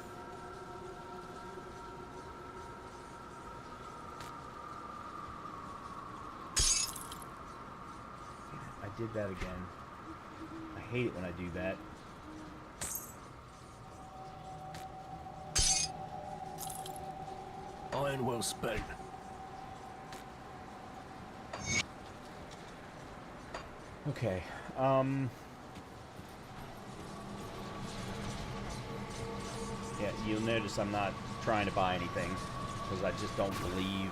I did that again. I hate it when I do that. Iron well spent. Okay. Yeah, you'll notice I'm not trying to buy anything because I just don't believe.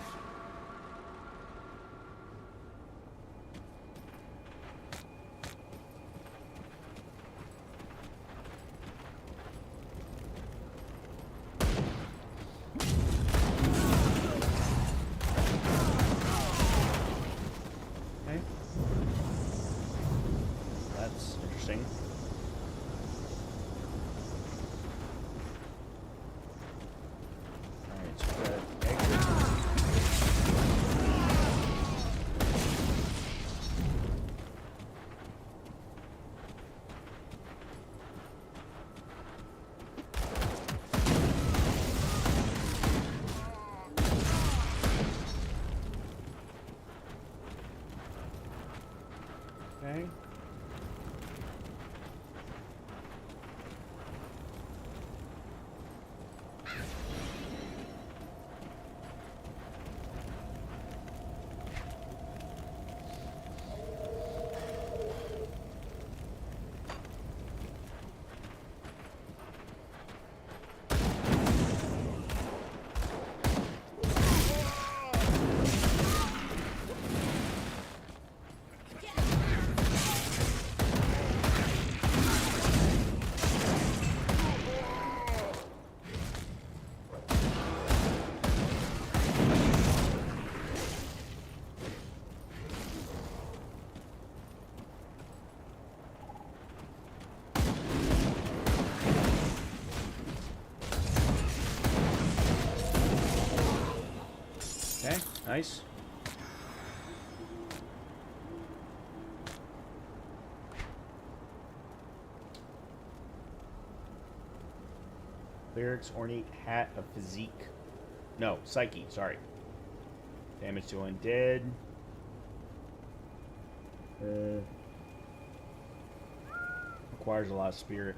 Okay. Okay, nice. Cleric's ornate hat of physique. No, psyche, sorry. Damage to undead. Requires a lot of spirit.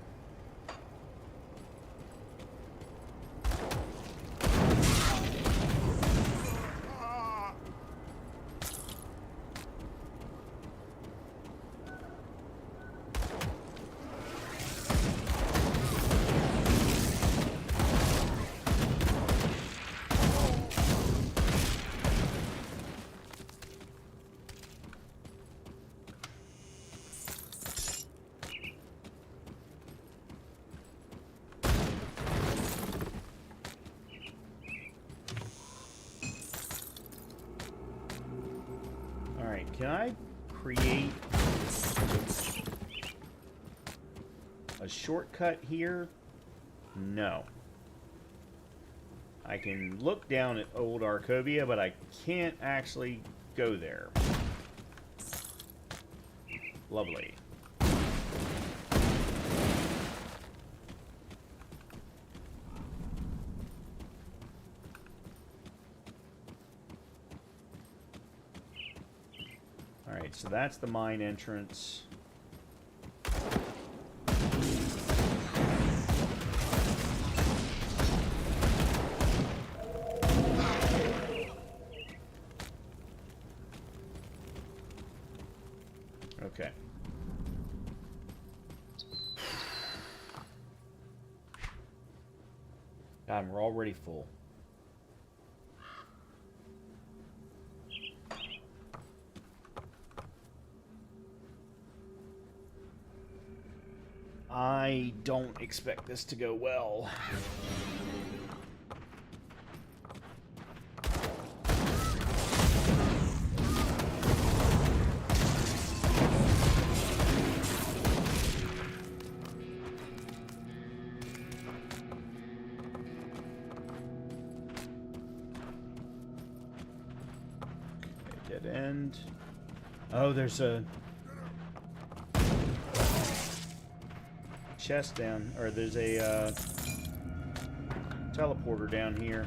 Can I create a shortcut here? No. I can look down at Old Arcovia, but I can't actually go there. Lovely. Alright, so that's the mine entrance. Okay. God, we're already full. I don't expect this to go well. Dead end. Oh, there's a chest down, or there's a teleporter down here.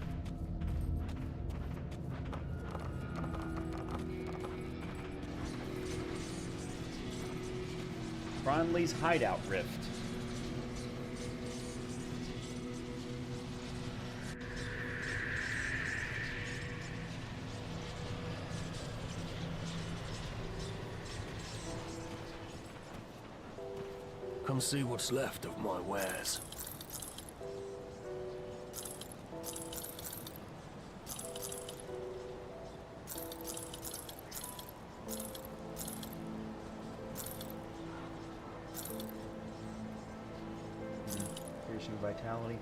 Cronley's hideout rift. Come see what's left of my wares. Piercing vitality.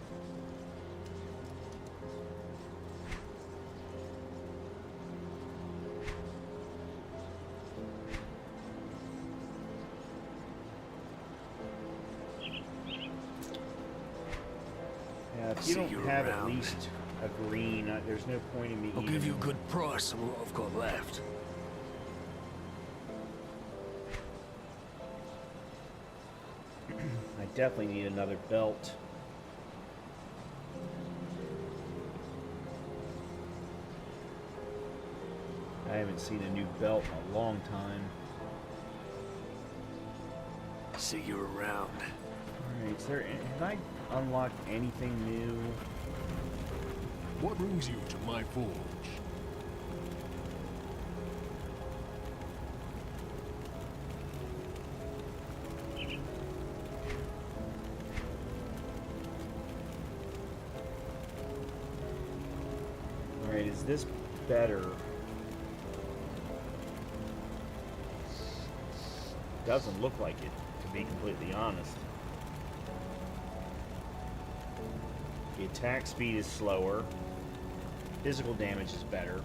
If you don't have at least a green, there's no point in me I'll give you a good price on what I've got left. I definitely need another belt. I haven't seen a new belt in a long time. See you around. Alright, have I unlocked anything new? What brings you to my forge? Alright, is this better? Doesn't look like it, to be completely honest. The attack speed is slower. Physical damage is better.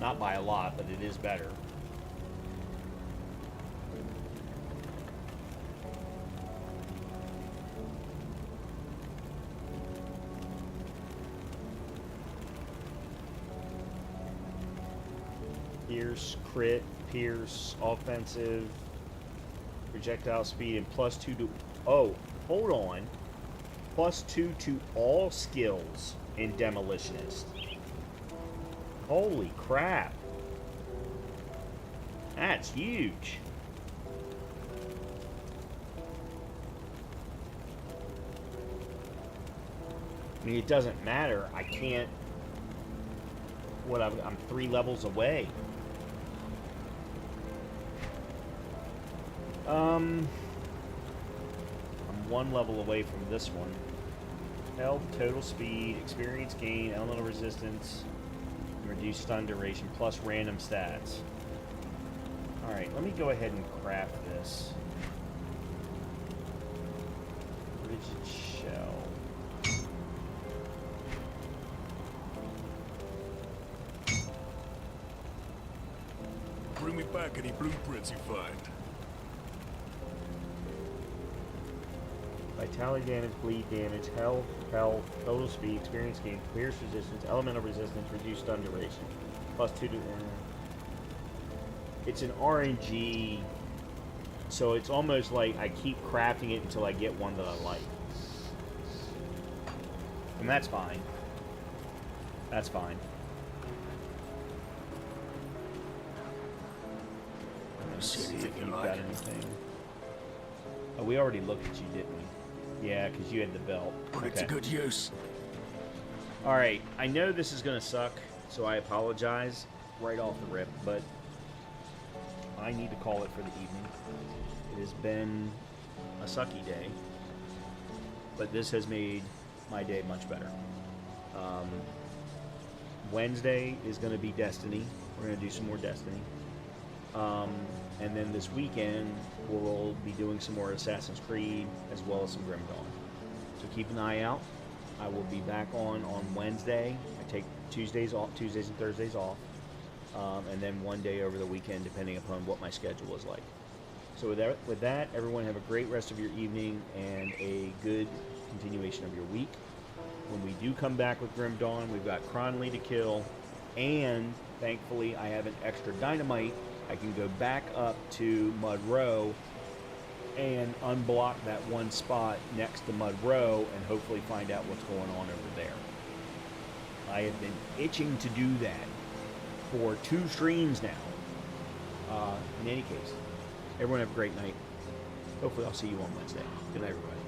Not by a lot, but it is better. Pierce, crit, pierce, offensive, projectile speed, and +2 to... Oh, hold on. +2 to all skills in Demolitionist. Holy crap. That's huge. I mean, it doesn't matter. I can't... What, I'm 3 levels away. I'm 1 level away from this one. Health, total speed, experience gain, elemental resistance, reduced stun duration, plus random stats. Alright, let me go ahead and craft this. Rigid shell. Bring me back any blueprints you find. Vitality damage, bleed damage, health, total speed, experience gain, pierce resistance, elemental resistance, reduced stun duration. +2 to... It's an RNG, so it's almost like I keep crafting it until I get one that I like. And that's fine. That's fine. Let's see if you've got anything. Oh, we already looked at you, didn't we? Yeah, because you had the belt. Put it to good use. Alright, I know this is going to suck, so I apologize right off the rip, but I need to call it for the evening. It has been a sucky day, but this has made my day much better. Wednesday is going to be Destiny. We're going to do some more Destiny. And then this weekend, we'll be doing some more Assassin's Creed, as well as some Grim Dawn. So keep an eye out. I will be back on Wednesday. I take Tuesdays and Thursdays off. And then one day over the weekend, depending upon what my schedule is like. So with that, everyone have a great rest of your evening and a good continuation of your week. When we do come back with Grim Dawn, we've got Cronley to kill, and thankfully I have an extra dynamite. I can go back up to Mud Row and unblock that one spot next to Mud Row and hopefully find out what's going on over there. I have been itching to do that for 2 streams now. In any case, everyone have a great night. Hopefully I'll see you on Wednesday. Good night, everybody.